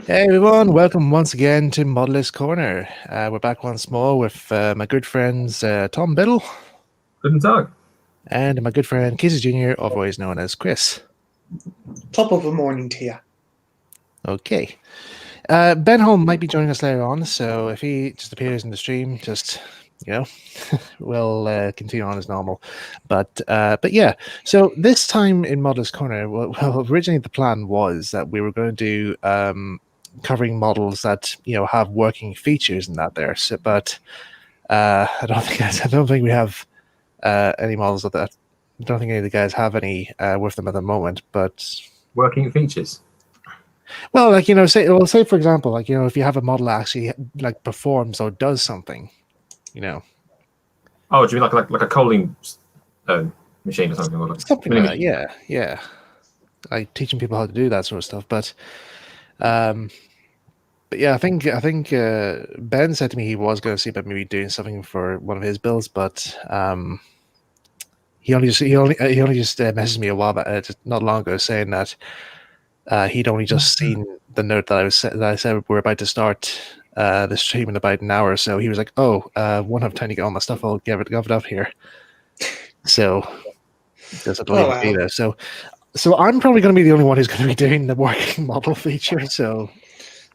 Hey everyone, welcome once again to Modelist Corner. We're back once more with my good friends Tom Biddle Guten Tag. and my good friend Casey Jr., otherwise known as Chris. Top of the morning to you. Okay. Ben Holm might be joining us later on, so if he just appears in the stream, just, we'll continue on as normal. But yeah, so this time in Modelist Corner, well, originally the plan was that we were going to do covering models that have working features and that there. So, but I don't think we have any models of that. I don't think any of the guys have any with them at the moment. But Working features. well, say for example, if you have a model that actually performs or does something, Oh, do you mean like a coaling machine or something? Or like something like that. Yeah, like teaching people how to do that sort of stuff. But yeah, I think Ben said to me he was going to see about maybe doing something for one of his builds, but he only just messaged me a while back, just not long ago, saying that he'd only just seen the note that I said we're about to start the stream in about an hour. So he was like, "Oh, won't have time to get all my stuff. I'll give it up here." So there's a delay in there. So I'm probably going to be the only one who's going to be doing the working model feature. So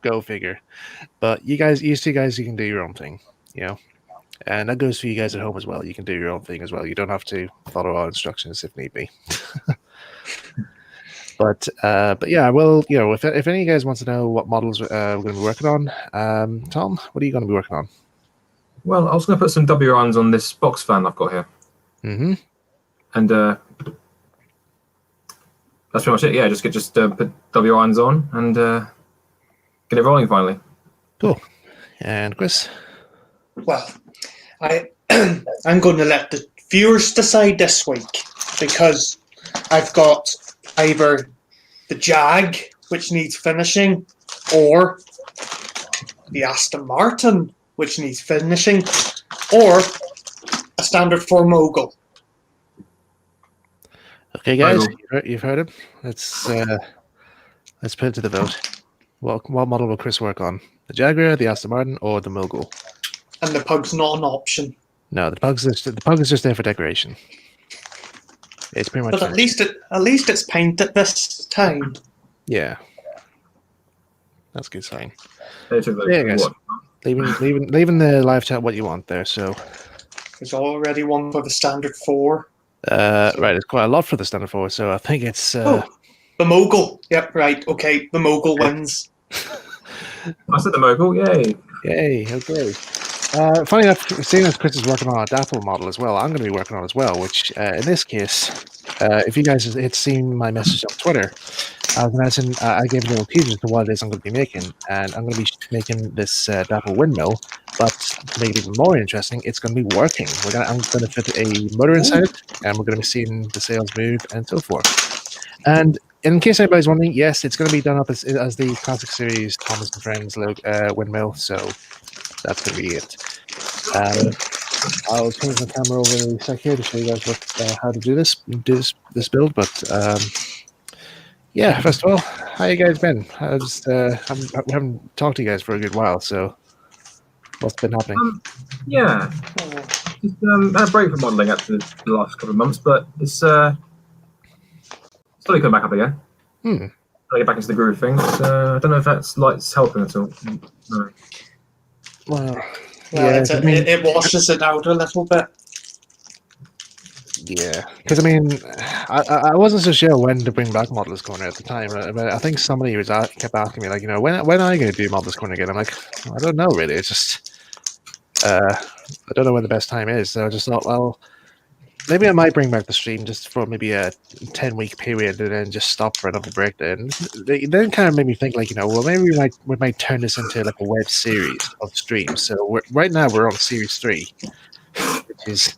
go figure. But you two guys, you can do your own thing, and that goes for you guys at home as well. You can do your own thing as well. You don't have to follow our instructions if need be. But yeah, well, if any of you guys want to know what models we're going to be working on, Tom, what are you going to be working on? Well, I was going to put some W irons on this box fan I've got here. Mm-hmm. And that's pretty much it. Yeah, just put W irons on and get it rolling finally. Cool. And Chris? Well, I'm going to let the viewers decide this week because I've got either the Jag, which needs finishing, or the Aston Martin, which needs finishing, or a standard 4 mogul. Okay, guys, you've heard him. Let's put it to the vote. What model will Chris work on? The Jaguar, the Aston Martin, or the Mogul? And the Pug's not an option. No, the Pug is just there for decoration. It's pretty much. But at least it's painted this time. Yeah, that's a good sign. Yeah, guys. Leaving the live chat what you want there. So there's already one for the standard 4. Right, it's quite a lot for the standard 4. So I think it's the Mogul. Yep, right. Okay, the Mogul wins. I said the Mogul. Yay! Okay. Funny enough, seeing as Chris is working on a Dapple model as well, I'm going to be working on as well. Which, in this case, if you guys had seen my message on Twitter, I gave a little teaser to what it is I'm going to be making, and I'm going to be making this Dapple windmill. But to make it even more interesting, it's going to be working. I'm going to fit a motor inside it, and we're going to be seeing the sails move and so forth. And in case anybody's wondering, yes, it's going to be done up as the classic series Thomas and Friends windmill. So that's going to be it. I'll change the camera over a sec here to show you guys how to do this build. But yeah, first of all, how you guys been? We haven't talked to you guys for a good while, so what's been happening? Yeah, just had a break from modelling after the last couple of months, but it's slowly coming back up again. Trying to get back into the groove of things. I don't know if that's helping at all. No. Well, yeah, it washes it out a little bit. Yeah, because I wasn't so sure when to bring back Modelist Corner at the time, but I think somebody kept asking me, like, when are you going to do Modelist Corner again? I'm like, I don't know really. It's just I don't know when the best time is. So I just thought, well, maybe I might bring back the stream just for maybe a 10-week period and then just stop for another break. Then kind of made me think, like, well, maybe we might turn this into like a web series of streams. So right now we're on series 3, which is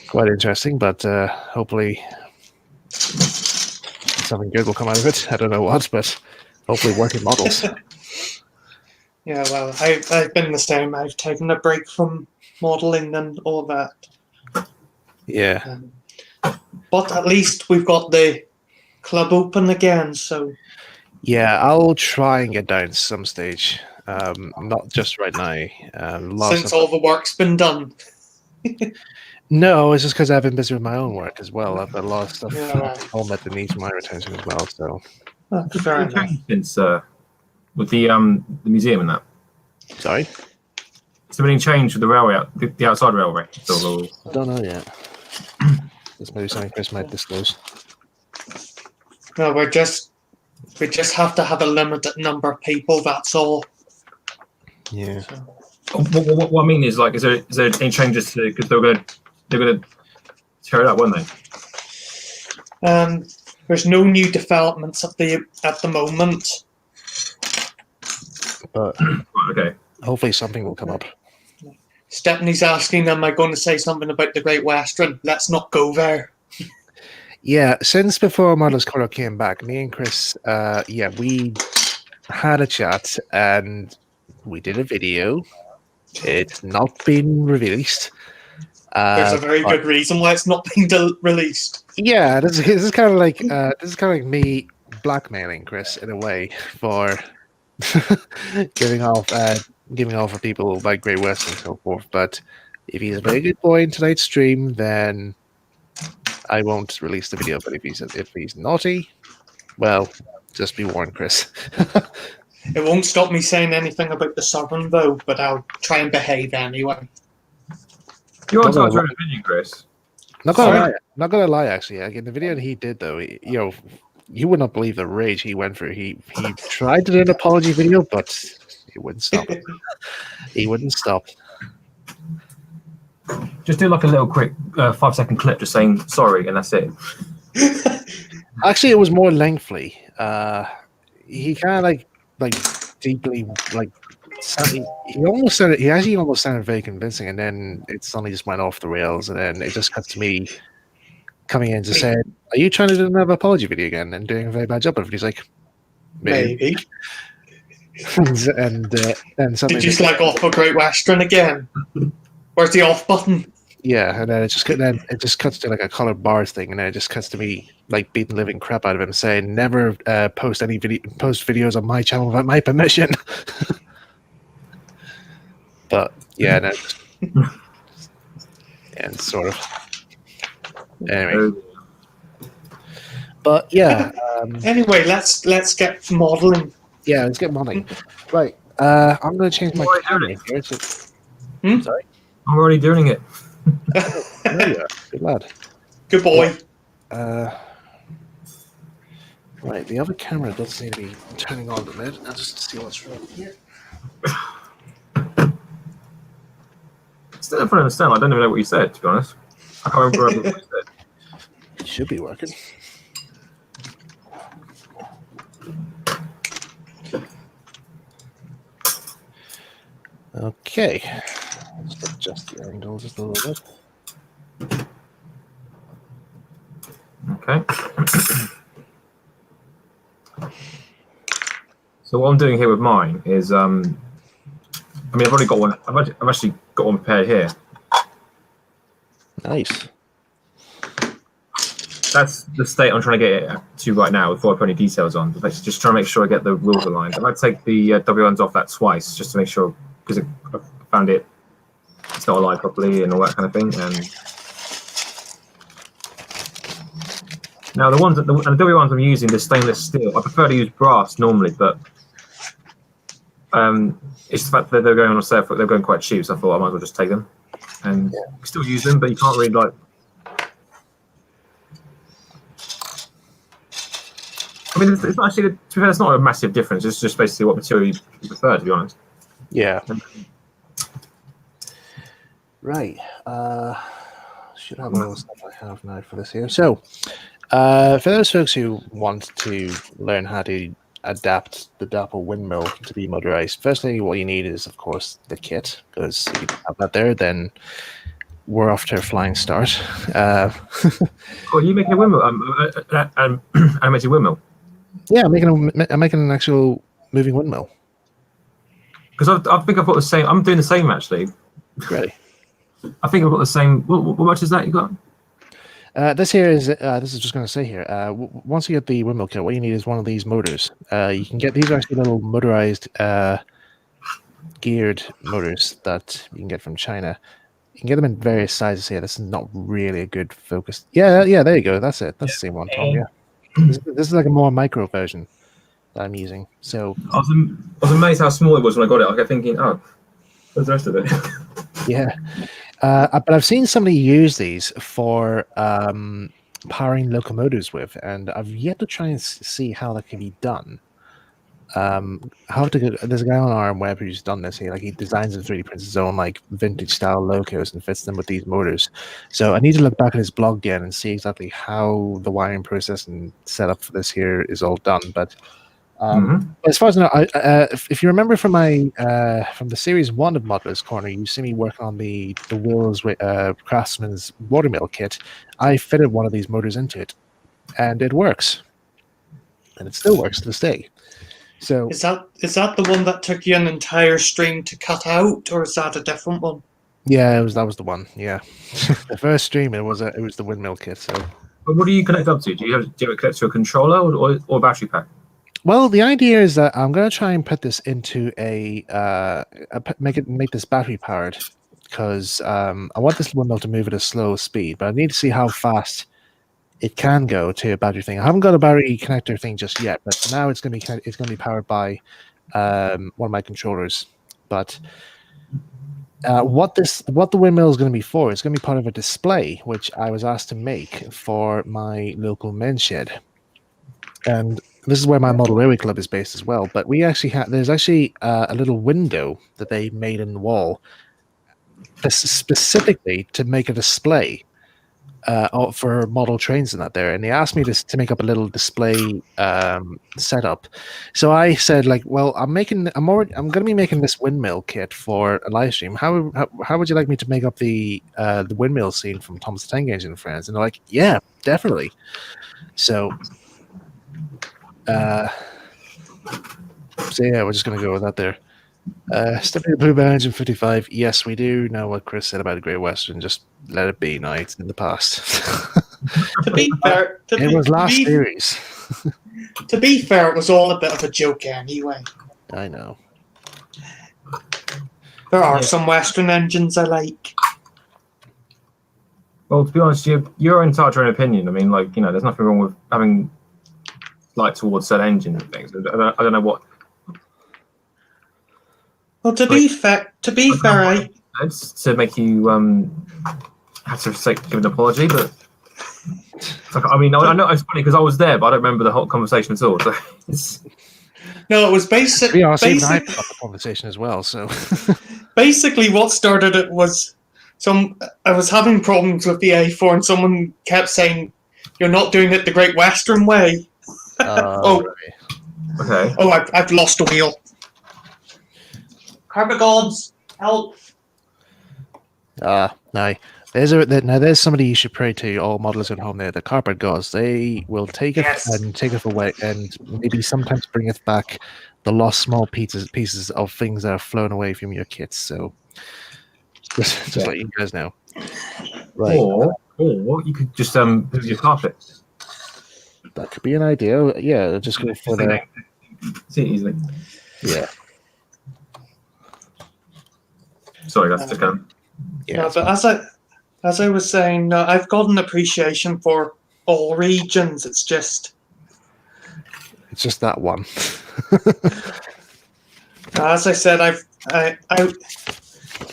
quite interesting, but hopefully something good will come out of it. I don't know what, but hopefully working models. Yeah, well, I've been the same. I've taken a break from modeling and all that. Yeah. But at least we've got the club open again, so Yeah, I'll try and get down some stage. Not just right now. Since all the work's been done. No, it's just because I've been busy with my own work as well. I've got a lot of stuff Yeah. home that needs my attention as well. So Fair enough. Since with the museum and that. sorry, Has there been any change with the railway, the outside railway? So, don't know yet. That's maybe something Chris might disclose. No, we just have to have a limited number of people. That's all. Yeah. what I mean is, like, is there any changes to, because they're gonna tear it up, weren't they? There's no new developments at the moment. But Right, okay. hopefully something will come up. Stephanie's asking, am I going to say something about the Great Western? Let's not go there. Yeah, since before Models Corner came back, me and Chris, we had a chat and we did a video. It's not been released. There's a very good reason why it's not being released. Yeah, this is kind of like me blackmailing Chris in a way for giving off for people like Great Western and so forth. But if he's a very good boy in tonight's stream, then I won't release the video. But if he's naughty, well, just be warned, Chris. It won't stop me saying anything about the Southern, though, but I'll try and behave anyway. You're on time to run a video, Chris. Not gonna lie. Actually, like, in the video that he did, though, you would not believe the rage he went through. He tried to do an apology video, but he wouldn't stop. He wouldn't stop. Just do like a little quick 5-second clip, just saying sorry, and that's it. Actually, it was more lengthy. He kind of like deeply he actually almost sounded very convincing, and then it suddenly just went off the rails, and then it just cuts to me coming in to say, "Are you trying to do another apology video again and doing a very bad job of it?" He's like, Maybe. and something. Did you slag off for Great Western again? Where's the off button? Yeah, and then it just cuts to like a colored bars thing, and then it just cuts to me like beating the living crap out of him, saying, "Never post videos on my channel without my permission." But yeah, no, and sort of. Anyway, but yeah. Anyway, let's get modelling. Yeah, let's get modeling. Right, I'm going to change my camera here. Sorry, I'm already doing it. There you are. Good lad. Good boy. Right, the other camera doesn't seem to be turning on a minute. I'll just see what's wrong here. Still don't understand. I don't even know what you said, to be honest. I can't remember what you said. It should be working. Okay. Let's adjust the angle just a little bit. Okay. So what I'm doing here with mine is, I've already got one. I've actually got one prepared here. Nice. That's the state I'm trying to get it to right now before I put any details on. Just trying to make sure I get the rules aligned. I might take the W1s off that twice just to make sure, because I found it's not aligned properly and all that kind of thing. And now the W1s I'm using, the stainless steel. I prefer to use brass normally, but it's the fact that they're going on a sale. They're going quite cheap, so I thought I might as well just take them and still use them. But you can't really like. I mean, it's not actually. To be fair, it's not a massive difference. It's just basically what material you prefer, to be honest. Yeah. Right. Should have all the stuff I have now for this here. So, for those folks who want to learn how to adapt the Dapple windmill to be motorized, firstly, what you need is, of course, the kit, because if you don't have that there, then we're off to a flying start. Oh, you making a windmill? Animated windmill? Yeah, I'm making an actual moving windmill. Because I think I've got the same. I'm doing the same actually. Really? I think I've got the same. What much is that you got? This here is this is just going to say here. Once you get the windmill kit, what you need is one of these motors. You can get these are actually little motorized geared motors that you can get from China. You can get them in various sizes here. This is not really a good focus. Yeah, there you go. That's it. That's the same one, Tom. Yeah. This is like a more micro version that I'm using. So I was amazed how small it was when I got it. I kept thinking, oh, where's the rest of it? yeah. But I've seen somebody use these for powering locomotives with, and I've yet to try and see how that can be done. There's a guy on RM Web who's done this. He designs and 3D prints his own like vintage style locos and fits them with these motors. So I need to look back at his blog again and see exactly how the wiring process and setup for this here is all done. But as far as I know, if you remember from my from the series 1 of Modeler's Corner, you see me working on the Wills Craftsman's watermill kit. I fitted one of these motors into it, and it works, and it still works to this day. So is that the one that took you an entire stream to cut out, or is that a different one? Yeah, that was the one. Yeah, the first stream it was the windmill kit. So, but what do you connect up to? Do you have it connect to a controller or a battery pack? Well, the idea is that I'm going to try and put this into make this battery powered, because I want this windmill to move at a slow speed, but I need to see how fast it can go to a battery thing. I haven't got a battery connector thing just yet, but now it's going to be powered by one of my controllers. But what the windmill is going to be for? It's going to be part of a display which I was asked to make for my local men's shed, and this is where my model railway club is based as well. But there's actually a little window that they made in the wall specifically to make a display for model trains and that there, and they asked me to make up a little display setup. So I said, like, well, I'm going to be making this windmill kit for a live stream. How would you like me to make up the windmill scene from Thomas the Tank Engine and Friends? And they're like, yeah, definitely. So yeah, we're just going to go with that there. Stepping the Blue Bear Engine 55. Yes, we do know what Chris said about the Great Western. Just let it be. No, it's in the past. To be fair, it was last series. To be fair, it was all a bit of a joke anyway. I know. There are some Western engines I like. Well, to be honest, you're entitled to your own opinion. I mean, like, there's nothing wrong with having like towards said engine and things. I don't know what. Well, to be fair, I to make you have to give an apology, but I mean, I know it's funny because I was there, but I don't remember the whole conversation at all. So no, it was basically I had the conversation as well. So basically, what started it was I was having problems with the A4, and someone kept saying, "You're not doing it the Great Western way." okay. Oh, I've lost a wheel. Carpet gods, help! No. There's somebody you should pray to. All modelers at home there, the carpet gods. They will take it and take it away, and maybe sometimes bring it back the lost small pieces of things that are flown away from your kits. So just let you guys know. Right. Or you could just move your carpet. That could be an idea. Yeah, just go for the. See it easily. Yeah. Sorry, that's just yeah. No, but as I was saying, I've got an appreciation for all regions. It's just that one. As I said, I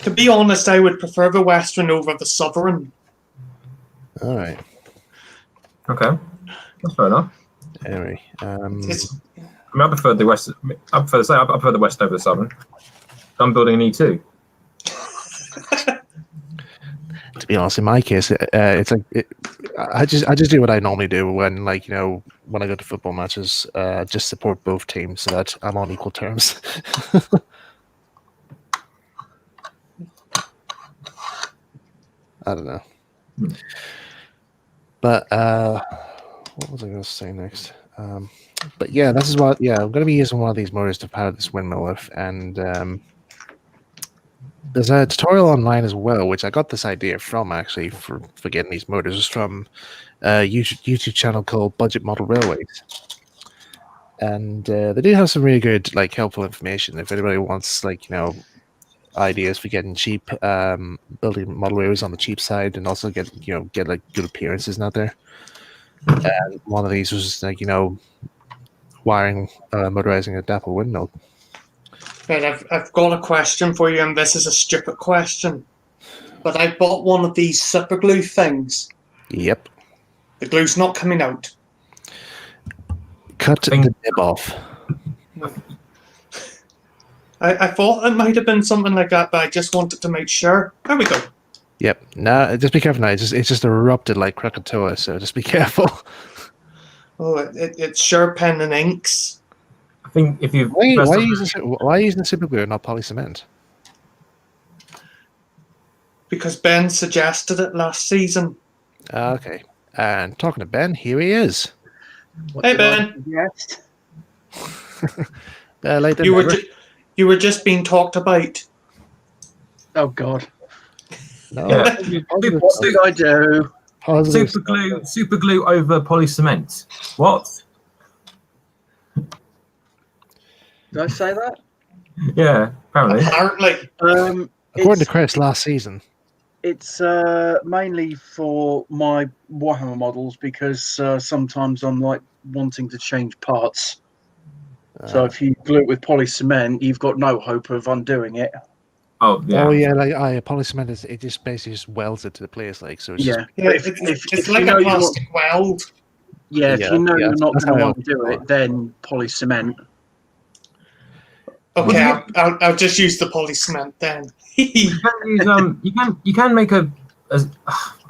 to be honest, I would prefer the Western over the Sovereign. All right. Okay, that's fair enough. Anyway, I prefer the West. I prefer the West over the Southern. I'm building an E2. To be honest, in my case, it's like I just do what I normally do when when I go to football matches, just support both teams so that I'm on equal terms. I don't know, but what was I going to say next? But yeah, this is what. Yeah, I'm going to be using one of these motors to power this windmill with, and There's a tutorial online as well, which I got this idea from actually for getting these motors. It's from a YouTube channel called Budget Model Railways, and they do have some really good, like, helpful information if anybody wants, like, ideas for getting cheap, building model railways on the cheap side, and also get like good appearances out there. And one of these was like wiring, motorizing a Dapple windmill. Right, I've got a question for you, and this is a stupid question. But I bought one of these super glue things. Yep. The glue's not coming out. Cut the nib off. I thought it might have been something like that, but I just wanted to make sure. There we go. Yep. Nah, just be careful now. It's just erupted like Krakatoa, so just be careful. Oh, it's sure pen and inks. I think if you why are you using super glue and not poly cement? Because Ben suggested it last season. Okay. And talking to Ben, here he is. Hey Ben. Yes. You were just being talked about. Oh God. No. Yeah. What did I do? Super glue over poly cement. What? Did I say that? Yeah, apparently. According to Chris, last season. It's mainly for my Warhammer models because sometimes I'm like wanting to change parts. So if you glue it with poly cement, you've got no hope of undoing it. Oh yeah. Oh yeah, like poly cement it just basically just welds it to the place, like so. It's Yeah, it's like a plastic weld. Yeah, if you know you're not that's going to how I undo it, then poly cement. Okay, I'll just use the poly cement then. You can make I can't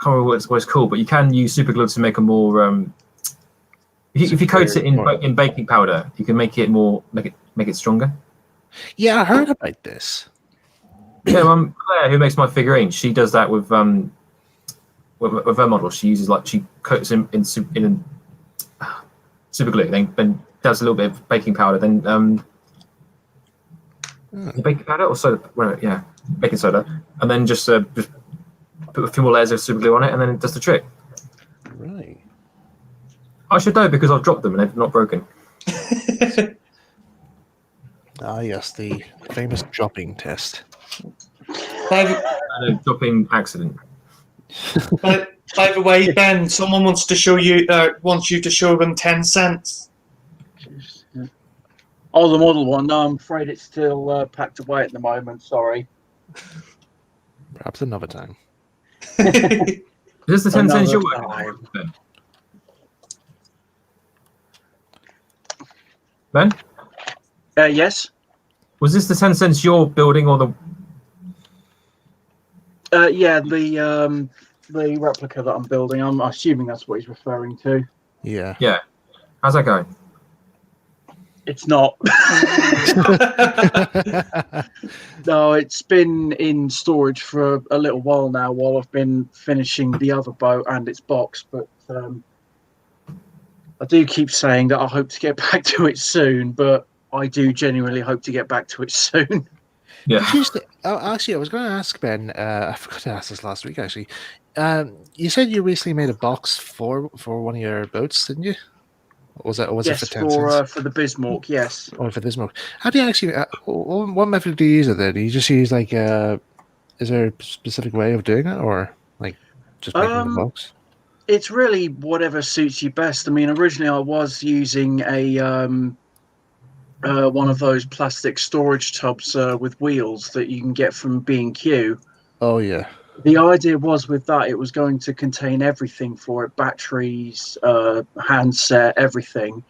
remember what it's called, but you can use super glue to make a more if you coat it in baking powder, you can make it stronger. Yeah, I heard about this. Yeah, Claire, who makes my figurine, she does that with her model. She uses she coats in super glue, then does a little bit of baking powder, then baking powder or soda? Well, yeah, baking soda, and then just put a few more layers of super glue on it, and then it does the trick. Right. I should know because I've dropped them and they've not broken. Ah, yes, the famous dropping test. Dropping accident. By the way, Ben, someone wants you to show them 10 cents. Oh, the model one. No, I'm afraid it's still packed away at the moment. Sorry. Perhaps another time. Is this the 10 cents you're working on? Ben? Yes. Was this the 10 cents you're building or the? Yeah, the replica that I'm building. I'm assuming that's what he's referring to. Yeah. Yeah. How's that going? It's not. No, it's been in storage for a little while now while I've been finishing the other boat and its box. But I do keep saying that I hope to get back to it soon, but I do genuinely hope to get back to it soon. Yeah. Actually, I was going to ask Ben. I forgot to ask this last week. Actually, you said you recently made a box for one of your boats, didn't you? Was it for 10 cents? For the Bismarck, yes. Or for the Bismarck. How do you actually? What method do you use it there? Do you just use like? Is there a specific way of doing it, or like just making the box? It's really whatever suits you best. I mean, originally I was using a one of those plastic storage tubs with wheels that you can get from B&Q. Oh yeah. The idea was with that it was going to contain everything for it: batteries, handset, everything.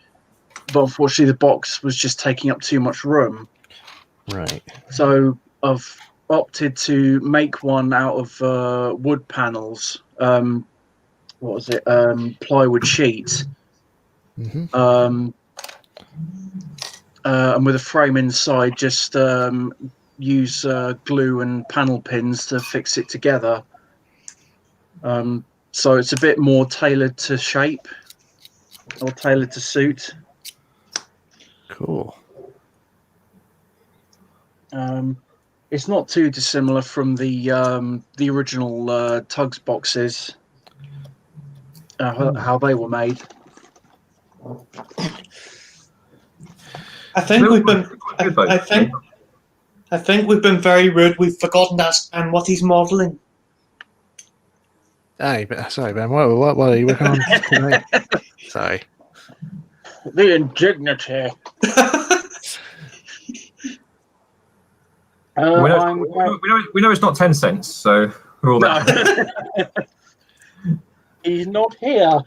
But unfortunately, the box was just taking up too much room. Right. So I've opted to make one out of wood panels. What was it? Plywood sheet. Mm-hmm. And with a frame inside, just use glue and panel pins to fix it together. So it's a bit more tailored to shape or tailored to suit. Cool. It's not too dissimilar from the original Tugs boxes. How they were made. I think we've been. I think we've been very rude. We've forgotten to ask and what he's modelling. Aye, but sorry, Ben. What are you working on tonight? Sorry. The indignity. We know it's not 10 cents, so we're all there. He's not here.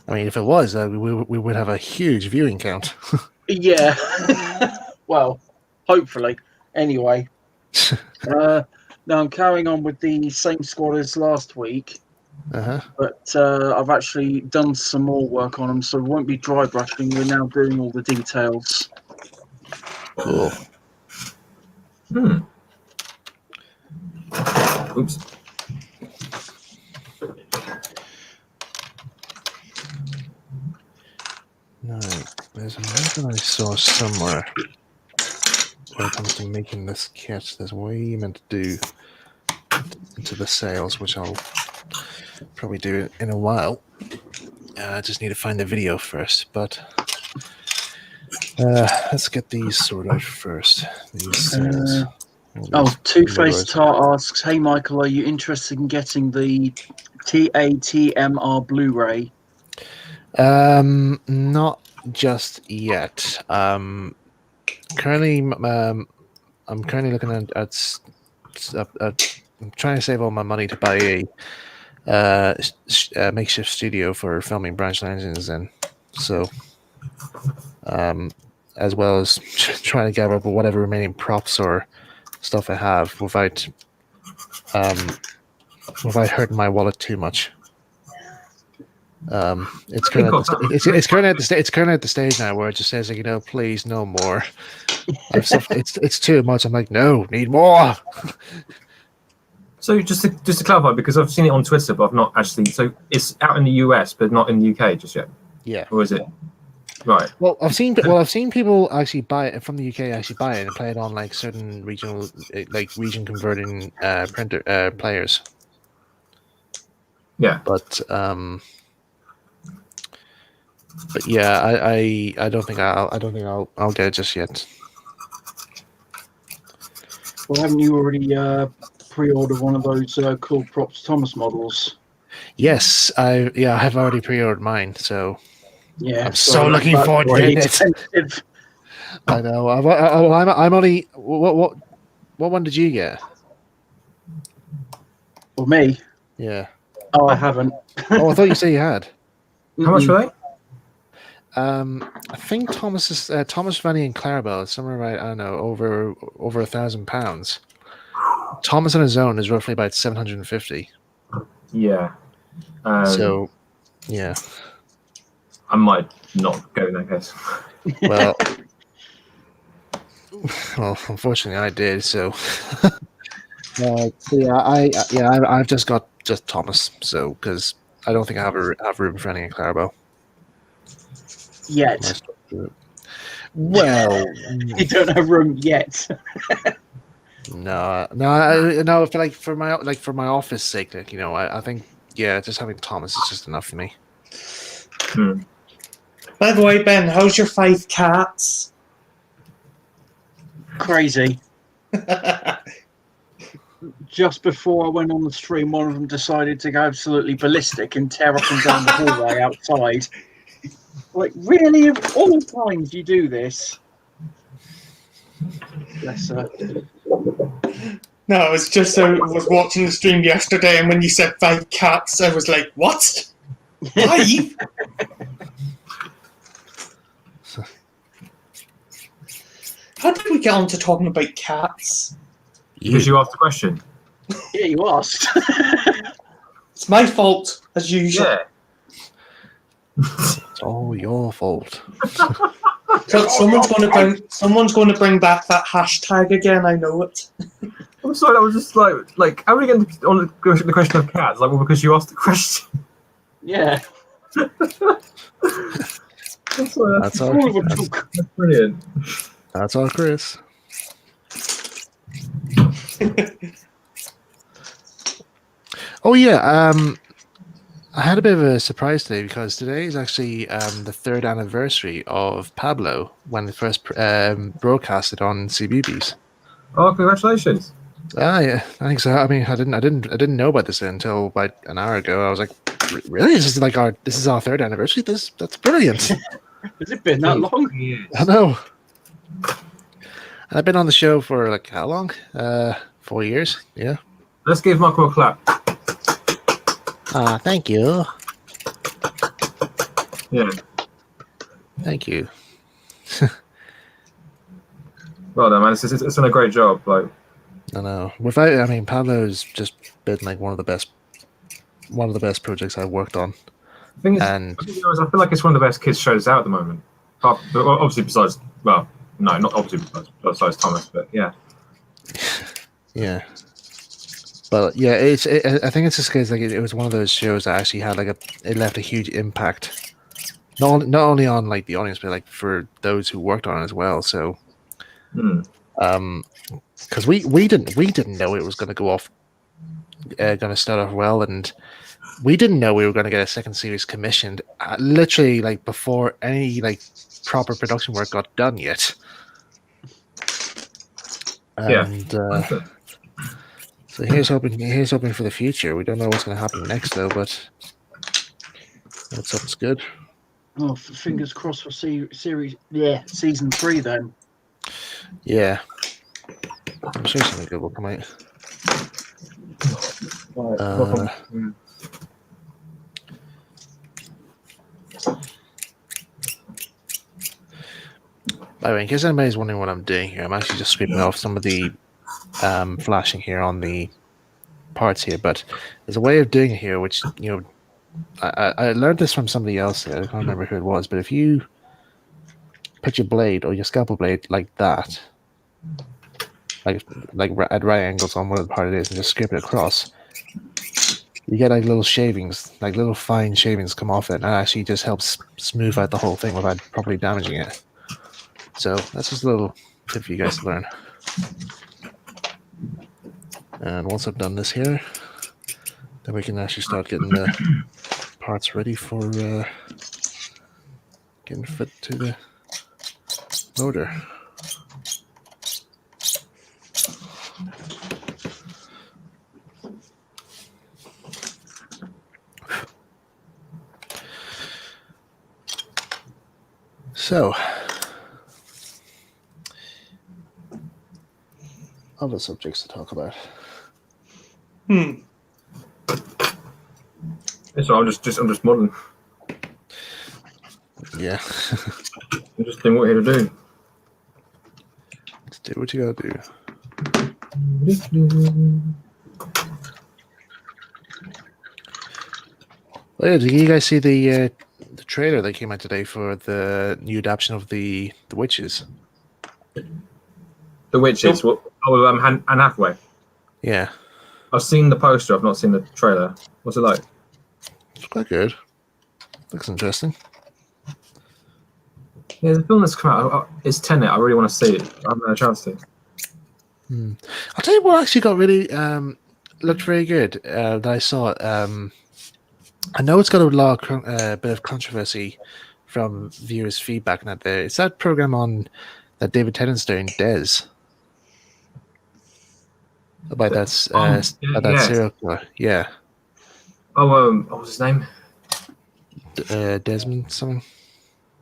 I mean, if it was, we would have a huge viewing count. Yeah. Well, hopefully. Anyway. Now I'm carrying on with the same squad as last week, but I've actually done some more work on them, so we won't be dry brushing. We're now doing all the details. Cool. Oops. No, there's a method I saw somewhere when it comes to making this kit. There's a way you meant to do into the sales, which I'll probably do in a while. I just need to find the video first, but let's get these sorted out first. These sales. Two-Faced Tar asks, "Hey Michael, are you interested in getting the TATMR Blu-ray?" Not just yet. Currently, I'm currently looking at I'm trying to save all my money to buy a makeshift studio for filming Branch Engines in. So, as well as trying to gather up whatever remaining props or stuff I have without hurting my wallet too much. It's currently at the stage now where it just says, like, please no more. It's too much. I'm like, no, need more. So just to clarify, because I've seen it on Twitter, but I've not actually. So it's out in the US, but not in the UK just yet. Yeah. Or is it? Right. Well, I've seen people actually buy it from the UK. Actually buy it and play it on like certain regional, like region converting printer players. Yeah. But yeah, I don't think I'll get it just yet. Well, haven't you already pre-ordered one of those cool props Thomas models? Yes, I've already pre-ordered mine, so yeah, I'm so looking forward to getting it. I know. I'm only. What one did you get? For me? Yeah. Oh, I haven't. Oh, I thought you said you had. How much were they? I think Thomas Vanny and Clarabelle, somewhere right, I don't know, over £1,000. Thomas on his own is roughly about 750. Yeah. So, yeah. I might not go in that case. Well, unfortunately, I did. So, I've just got Thomas. So, because I don't think I have room for any in Clarabelle. Yet. Well, you don't have room yet. No. For my office sake, I think just having Thomas is just enough for me. By the way, Ben, how's your 5 cats? Crazy. Just before I went on the stream, one of them decided to go absolutely ballistic and tear up and down the hallway outside. Like, really, of all times you do this? Bless her. No, it was just I was watching the stream yesterday, and when you said 5 cats, I was like, what? 5? How did we get on to talking about cats? Because you asked the question. Yeah, you asked. It's my fault, as usual. Yeah. It's all your fault. So someone's going to bring back that hashtag again. I know it. I'm sorry. I was just like, how are we getting on the question of cats? Like, well, because you asked the question. Yeah. That's all. That's brilliant. That's all, Chris. Oh yeah. I had a bit of a surprise today because today is actually the third anniversary of Pablo when it first broadcasted on CBeebies. Oh, congratulations! Ah, yeah, I think so. I mean, I didn't know about this until about an hour ago. I was like, really? This is our third anniversary. That's brilliant. Has it been that long? I know. And I've been on the show for like how long? 4 years. Yeah. Let's give Michael a clap. Thank you. Yeah. Thank you. Well done, man. It's done a great job. Like, I know. I mean, Pablo's just been like one of the best projects I've worked on. the thing is, And I feel like it's one of the best kids shows out at the moment. Obviously, besides, well, no, not obviously besides Thomas, but yeah. yeah. But yeah, I think it's just because like it was one of those shows that actually had it left a huge impact, not only on like the audience, but like for those who worked on it as well. So, because we didn't know it was going to go off, going to start off well, and we didn't know we were going to get a second series commissioned, literally like before any like proper production work got done yet. And so here's hoping for the future. We don't know what's going to happen next though, but that's something's good. Oh, fingers crossed for season 3 then. Yeah, I'm sure something good will come out. By the way, in case anybody's wondering what I'm doing here, I'm actually just scraping off some of the flashing here on the parts here. But there's a way of doing it here, which I learned this from somebody else. I can't remember who it was, but if you put your blade or your scalpel blade like that, like at right angles on whatever part it is, and just scrape it across, you get like little shavings, like little fine shavings come off it, and that actually just helps smooth out the whole thing without properly damaging it. So that's just a little tip for you guys to learn. And once I've done this here, then we can actually start getting the parts ready for getting fit to the loader. So, other subjects to talk about. So I'm just modeling. Yeah. I'm just doing what we're here to do. Let's do what you gotta do. Oh, yeah, did you guys see the trailer that came out today for the new adaptation of the Witches? The Witches. Nope. Anne Hathaway. Yeah, I've seen the poster. I've not seen the trailer. What's it like? it's quite good. Looks interesting. Yeah, the film that's come out. It's Tenet. I really want to see it. I haven't had a chance to. I'll tell you what actually got really looked very good that I saw. I know it's got a lot of bit of controversy from viewers' feedback and that there. It's that program on that David Tennant's doing, Des. About that serial killer. Yeah. Oh, what was his name? Desmond something.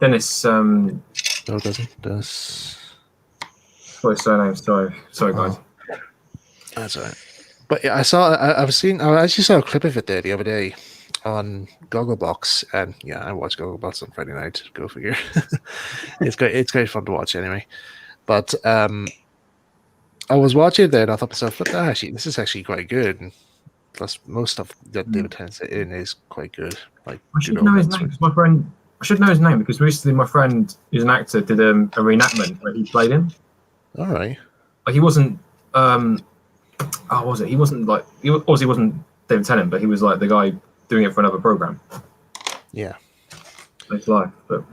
Dennis. No, it doesn't. What's his surname? Sorry, guys. That's all right. But yeah, I actually saw a clip of it there the other day on Gogglebox, and yeah, I watch Gogglebox on Friday night. Go figure. It's great fun to watch anyway. But I was watching it there, and I thought to myself, this is actually quite good. And plus, most stuff that David Tennant's in is quite good. Like I should know his name. My friend. I should know his name because recently my friend, who's an actor, did a reenactment where he played him. All right. Like he wasn't. Was it? He wasn't like. Obviously wasn't David Tennant, but he was like the guy doing it for another program. Yeah. It's life, but.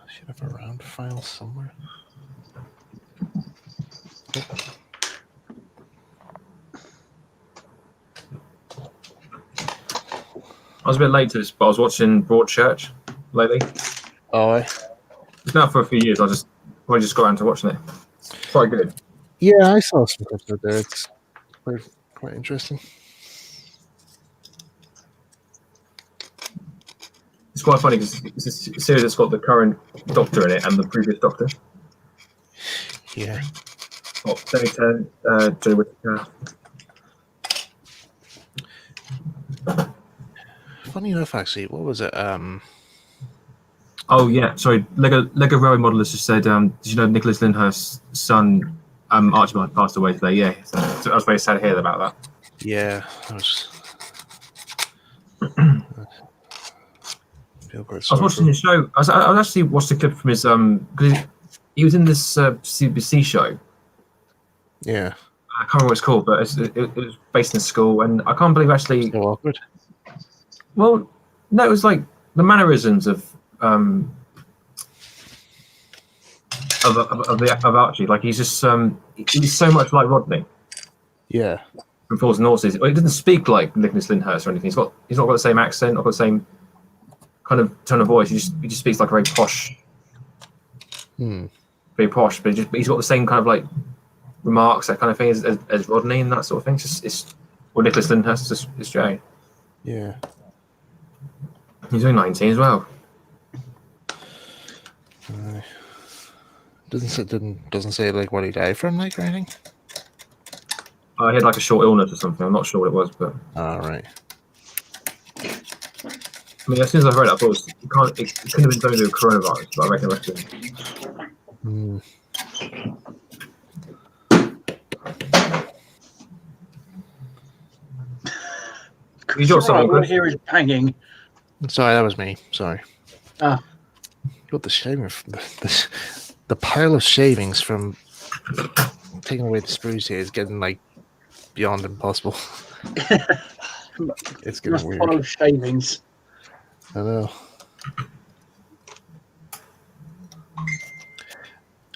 Should have a round file somewhere. I was a bit late to this, but I was watching Broadchurch lately. Oh, It's now for a few years. I just got around to watching it. It's quite good. yeah, I saw some clips out there. It's quite interesting. It's quite funny because it's a series that's got the current Doctor in it and the previous Doctor. Yeah. Oh, Danny Tennant, Jodie Whittaker. Funny enough, actually, what was it? Oh yeah, sorry. Lego Railway Modelers just said, did you know Nicholas Lyndhurst's son, Archibald, passed away today? Yeah, so I was very sad to hear about that. Yeah, I was. I was watching his show. I actually watched a clip from his because he was in this CBC show. Yeah. I can't remember what it's called, but it was based in school, and I can't believe actually. So awkward. Well, no, it was like the mannerisms of Archie. Like he's just he's so much like Rodney Yeah. from Fools and Horses. Well, he doesn't speak like Nicholas Lyndhurst or anything. He's not got the same accent, not got the same kind of tone of voice. He just speaks like a very posh, very posh. But he's got the same kind of like remarks, that kind of thing as Rodney and that sort of thing. Or Nicholas Lyndhurst. It's Jay. Yeah. He's only 19 as well. Doesn't say like what he died from, like, or anything. He had like a short illness or something. I'm not sure what it was, but All right. I mean, as soon as I read it, I thought it couldn't have been something to do with coronavirus, but I reckon You got something? What here is banging. Sorry, that was me. Sorry. Ah. Got the shaving. The pile of shavings from taking away the spruce here is getting like beyond impossible. It's getting weird. Pile of shavings. I know.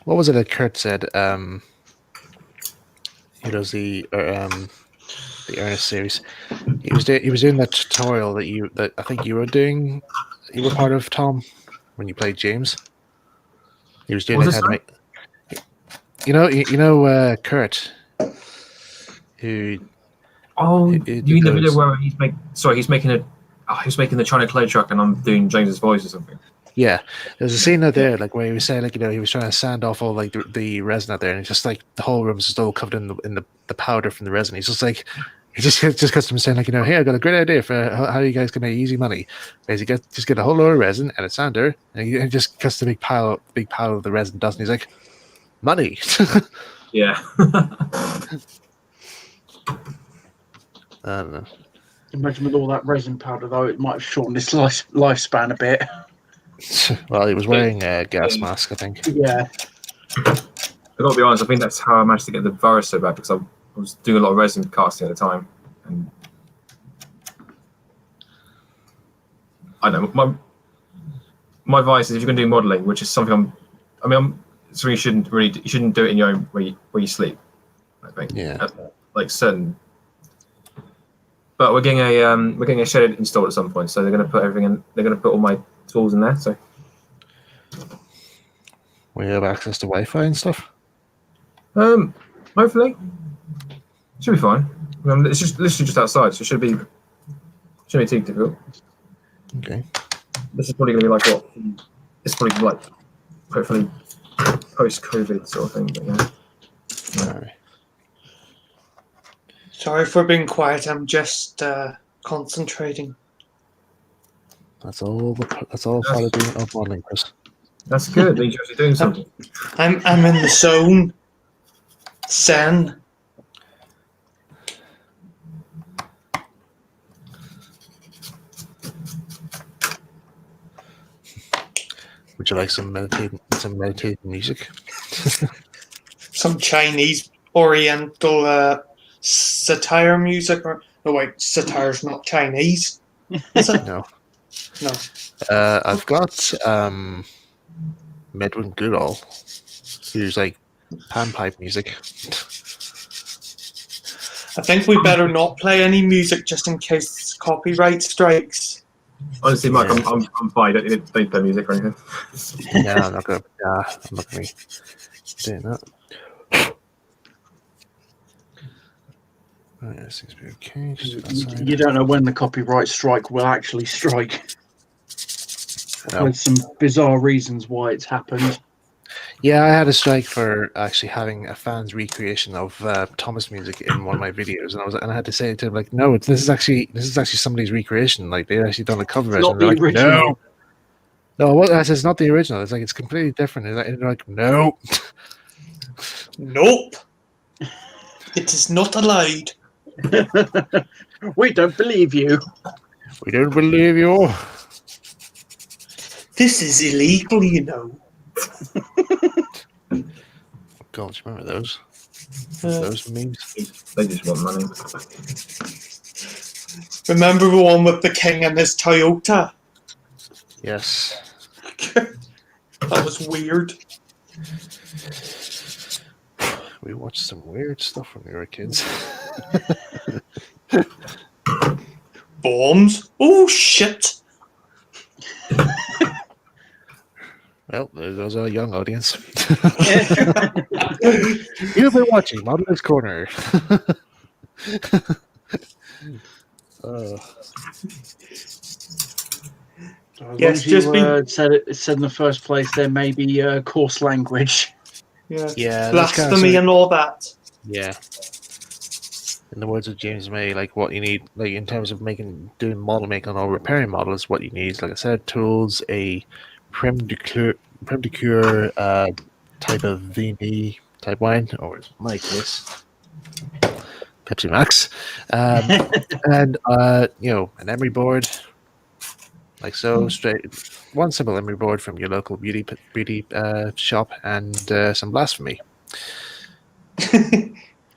What was it that Kurt said? He does the Ernest series. He was doing that tutorial that I think you were doing. You were part of, Tom, when you played James. He was doing how to make. You know, Kurt, who. Oh, you mean the video where he's making the China clay truck, and I'm doing James's voice or something. Yeah, there's a scene out there, like where he was saying, like, you know, he was trying to sand off all like the resin out there, and it's just like the whole room's just all covered in the powder from the resin. He's just like, he just cuts to him saying, like, you know, hey, I got a great idea for how you guys can make easy money. Basically, just get a whole load of resin and a sander, and he just cuts the big pile of the resin dust, and he's like, money. Yeah. I don't know. Imagine with all that resin powder, though, it might have shortened his lifespan a bit. Well, he was wearing a gas mask, I think. Yeah. I got to be honest, I think that's how I managed to get the virus so bad, because I was doing a lot of resin casting at the time. And I don't know, my advice is, if you're going to do modelling, which is something so you shouldn't do it in your own where you sleep, I think. Yeah. Like certain. But we're getting a shed installed at some point, so they're going to put everything in. They're going to put all my tools in there. So we have access to Wi-Fi and stuff. Hopefully, should be fine. It's just literally just outside, so it shouldn't be too difficult. Okay. This is probably going to be like what? It's probably like hopefully post-COVID sort of thing. But yeah. All right. Sorry for being quiet. I'm just concentrating. That's all part of modeling, Chris. That's good. Means you're actually doing something. I'm in the zone. Zen. Would you like some meditating music? Some Chinese Oriental satire music, or no, wait, satire's not Chinese, is it? No. No. I've got Medwin Goodall, who's like panpipe music. I think we better not play any music just in case copyright strikes. Honestly, Mike, Yeah. I'm fine. Don't play music or anything. Yeah, I'm not gonna be doing that. Oh, yeah, seems to be okay. Just do that side. You don't know when the copyright strike will actually strike. No. There's some bizarre reasons why it's happened. Yeah, I had a strike for actually having a fan's recreation of Thomas music in one of my videos, and I had to say to him like, no, this is actually somebody's recreation. Like they actually done a cover version. Not They're the like, original. no, what? I said it's not the original. It's like it's completely different. And they're like, no. Nope. It is not allowed. We don't believe you. We don't believe you. This is illegal, you know. God, do you remember those? Uh, Those memes? They just want money. Remember the one with the king and his Toyota? Yes. That was weird. We watched some weird stuff when we were kids. Bombs? Oh, shit. Well, there goes our young audience. You've been watching Modeler's Corner. As Yes, just said in the first place, there may be coarse language. Yeah. Yeah, that's Blasphemy kinda and all that. yeah. In the words of James May, like what you need, like in terms of doing model making or repairing models, what you need is, like I said, tools, a creme de cure type of VB type wine, or it's my case, Pepsi Max, and an emery board, like so, straight one simple emery board from your local beauty shop, and some blasphemy.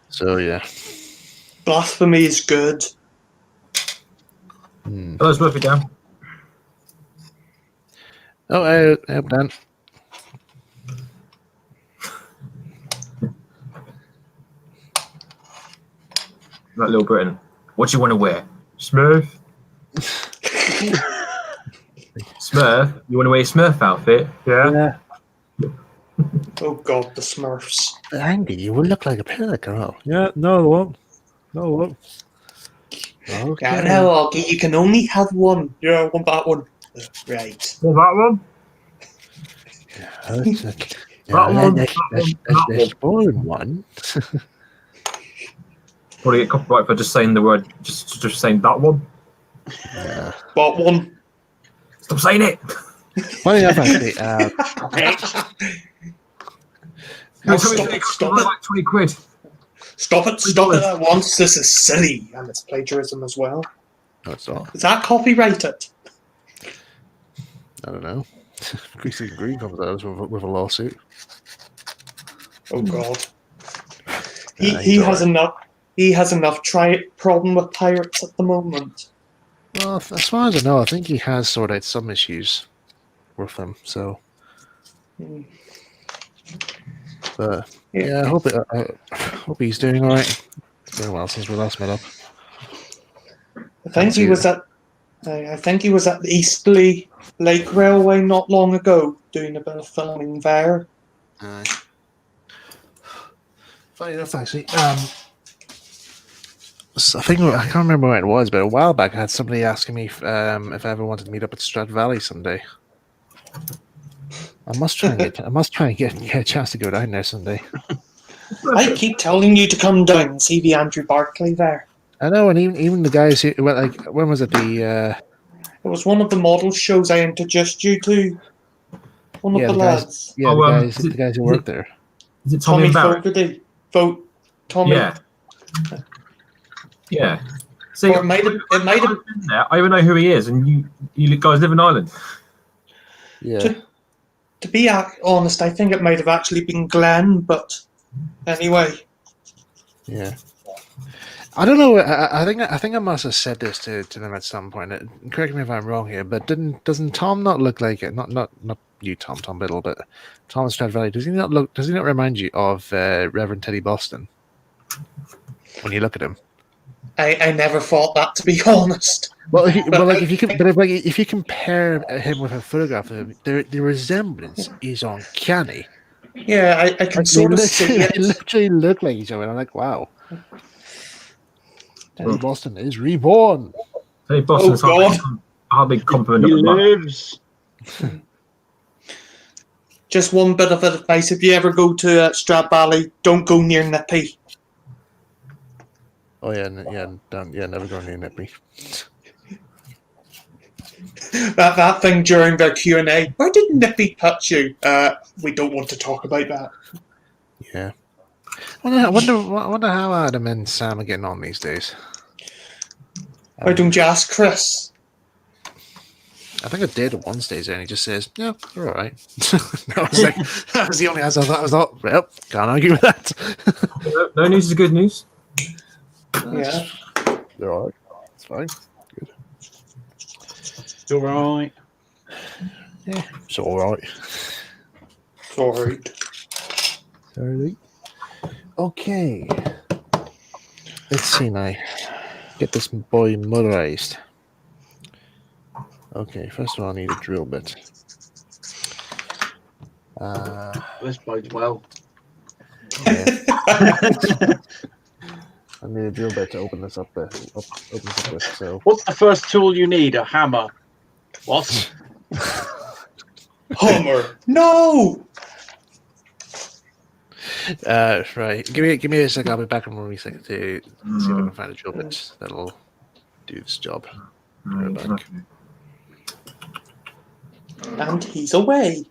So yeah. Blasphemy is good. Hello, Smurfy down. Oh, I'm done. Like Little Britain. What do you want to wear? Smurf? Smurf? You want to wear a Smurf outfit? Yeah. Oh god, the Smurfs. Andy, you will look like a pelican girl. Yeah, no, I won't. No, I won't. Okay. Yeah, no, Augie, you can only have one. Yeah, I want that one. Right. Well, that one? There's more than one. Probably get copyright for just saying the word, just saying that one. Yeah. What one? Stop saying it! Funny enough, actually, No, Tell me stop they it, cost stop me it. like 20 quid. Stop it at once. This is silly, and it's plagiarism as well. no, it's not. Is that copyrighted? I don't know. Greasy Green comes at us with a lawsuit. Oh god. Yeah, He he's has alright. enough. He has enough problem with pirates at the moment. Well, as far as I know, I think he has sorted out some issues with them. So, Hmm. but Yeah. yeah, I hope he's doing all right. It's been a while since we last met up. I think he was at. I think he was at the Eastleigh Lake Railway not long ago, doing a bit of filming there. Funny enough, actually, so I can't remember where it was, but a while back I had somebody asking me if I ever wanted to meet up at Strat Valley someday. I must try and get a chance to go down there someday. I keep telling you to come down and see the Andrew Barclay there. I know, and even the guys who, well, like, when was it? The It was one of the model shows I introduced you to. One of Yeah, the the guys- lads. yeah, the guys who work there. Is it Tommy and Barrett? Fogarty. Tommy. Yeah. Yeah. See, Or it might have. It might have. I even know who he is, and you guys live in Ireland. Yeah, To be honest, I think it might have actually been Glenn. But anyway, yeah. I don't know. I think I must have said this to them at some point. Correct me if I'm wrong here, but doesn't Tom not look like it? Not you, Tom Biddle, but Thomas Stradivarius, does he not remind you of Reverend Teddy Boston when you look at him? I never thought that, to be honest. Well, if you compare him with a photograph of him, the resemblance is uncanny. Yeah, I can sort of see They it. literally look like each other. I'm like, wow. Teddy Boston is reborn. Teddy Boston's a big compliment He of the month. lives. Just one bit of advice: if you ever go to Strap Valley, don't go near Nippy. Oh yeah, never go near Nippy. That thing during their Q&A. Where did Nippy touch you? We don't want to talk about that. Yeah. I wonder how Adam and Sam are getting on these days. Why don't you ask Chris? I think I did at one stage, and he just says, "Yeah, you're all right." That was the only answer I thought. Well, can't argue with that. No news is good news. Yeah. They're all right. It's fine. Good. You're right. Yeah, it's all right. Sorry. Okay. Let's see now. Get this boy motorized. Okay, first of all, I need a drill bit. This bodes well. Yeah. I need a drill bit to open this up with. So, What's the first tool you need? A hammer. What? Homer. No. right. Give me a second. I'll be back in 1 second to see if I can find a drill bit that'll do this job. Right back. And he's away.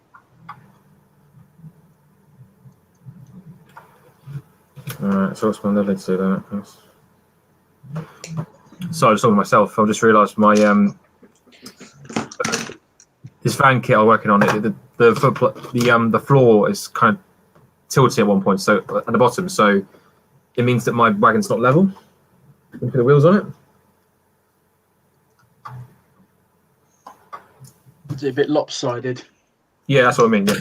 Alright, so what's my level to do that? Sorry, I was talking to myself. I just realised my this fan kit I'm working on it. The floor is kind of tilting at one point, so at the bottom. So it means that my wagon's not level. Look at the wheels on it. Is it a bit lopsided? Yeah, that's what I mean. Yeah.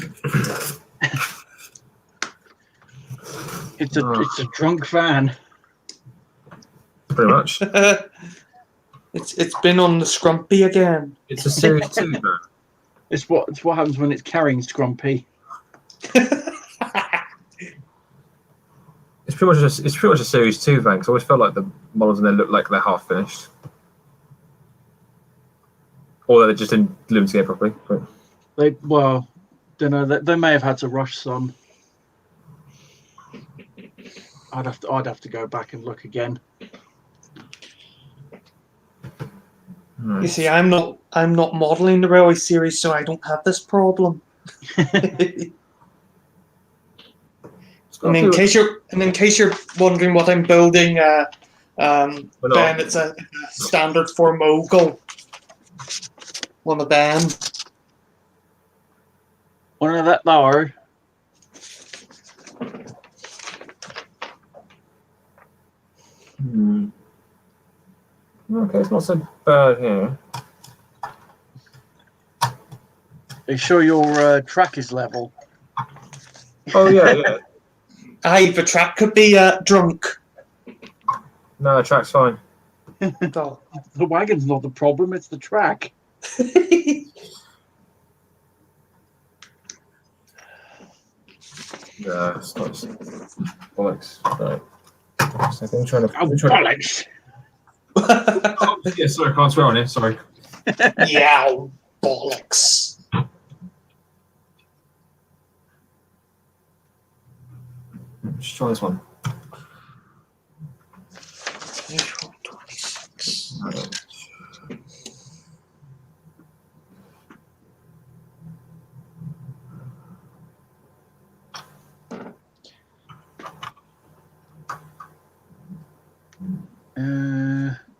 It's a drunk van. Pretty much. It's been on the Scrumpy again. It's a Series 2 van. It's what happens when it's carrying Scrumpy. It's pretty much a Series 2 van. 'Cause I always felt like the models in there look like they're half finished, or they're just in glued together properly. But Don't know. They may have had to rush some. I'd have to go back and look again. You see, I'm not modelling the Railway series, so I don't have this problem. And in case you're wondering what I'm building, Ben, it's a standard for Mogul. One of them. One of that though. Okay, it's not so bad here. Are you sure your track is level? Oh yeah. Aye, the track could be drunk. No, the track's fine. Oh. The wagon's not the problem, it's the track. No, it's not. Bollocks. Right. So I'm trying to. Bollocks! Yeah, sorry, I can't swear on it. Sorry. Yeah, bollocks. Just try this one. 26.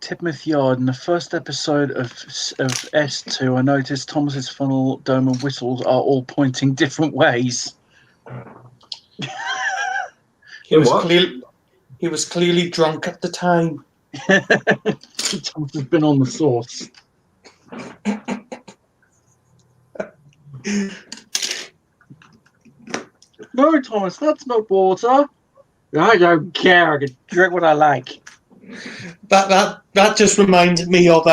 Tidmouth Yard. In the first episode of S2, I noticed Thomas's funnel, dome, and whistles are all pointing different ways. He was clearly drunk at the time. Thomas has been on the sauce. No, Thomas, that's not water. I don't care. I can drink what I like. That just reminded me of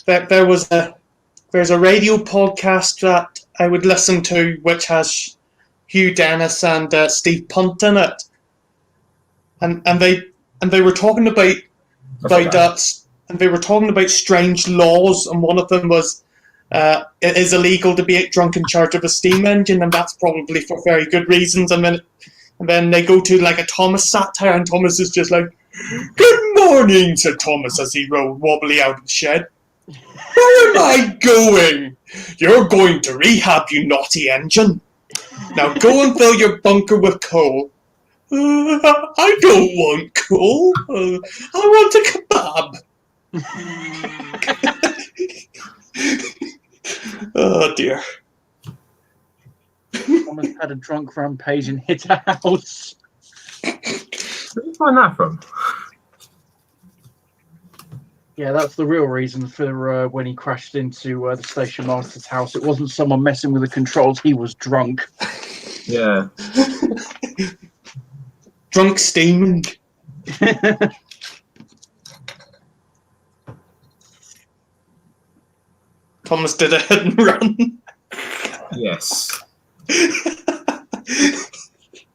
there's a radio podcast that I would listen to which has Hugh Dennis and Steve Punt in it, and they were talking about that, and they were talking about strange laws, and one of them was it is illegal to be drunk in charge of a steam engine, and that's probably for very good reasons. And then they go to like a Thomas satire, and Thomas is just like, "Good morning," said Thomas as he rode wobbly out of the shed. "Where am I going?" "You're going to rehab, you naughty engine. Now go and fill your bunker with coal." "I don't want coal. I want a kebab." Oh dear. Thomas had a drunk rampage and hit a house. Where did you find that from? Yeah, that's the real reason for when he crashed into the station master's house. It wasn't someone messing with the controls. He was drunk. Yeah. Drunk steaming. Thomas did a hit and run. Yes.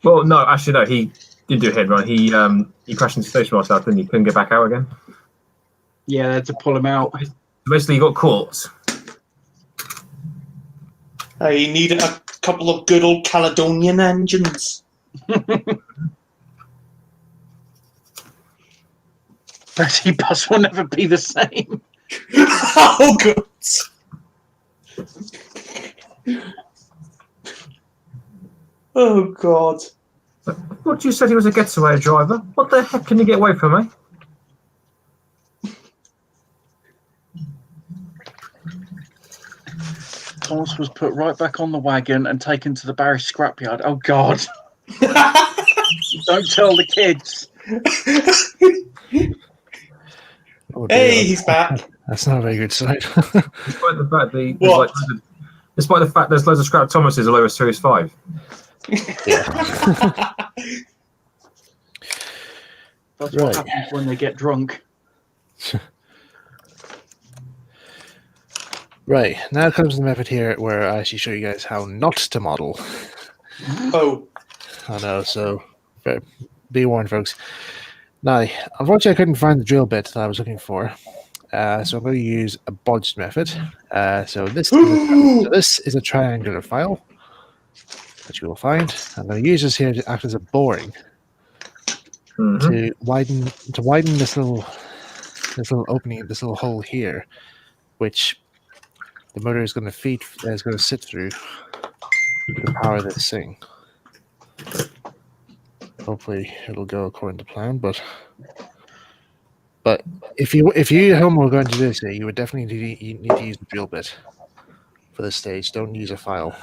Well, no, actually, no. He did do a hit and run. He crashed into the station master and he couldn't get back out again. Yeah, they had to pull him out. Basically, he got caught. I needed a couple of good old Caledonian engines. Betty Bus will never be the same. Oh, good. Oh, God. What you said he was a getaway driver? What the heck can you get away from, eh? Thomas was put right back on the wagon and taken to the Barry scrapyard. Oh, God. Don't tell the kids. Oh, dear. Hey, he's back. That's not a very good sign. Despite the fact What? despite the fact there's loads of scrap Thomases all over Series 5. That's Right. what happens when they get drunk. Right, now comes the method here where I actually show you guys how not to model. Oh. I know, so be warned, folks. Now, unfortunately, I couldn't find the drill bit that I was looking for, so I'm going to use a bodged method. So this is a triangular file that you will find. I'm going to use this here to act as a boring to widen this little opening, this little hole here, which the motor is going to sit through to power this thing. Hopefully it'll go according to plan, but if you at home were going to do this, you would definitely need to use the drill bit for this stage. Don't use a file.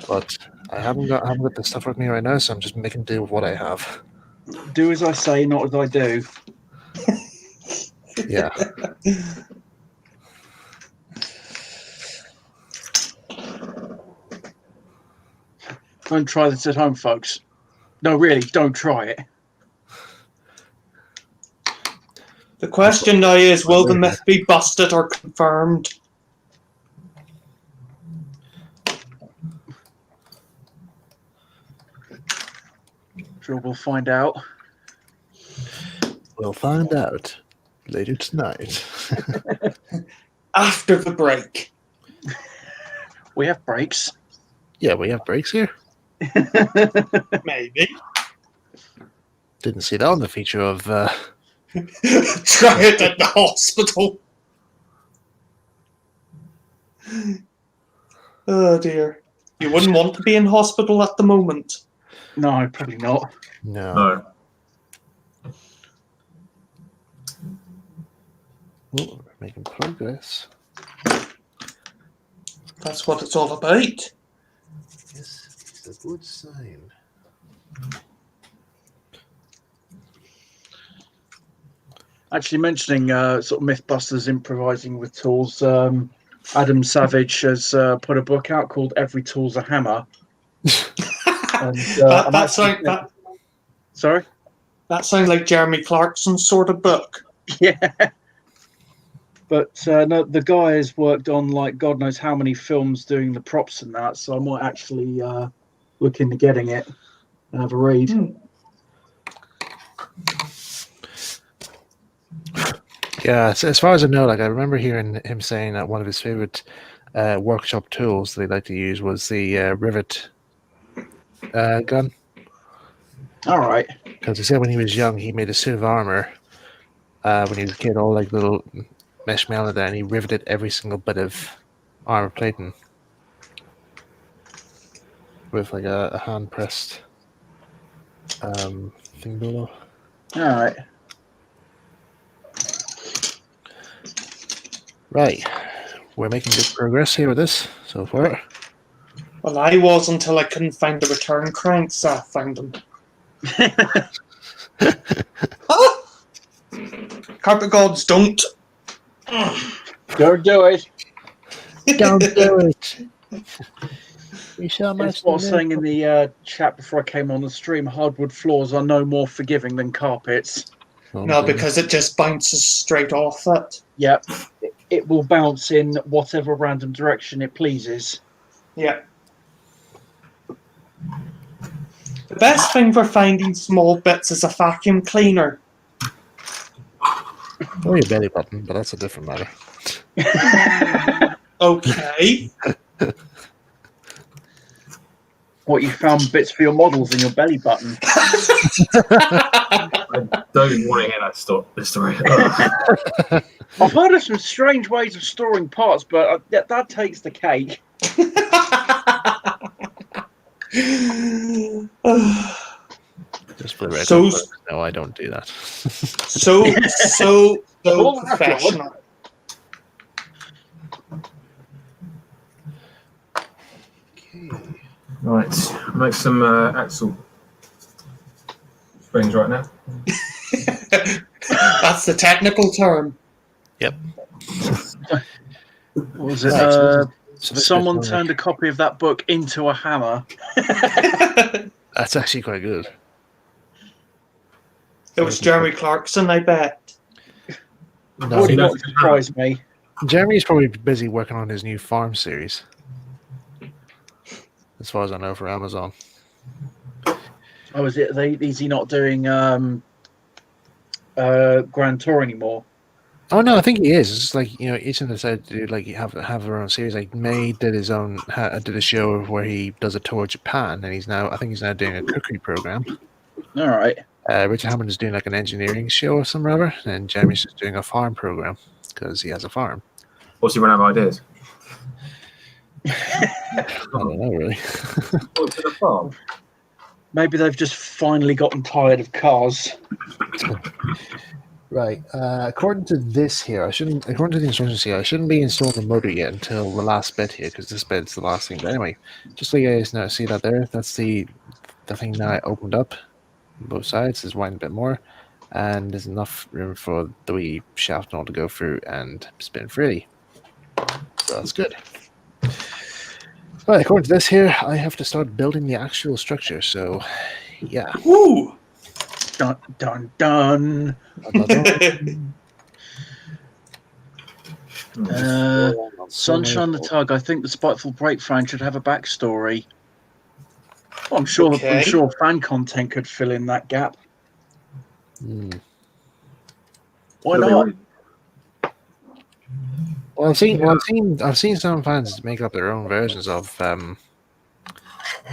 But I haven't got the stuff with me right now, so I'm just making do with what I have. Do as I say, not as I do. Yeah. Don't try this at home, folks. No, really, don't try it. The question now is, will the myth be busted or confirmed? Sure, we'll find out. We'll find out later tonight. After the break. We have breaks. Yeah, we have breaks here. Maybe. Didn't see that on the feature of Try it at the hospital. Oh dear. You wouldn't want to be in hospital at the moment. No, probably not. no. No. Oh, we're making progress. That's what it's all about. Yes, it's a good sign. Actually, mentioning sort of Mythbusters improvising with tools, Adam Savage has put a book out called Every Tool's a Hammer. And, I'm That sounds Sorry? like Jeremy Clarkson's sort of book. Yeah. But no, the guy has worked on like God knows how many films doing the props and that, so I might actually look into getting it and have a read. Yeah, as far as I know, like I remember hearing him saying that one of his favorite workshop tools that he liked to use was the rivet gun. All right. Because he said when he was young, he made a suit of armor when he was a kid, all like little mesh metal there, and he riveted every single bit of armor plating with like a hand pressed thing below. All right. Right, we're making good progress here with this so far. Well, I was until I couldn't find the return cranks. I found them. Carpet gods don't. Don't do it. Don't do it. We shall That's what I was saying in the chat before I came on the stream. Hardwood floors are no more forgiving than carpets. No, because it just bounces straight off it. Yep. It will bounce in whatever random direction it pleases. Yeah. The best thing for finding small bits is a vacuum cleaner. Or your belly button, but that's a different matter. Okay. What, you found bits for your models in your belly button? I don't even want to hear this story. I've heard of some strange ways of storing parts, but that takes the cake. Just for the record, So- no, I don't do that. so professional. Right, make some axle springs right now. That's the technical term. Yep. What was it? Right, Someone turned a copy of that book into a hammer. That's actually quite good. It was Jeremy Clarkson, I bet. No, Would not surprise me. Jeremy's probably busy working on his new farm series. As far as I know, for Amazon. Oh, is it? Is he not doing Grand Tour anymore? Oh no, I think he is. It's just like, you know, each of them decided to do, like, have their own series. Like May did his own, did a show where he does a tour of Japan, and I think he's now doing a cookery program. All right. Richard Hammond is doing like an engineering show or some rubber, and Jeremy's just doing a farm program because he has a farm. What's he run out of ideas? I don't know really. What's the farm? Maybe they've just finally gotten tired of cars. Right. According to this here, according to the instructions here, I shouldn't be installing the motor yet until the last bit here, because this bit's the last thing. But anyway, just so you guys now see that there, that's the thing now I opened up. Both sides is wide a bit more, and there's enough room for the wee shaft and all to go through and spin freely. So that's good. Right, according to this here, I have to start building the actual structure. So, yeah. Woo! Dun dun dun. Sunshine the Tug. I think the Spiteful Brake fan should have a backstory. I'm sure. Okay. I'm sure fan content could fill in that gap. Why not? Well, I've seen some fans make up their own versions of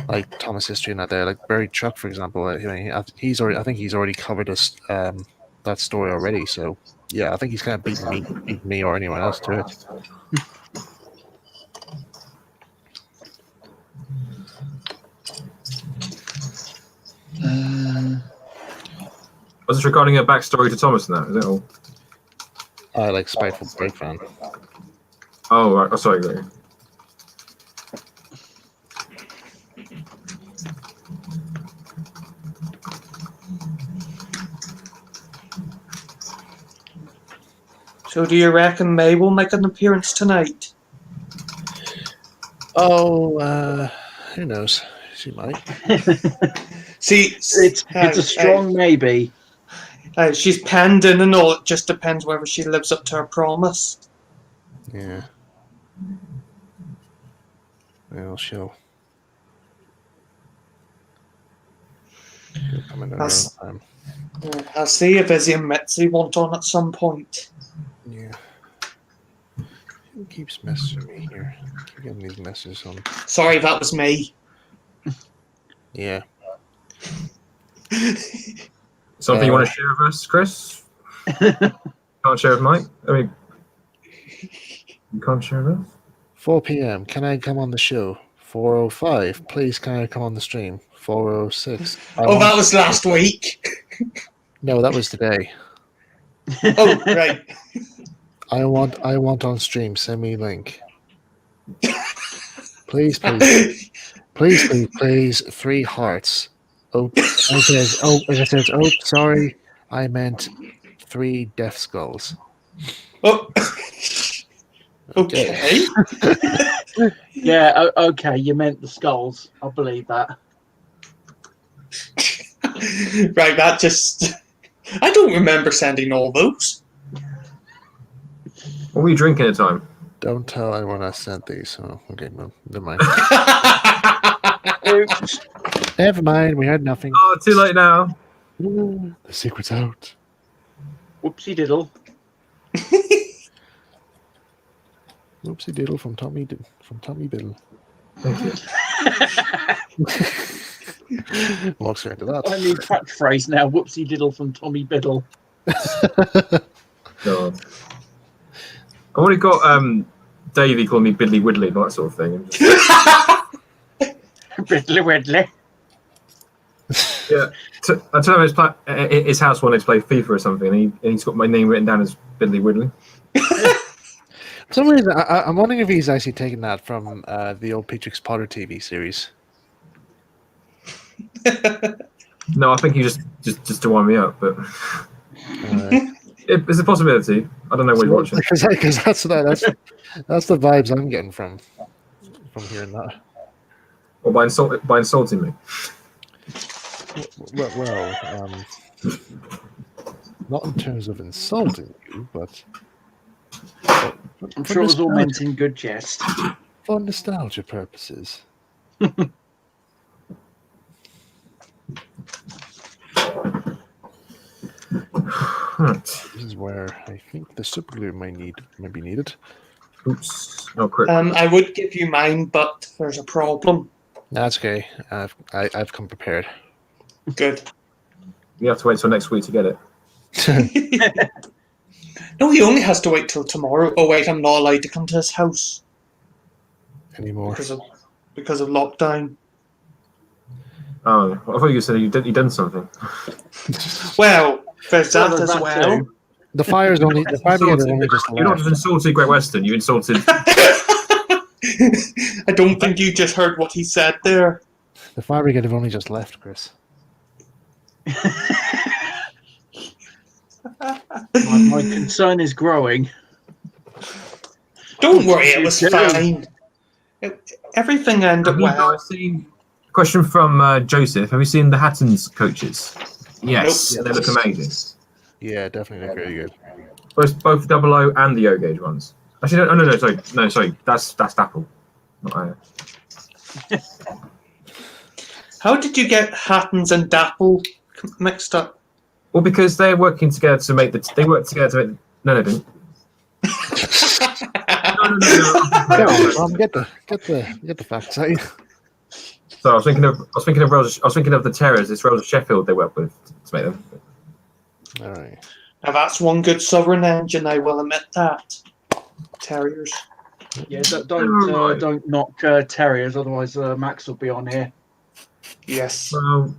like Thomas History and that there, like Buried Truck, for example. I mean, I think he's already covered us that story already. So yeah, I think he's kind of beaten me or anyone else to it. Was this regarding a backstory to Thomas and that? Is it all? I like Spiteful Brake fan. Oh, right. Oh, sorry. Got you. So do you reckon May will make an appearance tonight? Oh, who knows? She might. See, It's a strong maybe. she's penned in and all. It just depends whether she lives up to her promise. Yeah. Well, she'll come in at her That's- own time. I'll see if Izzy and Mitzi want on at some point. Yeah. Who keeps messaging me here? Keep getting these messages on. Sorry, that was me. Yeah. Something you want to share with us, Chris? Can't share with Mike? I mean, you can't share with us? 4 p.m. Can I come on the show? 4:05. Please, can I come on the stream? 4:06. Oh, that was last week. No, that was today. Oh, right. I want on stream. Send me link. Please, please, please, please, please. 3 hearts. Oh, it says. Oh, sorry. I meant 3 death skulls. Oh. Okay. Yeah, okay, you meant the skulls. I believe that. Right, that just... I don't remember sending all those. What were you drinking at the time? Don't tell anyone I sent these. Oh, okay, no, never mind. Oops. Never mind. We heard nothing. Oh, too late now. The secret's out. Whoopsie diddle. Whoopsie diddle from Tommy Biddle. Thank you. Walks right into I that. need catchphrase now. Whoopsie diddle from Tommy Biddle. God. I've already got Davey calling me Biddly Widdly, that sort of thing. Riddly Riddly. Yeah. I told him his house wanted to play FIFA or something, and he's got my name written down as Biddly Widdly. For some reason, I'm wondering if he's actually taken that from the old Petrix Potter TV series. No, I think he just to wind me up, but it's a possibility. I don't know what he's watching. Because that's the vibes I'm getting from hearing that. Or by insulting me. Well, not in terms of insulting you, but I'm sure it was all meant in good jest. for nostalgia purposes. Right. This is where I think the super glue might be needed. Oops. Oh, quick. I would give you mine, but there's a problem. That's okay. I've come prepared. Good. You have to wait till next week to get it. No, he only has to wait till tomorrow. Oh wait, I'm not allowed to come to his house Anymore. because of lockdown. Oh, I thought you said you done something. Well, there's that Well, as that well. too. The fire brigade only just You're not left. just insulted Great Western, you insulted. I don't think you just heard what he said there. The fire brigade have only just left, Chris. My concern is growing. Don't worry, it was You do. fine. Everything ended Have you well. guys seen? Question from Joseph. Have you seen the Hatton's coaches? Yes, Nope. they look amazing. Yeah, definitely look really good. Both the 00 and the O gauge ones. Actually, no, sorry. That's Apple. Not How did you get Hattons and Dapple mixed up? Well, because they're working together to make the. They work together to make. No, they didn't. No. Get the facts out. So I was thinking of the Terrors. It's Rose of Sheffield they work with to make them. All right. Now that's one good Sovereign engine, I will admit that. Terriers. Yeah, don't knock terriers, otherwise Max will be on here. Yes. Well,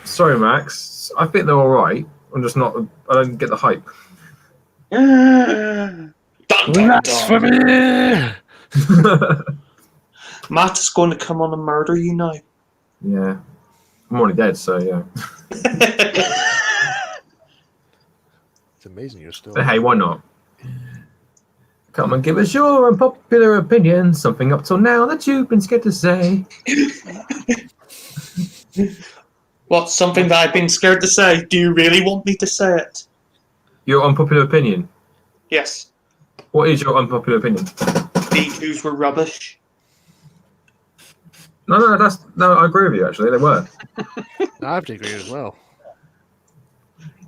sorry, Max. I think they're all right. I'm just not. I don't get the hype. Dun, dun, dun. Blasphemy! Matt is going to come on and murder you now. Yeah, I'm already dead, so yeah. It's amazing you're still. But hey, why not? Come and give us your unpopular opinion. Something up till now that you've been scared to say. What's something that I've been scared to say? Do you really want me to say it? Your unpopular opinion. Yes. What is your unpopular opinion? V2s were rubbish. No, I agree with you. Actually, they were. I have to agree as well.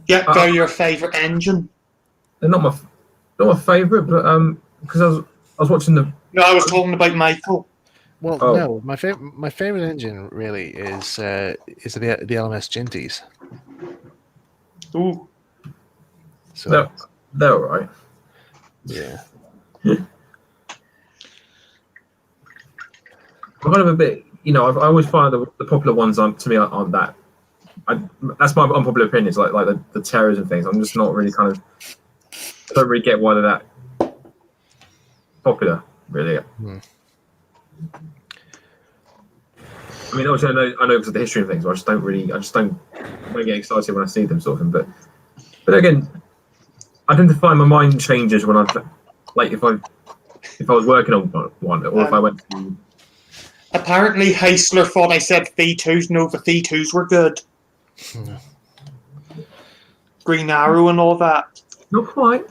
Yeah, they're your favourite engine. They're not my favourite, but because I was watching the. No, I was talking about Michael. Well, Oh. no, my favorite engine really is the LMS Ginties. Ooh. So They're all right. yeah, I'm kind of a bit, I always find the popular ones aren't that. That's my unpopular opinion. It's like the terrors and things. I'm just not really I don't really get why they're that popular, really. Hmm. I mean, obviously, I know because of the history and things. But I just don't get excited when I see them, sort of thing. But again, I tend to find my mind changes when if I was working on one, or if I went to. Apparently, Heisler thought I said V2s. No, the V2s were good. Green Arrow and all that. Not quite.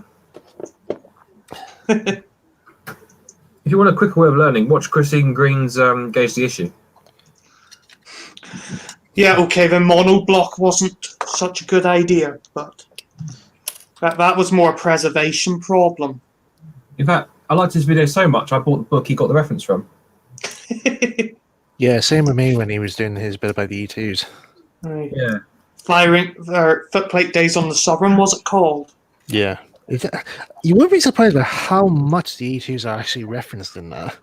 If you want a quicker way of learning, watch Christine Green's Gauge the Issue. Yeah, okay, the monoblock wasn't such a good idea, but that was more a preservation problem. In fact, I liked his video so much, I bought the book he got the reference from. yeah. Same with me when he was doing his bit about the E2s. Right. Yeah. Footplate Days on the Sovereign, was it called? Yeah, you wouldn't be surprised by how much the E2s are actually referenced in that.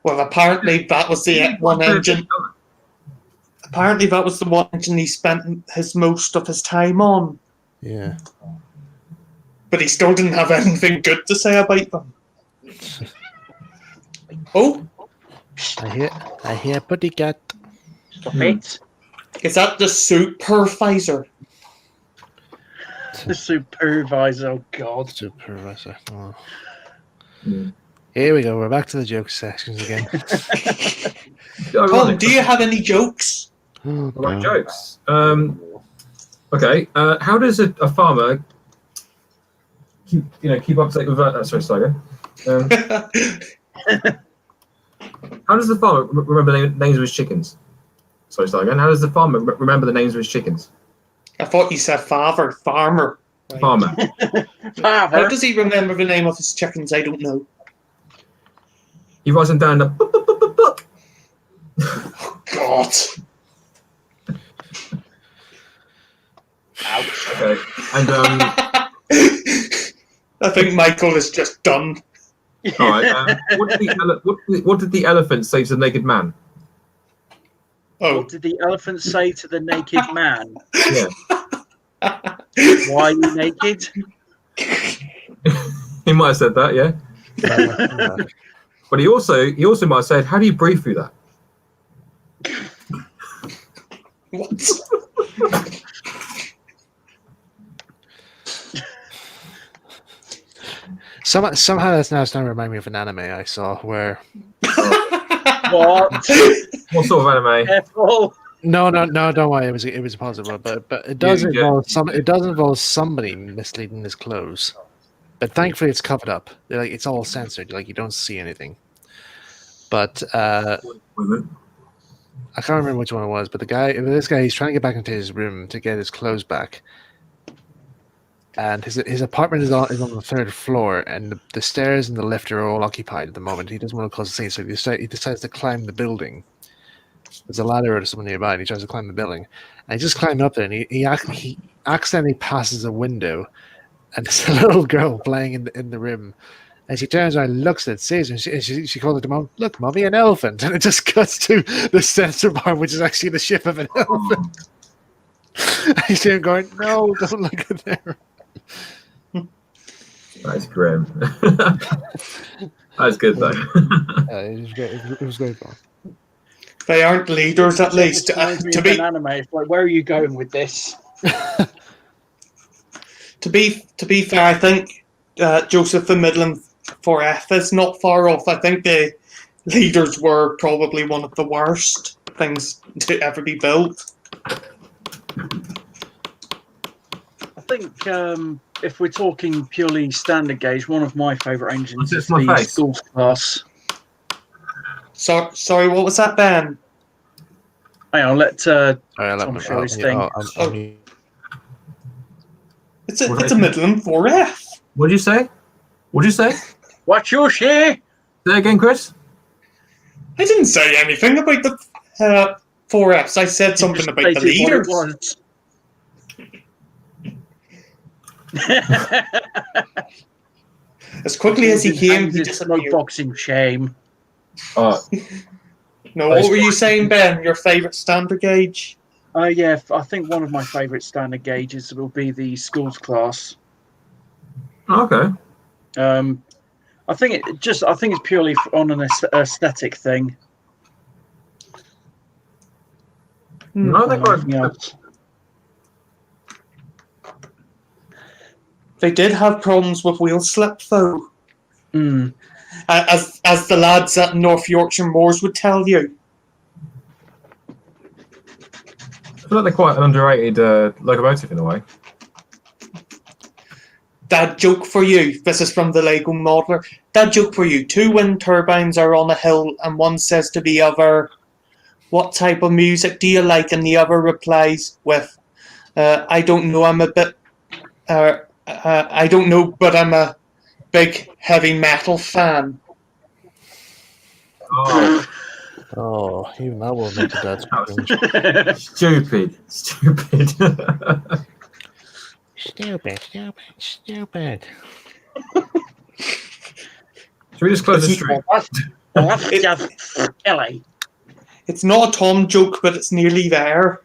Well, apparently that was the one engine. Apparently that was the one engine he spent most of his time on. Yeah. But he still didn't have anything good to say about them. Oh, I hear pussycat. Stop it. is that the supervisor? The supervisor, oh God. Supervisor. Oh. Mm. Here we go. We're back to the joke sections again. Tom, do you have any jokes? Oh, I like no. jokes. Okay. How does a farmer keep up to date with? Sorry, Sligo. How does the farmer remember the names of his chickens? Sorry, Sligo. How does the farmer remember the names of his chickens? I thought you said farmer. Right. Farmer. How Father. does he remember the name of his chickens? I don't know. He writes them down the book. God. Ouch. Okay. And I think Michael is just done. all right. What did the elephant say to the naked man? Oh, What did the elephant say to the naked man? Yeah. Why are you naked? He might have said that. Yeah. But he also might have said, "How do you breathe through that?" what? Somehow that's now starting to remind me of an anime I saw where What? What sort of anime? Careful. no, don't worry, it was a positive one, but it does Yeah. involve somebody misleading his clothes. But thankfully it's covered up. It's all censored, you don't see anything. But I can't remember which one it was, but this guy he's trying to get back into his room to get his clothes back. And his apartment is on the third floor, and the stairs and the lift are all occupied at the moment. He doesn't want to cause a scene, so he decides to climb the building. There's a ladder or something nearby, and he tries to climb the building. And he just climbed up there, and he accidentally passes a window, and there's a little girl playing in the room. And she turns around and looks at it, sees him, and she calls it to Mom, "Look, Mommy, an elephant." And it just cuts to the censor bar, which is actually the ship of an elephant. He's there going, "No, don't look at there." That's grim. That's good though. It was great. It was great fun. They aren't leaders, at least. Reminds me To of be an anime. It's like, where are you going with this? to be fair, I think Joseph the Midland 4F is not far off. I think the leaders were probably one of the worst things to ever be built. I think if we're talking purely standard gauge, one of my favourite engines is my the face? Schools class. So, sorry, what was that, Ben? Hang on, let Sorry, Tom show his thing. It's a Midland 4F. What'd you say? What'd you say? What you say? Say again, Chris. I didn't say anything about the 4Fs. I said something about the Stated what it leaders. was. As quickly as he came, he It's no disappeared. boxing shame. No, what were you saying, Ben? Your favourite standard gauge? Yeah, I think one of my favourite standard gauges will be the Schools class. Okay. I think it's purely on an aesthetic thing. No, they're quite. Nothing else. They did have problems with wheel slip, though. Mm. As the lads at North Yorkshire Moors would tell you. I feel like they're quite an underrated locomotive in a way. Dad joke for you. This is from the Lego modeler. Dad joke for you. 2 wind turbines are on a hill, and one says to the other, "What type of music do you like?" And the other replies with, "I don't know. I'm a bit. I don't know, but I'm a big heavy metal fan." Oh, Oh, even that will make the dad's cringe. stupid. Stupid. Should we just close the stream? That's just silly. It's not a Tom joke, but it's nearly there.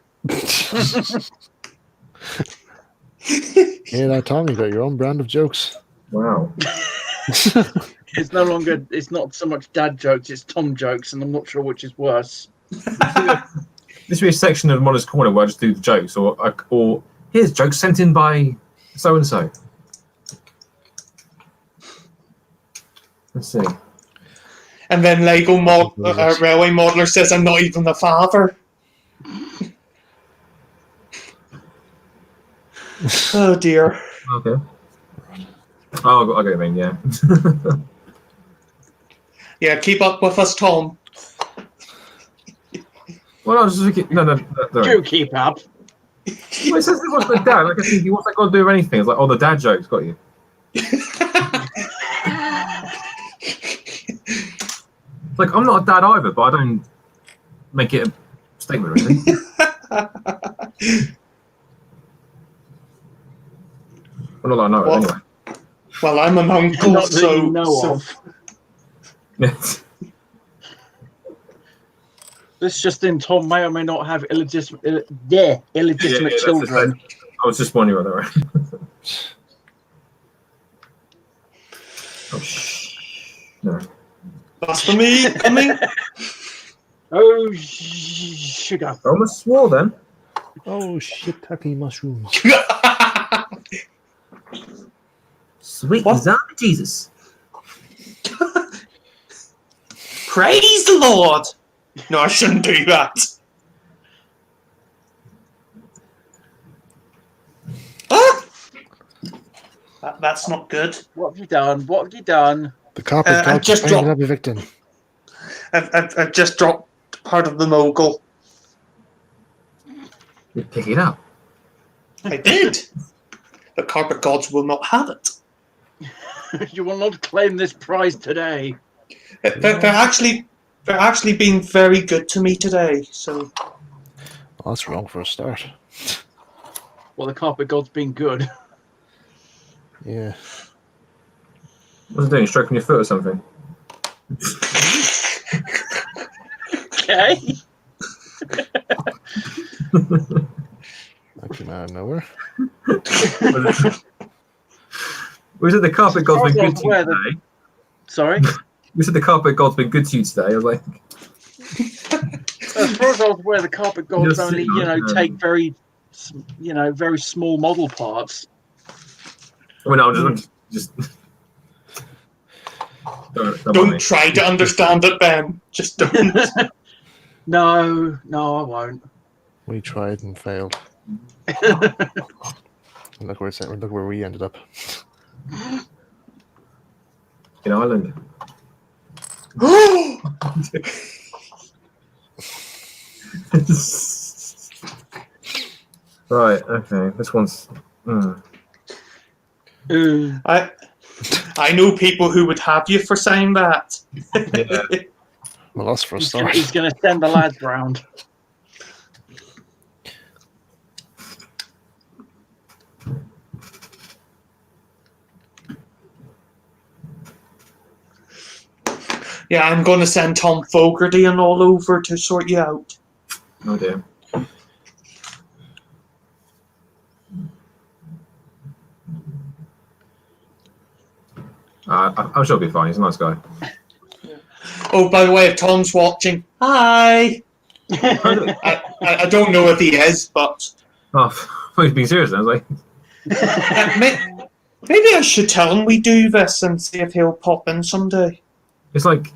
Yeah, that Tom, you got your own brand of jokes. Wow. It's no longer. It's not so much dad jokes. It's Tom jokes, and I'm not sure which is worse. This would be a section of Modest Corner where I just do the jokes, or here's jokes sent in by so and so. Let's see. And then Lego Railway Modeler says, "I'm not even the father." Oh dear. Okay. Oh, I get what you mean. Yeah. Yeah, keep up with us, Tom. Well, I was just looking. No. Do keep up. Well, it says it was the dad. Like I think, what's that got to do with anything? It's like, oh, the dad jokes got you. It's like, I'm not a dad either, but I don't make it a statement, really. Well, not that I know it, Well, anyway. Well, I'm an uncle, Not that you know so of. Yes. This just in, Tom may or may not have illegitimate that's children. it. I was just wondering whether. Oh, no. that's for me. Coming. Oh, sugar. I almost swore then. Oh, shiitake mushrooms. Sweet What? zombie Jesus. Praise the Lord. No, I shouldn't do that. Ah! That's not good. What have you done? What have you done? The carpet I god just just dropped- up a victim. I've just dropped part of the mogul. You pick it up. I did. The carpet gods will not have it. You will not claim this prize today. They're actually being very good to me today. So Well, that's wrong for a start. Well, the carpet god's been good. Yeah. What's it doing? Stroking your foot or something? Okay. That came out of nowhere. We said the carpet god's been good to you Where the- today. Sorry. We said the carpet god's been good to you today. I was like, As far as I was aware, the carpet gods You're only, sitting on, take very small model parts. well, no, just Don't Don't try to understand it, Ben. Just don't. No, I won't. We tried and failed. And look where we ended up. In Ireland. Right, okay. This one's... I know people who would have you for saying that. Yeah. Well, that's for a He's start. going to send the lads round. Yeah, I'm going to send Tom Fogarty and all over to sort you out. Oh dear. I'm sure he'll be fine. He's a nice guy. Oh, by the way, if Tom's watching, hi. I don't know if he is, but Oh, he's being serious now, is maybe I should tell him we do this and see if he'll pop in someday. It's like...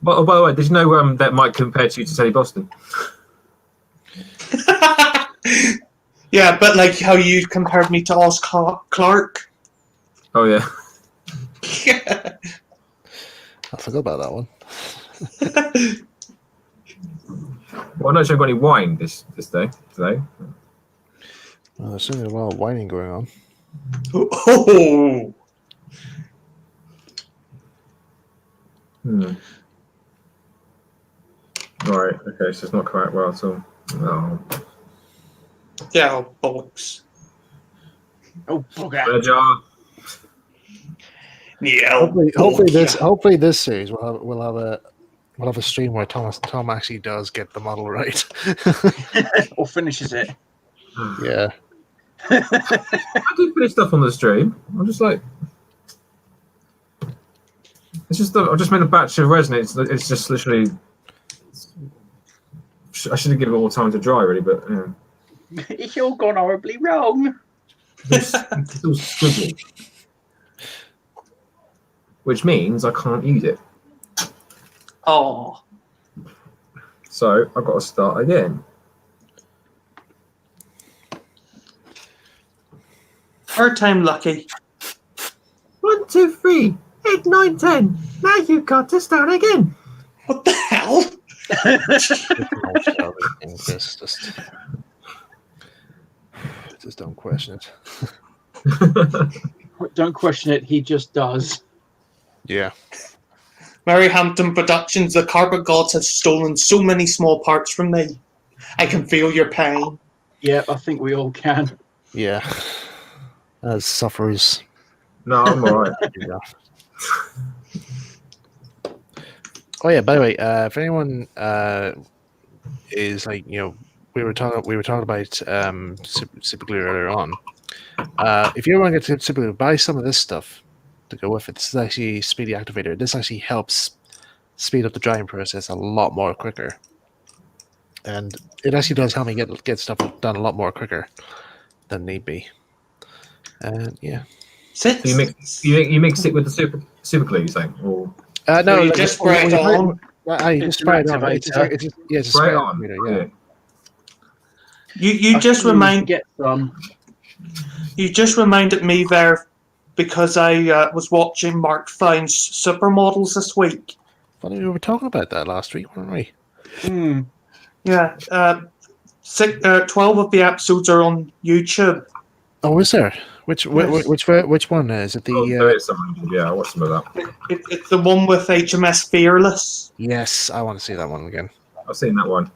Oh, by the way, did you know that Mike compared you to Teddy Boston? Yeah, but like how you compared me to Oz Clark. Oh, yeah. I forgot about that one. Well, I'm not sure I've got any wine today. Well, there's certainly a lot of whining going on. Oh. Right, okay, so it's not quite well, so... Oh. Yeah, bollocks. Oh, bugger. A jar. Yeah. Hopefully this series we'll have a stream where Tom actually does get the model right. Or finishes it. Yeah. I do finish stuff on the stream. I'm just like... It's just I've just made a batch of resin. It's just literally... I should have given it all time to dry, really, but... Yeah. It's all gone horribly wrong. It's still squiggly. Which means I can't use it. Oh. So I've got to start again. Third time lucky. 1, 2, 3, 8, 9, 10. Now you've got to start again. What the hell? Just don't question it. Don't question it. He just does. Yeah. Merryhampton Productions, the carpet gods have stolen so many small parts from me. I can feel your pain. Yeah, I think we all can. Yeah. As sufferers. No, I'm alright. Oh yeah. By the way, if anyone is like, we were talking about super glue earlier on. If you want to get super glue, buy some of this stuff to go with it. This is actually Speedy Activator. This actually helps speed up the drying process a lot more quicker, and it actually does help me get stuff done a lot more quicker than need be. And yeah. So you mix it with the super glue, you saying? Or No, you just spray it on. You just spray it on. It's a spray it on. Yeah. You just You just reminded me there because I was watching Mark Fine's Supermodels this week. Funny, we were talking about that last week, weren't we? Yeah. 12 of the episodes are on YouTube. Oh, is there? Which one is it? there is some. Yeah, I watched some of that. It's the one with HMS Fearless. Yes, I want to see that one again. I've seen that one.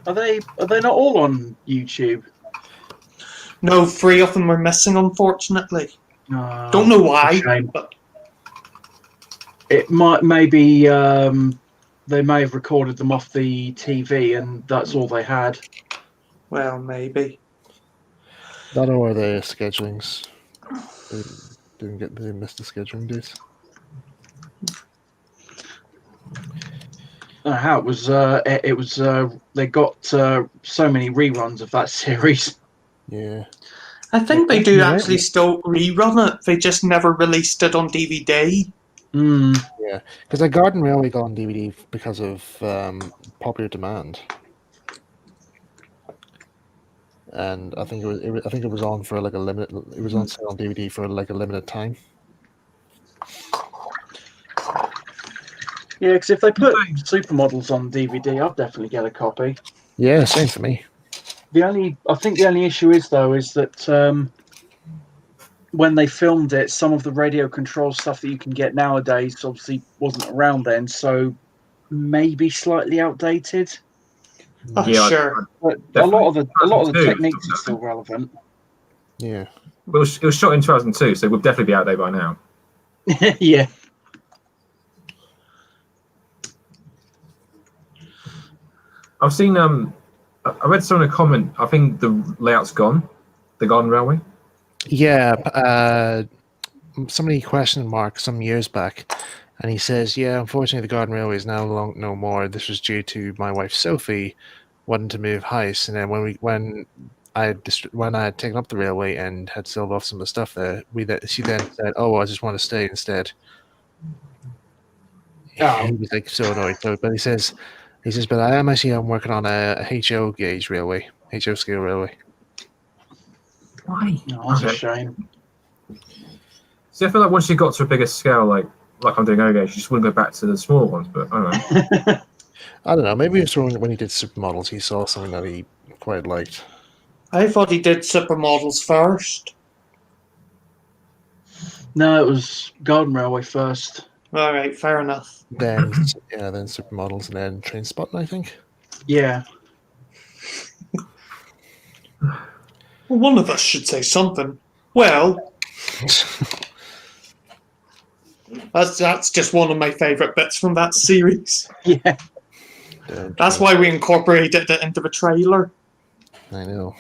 Are they not all on YouTube? No, 3 of them are missing, unfortunately. Don't know why, but it maybe they may have recorded them off the TV and that's all they had. well, maybe. That or the schedulings. They missed the scheduling dates. How it was. They got so many reruns of that series. Yeah. I think they do actually still rerun it. They just never released it on DVD. Yeah, because the Garden Railway got on DVD because of popular demand, and I think I think it was on for like a limited. It was on sale on DVD for like a limited time. Yeah, because if they put supermodels on DVD, I'd definitely get a copy. Yeah, same for me. I think the only issue is though is that when they filmed it, some of the radio control stuff that you can get nowadays obviously wasn't around then, so maybe slightly outdated. Oh, Yeah, sure. But a Definitely. lot of the 2002. techniques are still relevant. Yeah, It was shot in 2002, so it would definitely be out there by now. Yeah. I've seen I read someone in a comment. I think the layout's gone. The Garden Railway. yeah. Somebody questioned Mark some years back, and he says, "Yeah, unfortunately, the Garden Railway is now no more. This was due to my wife Sophie wanting to move house, and then when when I had taken up the railway and had sold off some of the stuff there, she then said, "Oh, I just want to stay instead." Oh. He was like so annoyed. So, but he says, but I'm working on a HO gauge railway, HO scale railway. Why? No, that's a shame. See, I feel like once you got to a bigger scale, like I'm doing O gauge, you just wouldn't go back to the smaller ones. But I don't know. I don't know. Maybe it's when he did supermodels, he saw something that he quite liked. I thought he did supermodels first. No, it was Garden Railway first. All right, fair enough. Then then supermodels, and then Train Spotting, I think. Yeah. Well, one of us should say something. Well, that's just one of my favourite bits from that series. Yeah. That's why we incorporated it into the trailer. I know.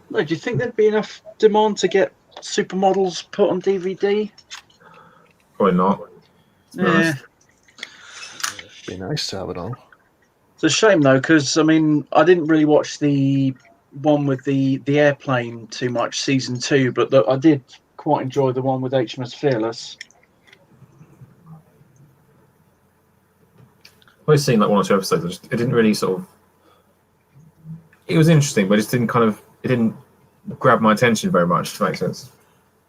No, do you think there'd be enough demand to get supermodels put on DVD? Probably not. Yeah. Be nice to have it on. It's a shame though, because I mean, I didn't really watch the one with the airplane too much, season 2, but I did quite enjoy the one with HMS Fearless. I've always seen like 1 or 2 episodes. It didn't really sort of. It was interesting, but it just didn't it didn't grab my attention very much. To make sense.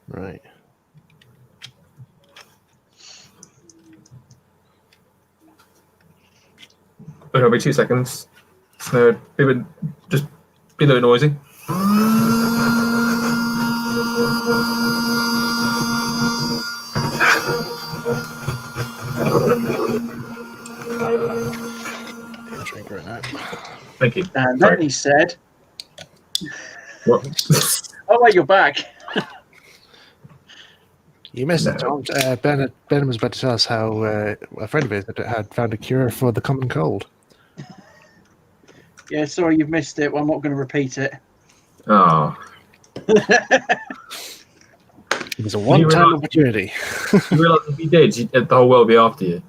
Right. Okay, it'll be 2 seconds. So just be a little noisy. Drink right now. Thank you. And Sorry. then he said, What? "Oh wait, you're back." You missed it, Tom. Ben was about to tell us how a friend of his had found a cure for the common cold. Yeah, sorry, you've missed it. Well, I'm not going to repeat it. Oh, It was a one-time opportunity. you realise if you did, the whole world would be after you.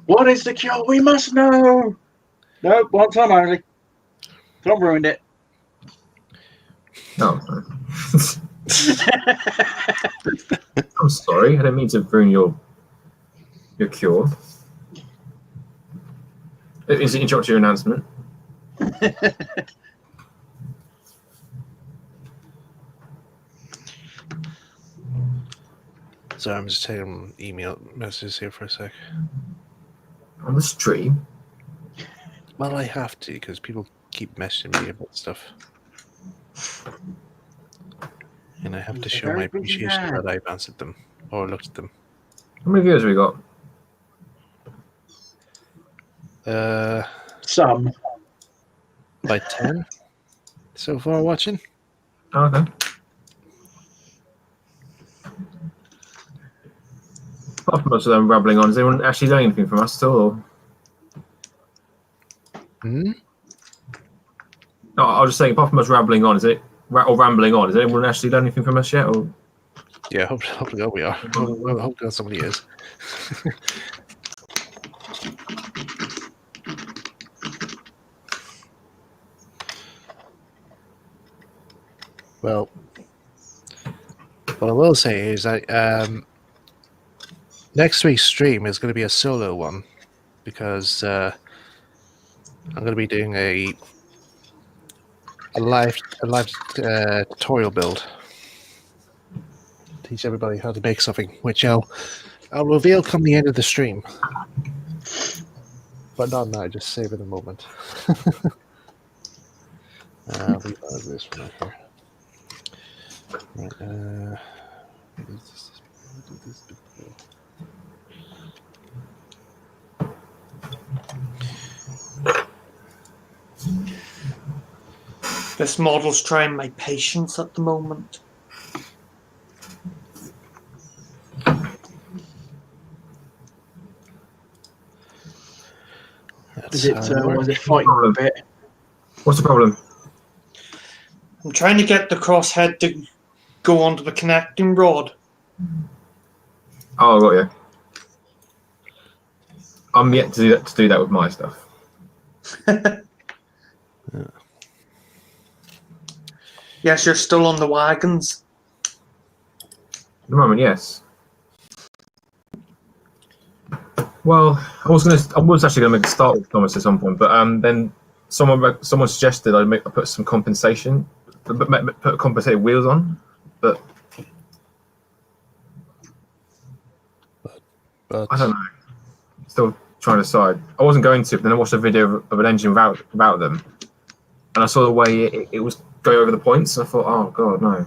What is the cure? We must know. No, one time only. Tom ruined it. No. I'm sorry. I didn't mean to ruin your cure. Is it interrupt your announcement? So I'm just taking email messages here for a sec. On the stream? Well, I have to because people keep messaging me about stuff, and I have to show my appreciation that I've answered them or looked at them. How many viewers have we got? Some. By 10 so far watching. Oh, okay. Apart from most of them rambling on, has anyone actually done anything from us still? Or? Hmm? No, I was just saying, apart from us rambling on, is anyone actually done anything from us yet? Or Yeah, hopefully we are. Hopefully somebody is. Well, what I will say is that next week's stream is going to be a solo one because I'm going to be doing a live tutorial build. Teach everybody how to make something, which I'll reveal come the end of the stream. But not now, just save it a moment. Leave this one here. Right, This model's trying my patience at the moment. Was it fighting a bit? What's the problem? I'm trying to get the crosshead to go onto the connecting rod. Oh, I got you. I'm yet to do that with my stuff. Yes, you're still on the wagons. At the moment, yes. Well, I was actually going to make a start with Thomas at some point, but then someone suggested I put some compensation, put compensated wheels on, but I don't know. Still trying to decide. I wasn't going to, but then I watched a video of an engine without them, and I saw the way it was going over the points, and I thought, oh god, no.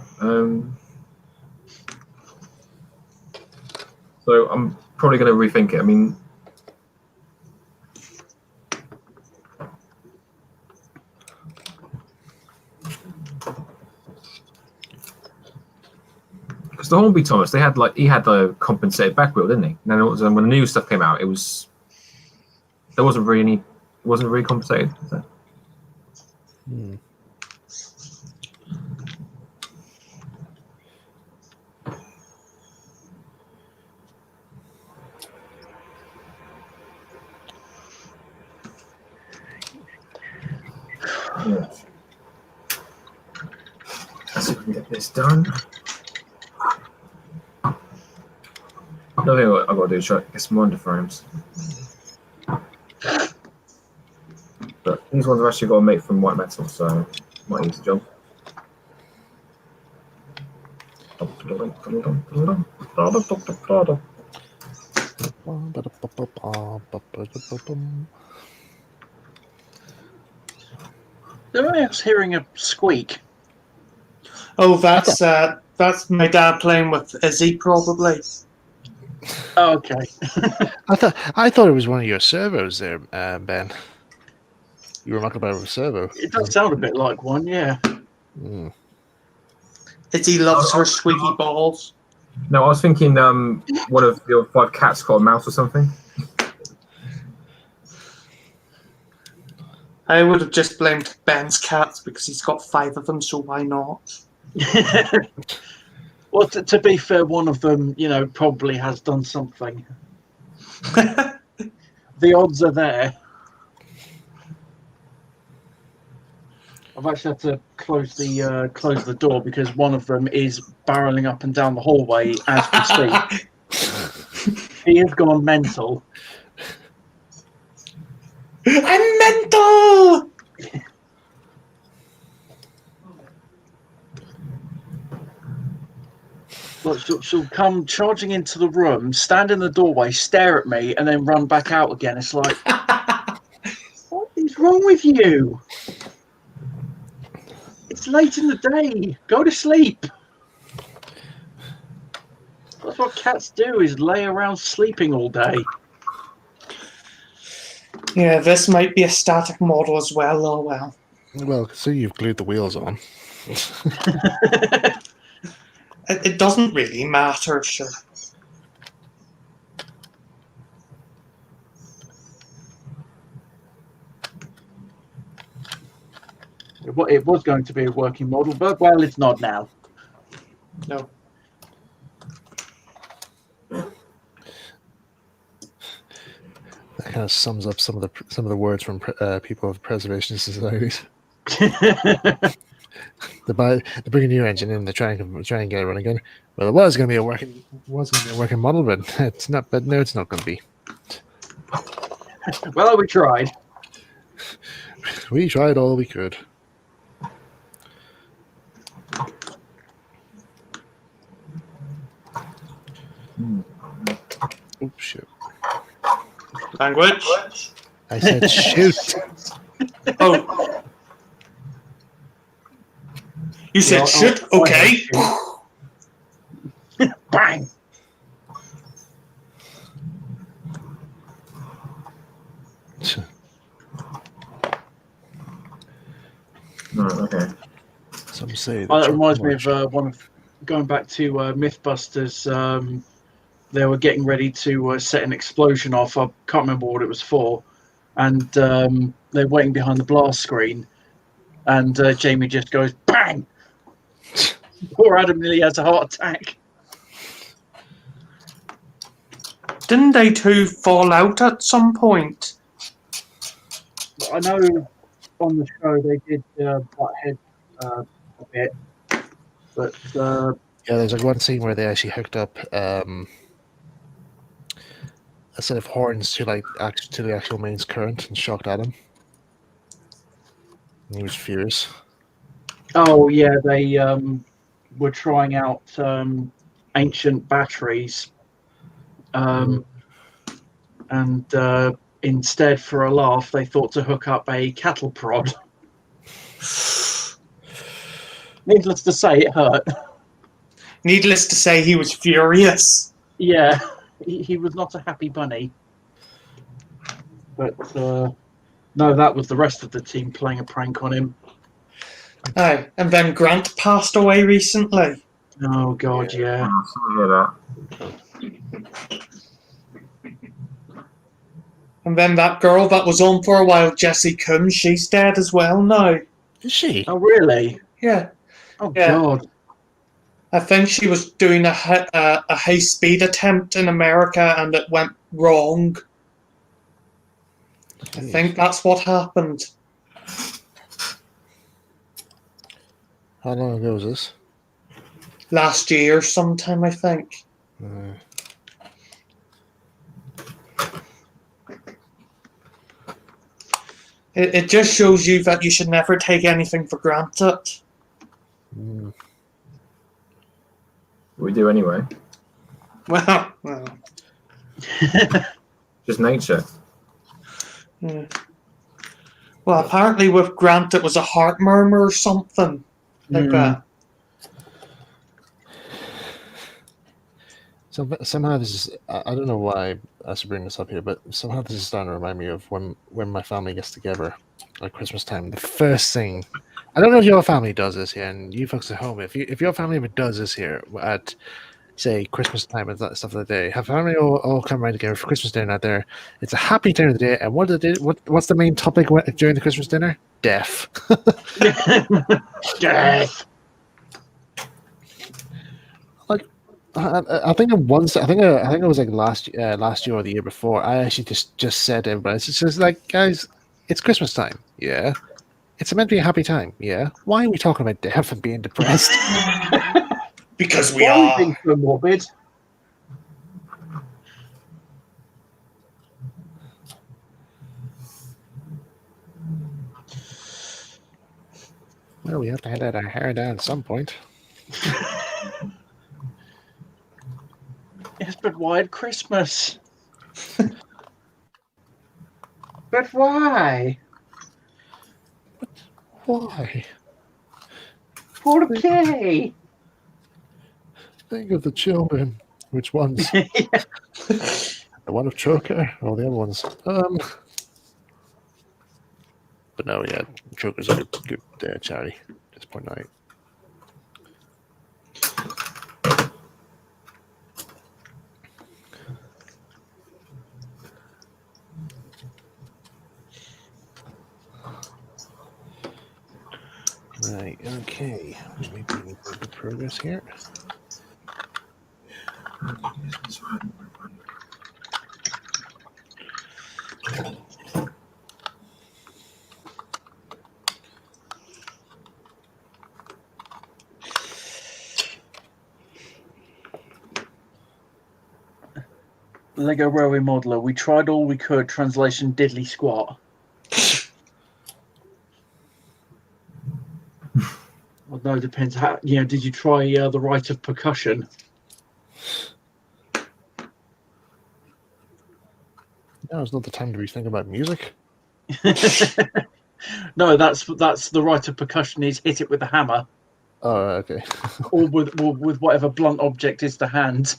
So I'm probably going to rethink it. I mean, because the Hornby Thomas, he had a compensated back wheel, didn't he? And then it was, when the new stuff came out, it wasn't really compensated. Was it? Yeah. Let's see if we can get this done. Another thing I've got to do is try to get some wonder frames. But these ones I've actually got to make from white metal, so might need to jump. I was hearing a squeak. Oh, that's my dad playing with Izzy, probably. Oh, okay. I thought it was one of your servos there, Ben. You were mucking about with a servo. It does sound a bit like one, yeah. Izzy loves her squeaky balls. No, I was thinking one of your 5 cats got a mouse or something. I would have just blamed Ben's cats because he's got 5 of them, so why not? Well, to be fair, one of them, probably has done something. The odds are there. I've actually had to close the door because one of them is barreling up and down the hallway as we speak. He has gone mental. I'm mental! Look, she'll come charging into the room, stand in the doorway, stare at me, and then run back out again. It's like, what is wrong with you? It's late in the day. Go to sleep. That's what cats do, is lay around sleeping all day. Yeah, this might be a static model as well. Oh well. Well, so you've glued the wheels on. It doesn't really matter, sure. It was going to be a working model, but well, it's not now. No. kind of sums up some of the words from people of preservation societies. They bring a new engine in. They try and get it running again. Well, it was going to be a working model, but it's not. But no, it's not going to be. Well, we tried. We tried all we could. Oops, shit. Language. I said shoot. Oh. You said Yeah, shoot? I Okay. Bang! Okay. Some say That reminds me March. of one of going back to Mythbusters. They were getting ready to set an explosion off. I can't remember what it was for, and they're waiting behind the blast screen, and Jamie just goes bang. Poor Adam nearly has a heart attack. Didn't they two fall out at some point? I know on the show they did butt heads a bit, but Yeah, there's like one scene where they actually hooked up a set of horns to the actual mains current and shocked Adam. And he was furious. oh yeah, they were trying out ancient batteries, and instead, for a laugh, they thought to hook up a cattle prod. Needless to say, it hurt. Needless to say, he was furious. Yeah, he was not a happy bunny. But no, that was the rest of the team playing a prank on him. Aye, and then Grant passed away recently. Oh God, yeah. Oh, sorry to hear that. And then that girl that was on for a while, Jessie Coombs, she's dead as well now. Is she? Oh really? Yeah, Oh Yeah. God. I think she was doing a high-speed attempt in America and it went wrong. I think that's what happened. How long ago was this? Last year sometime, I think. It just shows you that you should never take anything for granted. We do anyway. Well, Just nature. yeah. Well, apparently with Grant it was a heart murmur or something like that. Somehow this is, I don't know why I should bring this up here, but somehow this is starting to remind me of when my family gets together at Christmas time. The first thing, I don't know if your family does this here, and you folks at home, if your family ever does this here at, say, Christmas time and that stuff of the day, have family all come around together for Christmas dinner out there. It's a happy dinner of the day, and what's the main topic during the Christmas dinner? Death. Death. I think once I think it was like last year or the year before. I actually just said to everybody, it's just like, guys, it's Christmas time. Yeah, it's meant to be a happy time. Yeah, why are we talking about death and being depressed? Because we Why are we are. being so morbid? Well, we have to hand out our hair down at some point. Yes, but why at Christmas? But why? Why? For K. Think of the children. Which ones? The one of Choker or the other ones? But no, yeah, Choker's a good charity. Just point out. Right, okay. Maybe good progress here. Lego Railway Modeler. We tried all we could. Translation: diddly squat. Well, no, depends how. Did you try the Rite of Percussion? Now is not the time to be thinking about music. No, that's the Rite of Percussion. Is hit it with the hammer, Oh, okay. or with whatever blunt object is the hand.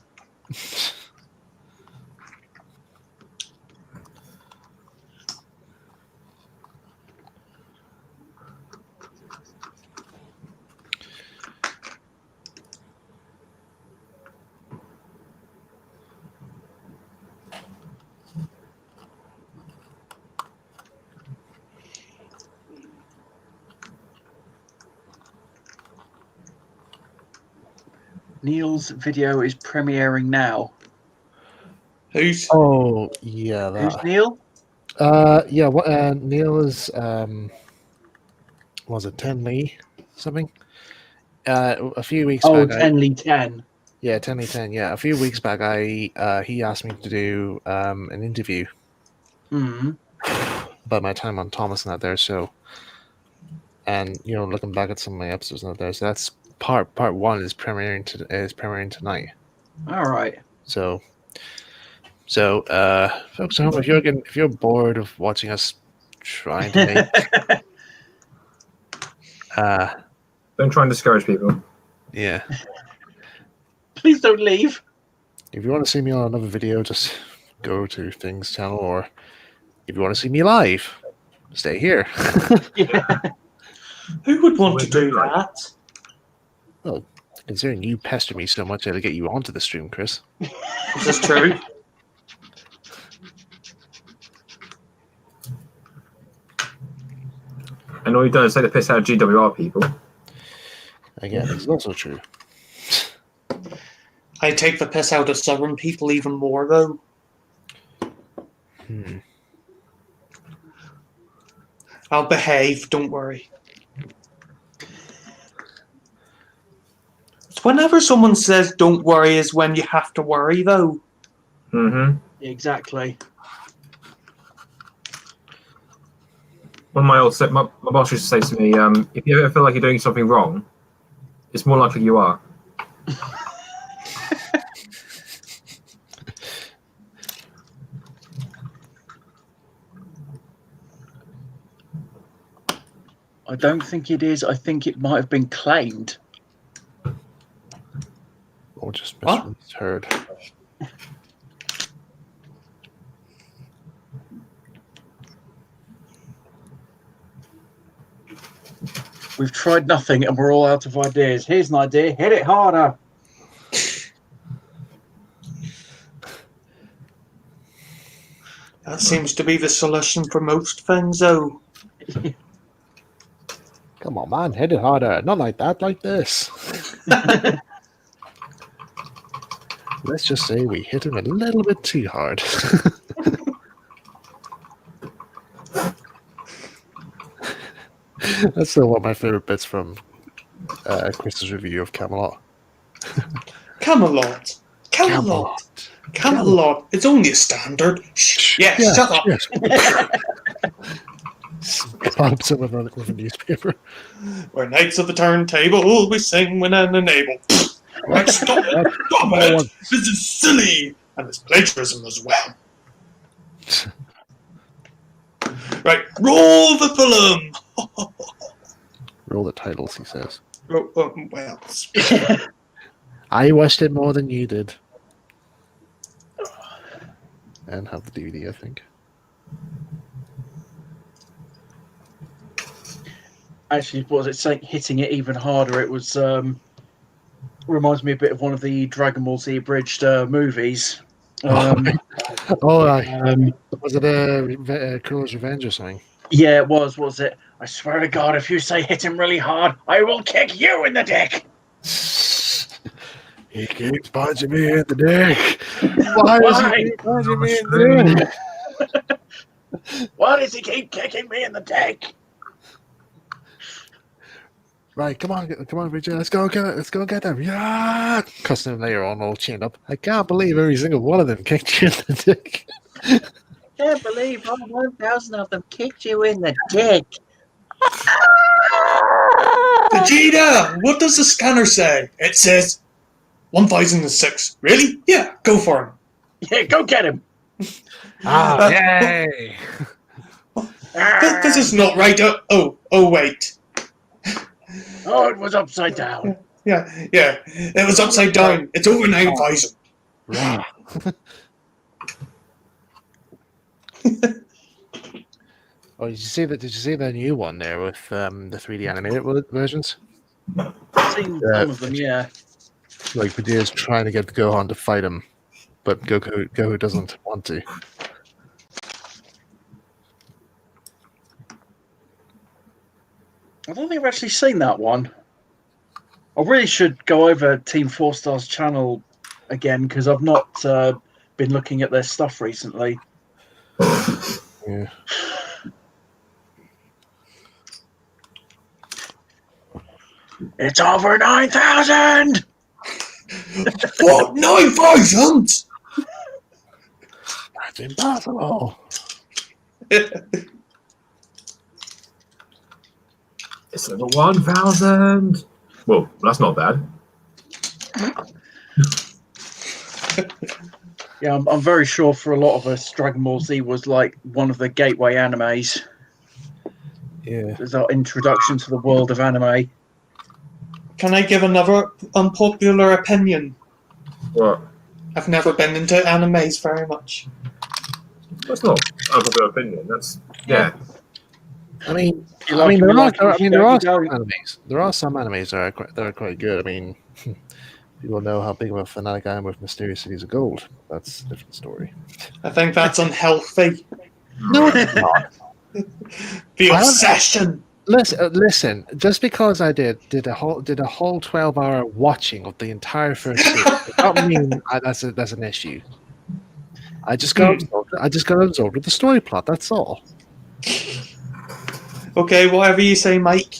Neil's video is premiering now. Who's? Oh, yeah, Who's that. Neil? Yeah. What? Neil is. Was it 10 Lee something? A few weeks Oh, back. 10 Lee 10. Yeah, 10 Lee 10. Yeah, a few weeks back, he asked me to do an interview Hmm. about my time on Thomas and that there. So, and looking back at some of my episodes and that there, so that's part one is premiering tonight. All right. So, folks at home, if you're bored of watching us trying to make, Don't try and discourage people. yeah, Please don't leave. if you want to see me on another video, just go to Things channel, or if you want to see me live, stay here. Who would want to do that? Well, considering you pester me so much, I'll get you onto the stream, Chris. Is this true? And all you've done is take the piss out of GWR people. Again, it's also true. I take the piss out of Southern people even more, though. I'll behave, don't worry. Whenever someone says don't worry is when you have to worry, though. Mm-hmm. Exactly. One of my boss used to say to me, if you ever feel like you're doing something wrong, it's more likely you are. I don't think it is. I think it might have been claimed. Or just What? misheard. We've tried nothing and we're all out of ideas. Here's an idea. Hit it harder. That seems to be the solution for most things, though. Come on, man, hit it harder. Not like that, like this. Let's just say we hit him a little bit too hard. That's still one of my favorite bits from Chris's review of Camelot. Camelot. Camelot. It's only a standard. Shh. Yeah, shut up. Yes. Claps him with a newspaper. We're knights of the turntable. We sing when and enable. Right, stop it. Stop it. This is silly. And it's plagiarism as well. Right, roll the film. Roll the titles, he says. Well, I watched it more than you did. And have the DVD, I think. Actually, was it saying hitting it even harder? It was reminds me a bit of one of the Dragon Ball Z abridged movies. Oh, was it Kuro's Revenge or something? Yeah, it was. Was it? I swear to God, if you say hit him really hard, I will kick you in the dick. He keeps punching me in the dick. Why does he keep punching me in the dick? Why does he keep kicking me in the dick? Right, come on, Richard. Let's go get it. Let's go get them. Yeah, cussing them later on, all chained up. I can't believe every single one of them kicked you in the dick. Can't believe all 1,000 of them kicked you in the dick. Vegeta, what does the scanner say? It says 1006. Really? Yeah, go for him. Yeah, go get him. Yay! This is not right. Oh, wait. Oh, it was upside down. Yeah, it was upside down. It's over 9,000. Rah. Oh, did you see that? Did you see the new one there with the 3D animated versions? I've seen some of them, yeah. Like Vegeta's trying to get Gohan to fight him, but Goku doesn't want to. I don't think I've actually seen that one. I really should go over Team 4 Star's channel again because I've not been looking at their stuff recently. Yeah. It's over 9,000! What? 9,000? That's impossible. It's over 1,000. Well, that's not bad. Yeah, I'm very sure for a lot of us, Dragon Ball Z was like one of the gateway animes. Yeah. It's our introduction to the world of anime. Can I give another unpopular opinion? What? I've never been into animes very much. That's not an unpopular opinion. That's yeah. I mean, You like there it, you are, like it, I mean, you there are don't. some animes. There are some animes that are quite good. I mean, people know how big of a fanatic I am with Mysterious Cities of Gold. That's a different story. I think that's unhealthy. No, it's not. The I don't- obsession. Listen. Just because I did a whole 12-hour watching of the entire first series, does not mean that's an issue. I just got absorbed with the story plot. That's all. Okay, whatever you say, Mike.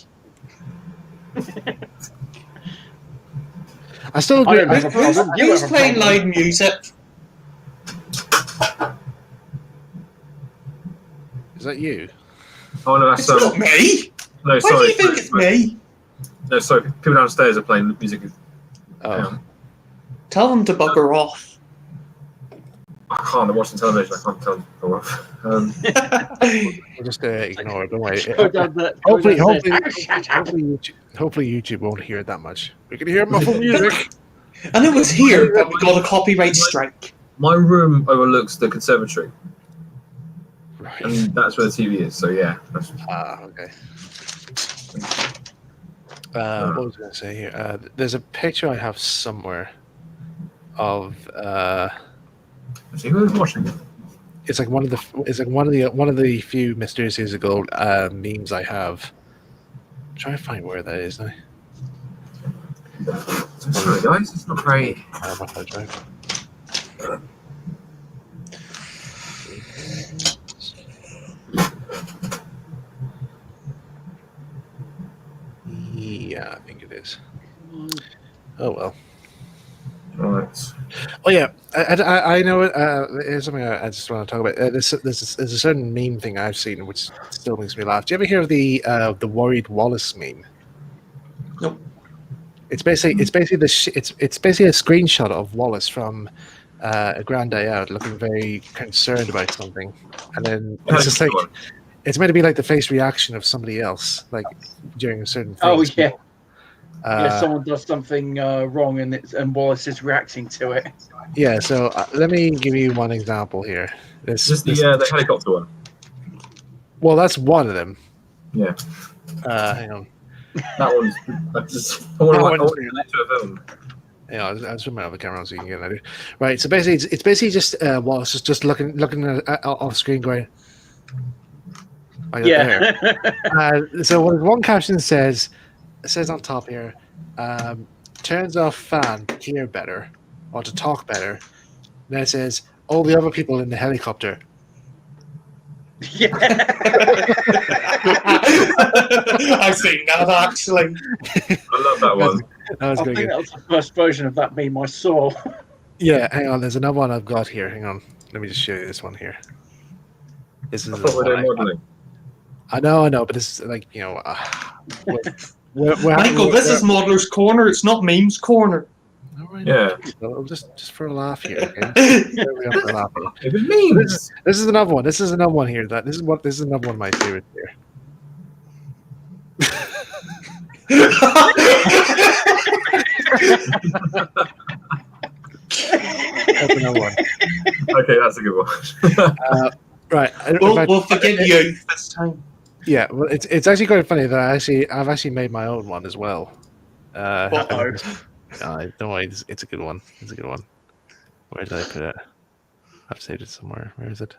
I still agree. I don't have a problem. You Who's have a playing problem. loud music? Is that you? Oh no, that's It's not me. no. Why Sorry. do you think it's me? No, sorry. People downstairs are playing music. Oh, Tell them to bugger off. I can't. They're watching television. I can't tell them. Oh, well. we'll just ignore it. Don't worry. Go down the- Hopefully, go down hopefully, the- hopefully YouTube won't hear it that much. We can hear muffled music. I know it's here, but we got a copyright strike. My room overlooks the conservatory, Right. and that's where the TV is. So yeah, that's, Okay. What was I going to say here? There's a picture I have somewhere of. see who's watching. It's like one of the few Mysterious Years of Gold memes I have. I'm trying to find where that is now. Sorry, guys. It's not very. My hard drive. Yeah, I think it is. Oh well. Right. Oh yeah, I know it. Here's something I just want to talk about. There's a certain meme thing I've seen which still makes me laugh. Do you ever hear of the worried Wallace meme? Nope. It's basically it's basically a screenshot of Wallace from A Grand Day Out, looking very concerned about something, and then it's just like it's meant to be like the face reaction of somebody else, like during a certain thing. Oh yeah, Uh, someone does something wrong and Wallace is reacting to it. yeah. So let me give you one example here. Is this the helicopter one? Well, that's one of them. Yeah. Hang on. That one's. That's just. I want to relate to a film. Yeah, I'll swim out of the camera so you can get an idea. Right. So basically, it's basically just Wallace is just looking at off screen, going. Like Yeah. there. So one caption says on top here, turns off fan to hear better or to talk better. Then it says all the other people in the helicopter. Yeah. I've seen that actually. I love that one. That was I very think good. that was the first version of that being my saw. Yeah, hang on. There's another one I've got here. Hang on. Let me just show you this one here. This I is thought we were doing one modelling. I know, but this is like Michael, this is Modeller's Corner. It's not Memes Corner. Yeah. Just for a laugh here. Okay? There we are for a laugh here. If it means. This is another one. This is another one here. This is another one of my favorites here. That's another one. Okay, that's a good one. Right. We'll forgive you this time. Yeah, well, it's actually quite funny that I've actually made my own one as well. Uh-oh. Don't worry, it's a good one. It's a good one. Where did I put it? I've saved it somewhere. Where is it?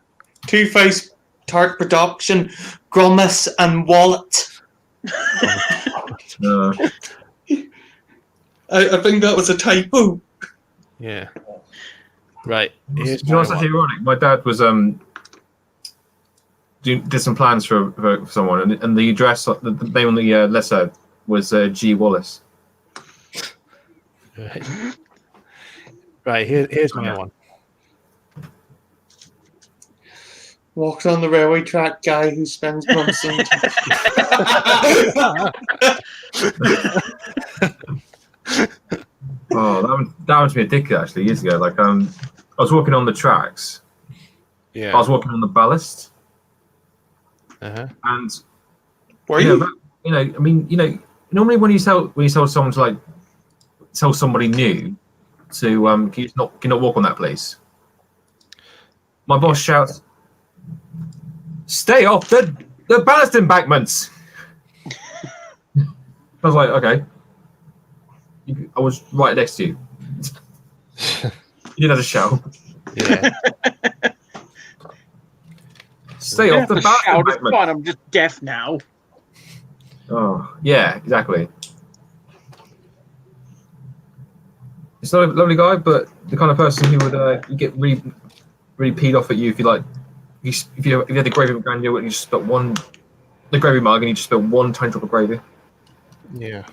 Two-Face Tart Production, Grummus and Wallet. I think that was a typo. Yeah. Right. Here's You know what's my actually one. ironic? My dad was did some plans for someone, and the address, the name on the letter was G. Wallace. Right. Here's my one. Walked on the railway track guy who spends months in. Oh, that was me addicted actually years ago. Like I was walking on the tracks. Yeah. I was walking on the ballast, and Were you you? know, I mean, normally when you tell someone to like tell somebody new to can you not walk on that place. My boss shouts, "Stay off the ballast embankments." I was like, okay. I was right next to you. You didn't have to shout. Yeah. Stay off the ballast Shout, it's embankment. fine, I'm just deaf now. Oh, yeah, exactly. He's not a lovely guy, but the kind of person who would you get really, really peed off at you if you like, if you had the gravy around you and you just spilled the gravy mug and you just spilled one tiny drop of gravy. Yeah.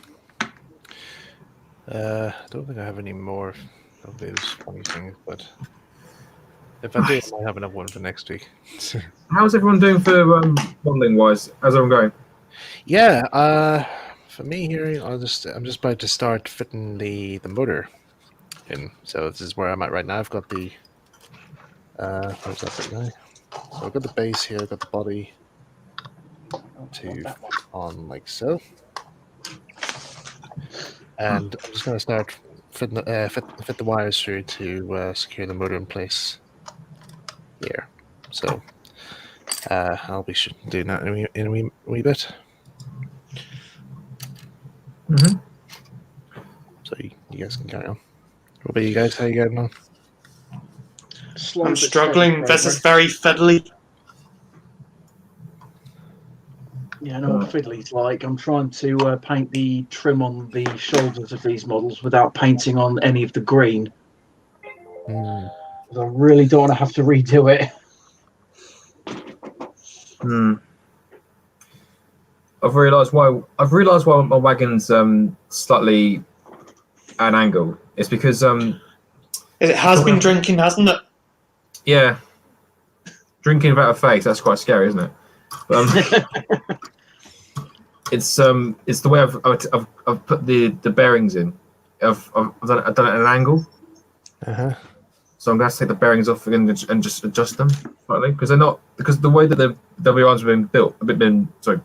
I don't think I have any more of those funny things, but if I do, I might have another one for next week. How's everyone doing for modelling wise? How's everyone going? Yeah. For me here, I'm just about to start fitting the motor in. So this is where I'm at right now. I've got the where's that bit now? So I've got the base here. I've got the body to fit on like so. And I'm just going to start fitting fit the wires through to secure the motor in place here. So I'll be doing that in a wee bit. Mm-hmm. So you guys can carry on. What about you guys? How you getting on? Slow I'm but steady struggling. This is progress. very fiddly. Yeah, I know what fiddly's like. I'm trying to paint the trim on the shoulders of these models without painting on any of the green. Hmm. 'Cause I really don't want to have to redo it. I've realised why my wagon's slightly at an angle. It's because It has been drinking, hasn't it? yeah, drinking without a face, that's quite scary, isn't it? But, it's the way I've put the bearings in. I've done it at an angle, Uh-huh. so I'm going to take the bearings off again and just adjust them slightly because the way that the WRs have been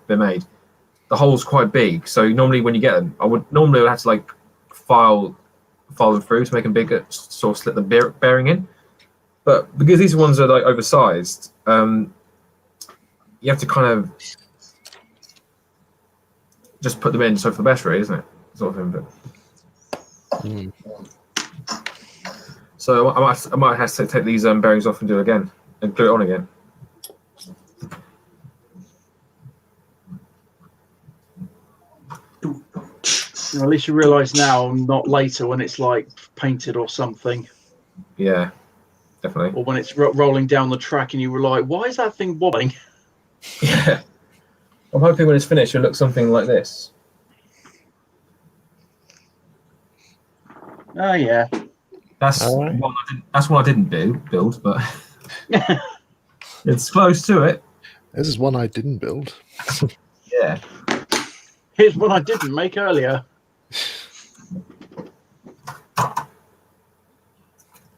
been made, the hole's quite big. So normally when you get them, I would have to like file them through to make them bigger, sort of slip the bearing in. But because these ones are like oversized, you have to kind of just put them in so for the best rate, isn't it? Sort of thing. Mm. So I might have to take these bearings off and do it again and glue it on again. Well, at least you realise now, not later when it's like painted or something, Yeah, definitely. or when it's rolling down the track and you were like, "Why is that thing wobbling?" Yeah. I'm hoping when it's finished, it'll look something like this. Oh yeah. That's All right. that's one I didn't build, but it's close to it. This is one I didn't build. Yeah. Here's one I didn't make earlier.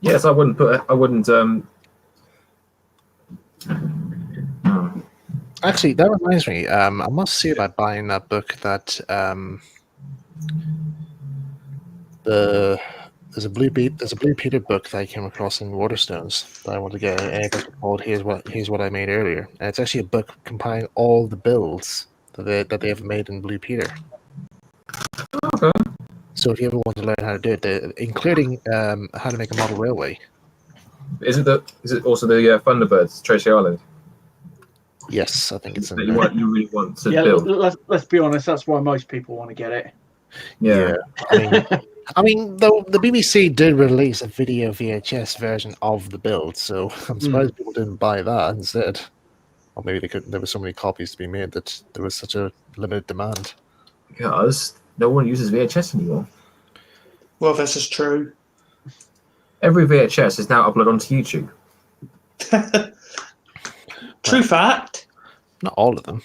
Yes, I wouldn't put. I wouldn't. Actually, that reminds me. I must see about buying that book that there's a Blue Peter book that I came across in Waterstones that I want to get. And it's called Here's What I Made Earlier. And it's actually a book compiling all the builds that they have made in Blue Peter. Okay. So if you ever want to learn how to do it, including how to make a model railway. Is it also the Thunderbirds, Tracy Island? Yes, I think it's in That there. you really want to Yeah, build. let's be honest. That's why most people want to get it. Yeah. I mean, though the BBC did release a video VHS version of the build, so I'm surprised people didn't buy that instead. Or maybe they couldn't. There were so many copies to be made that there was such a limited demand. Because no one uses VHS anymore. Well, this is true. Every VHS is now uploaded onto YouTube. True fact. Not all of them.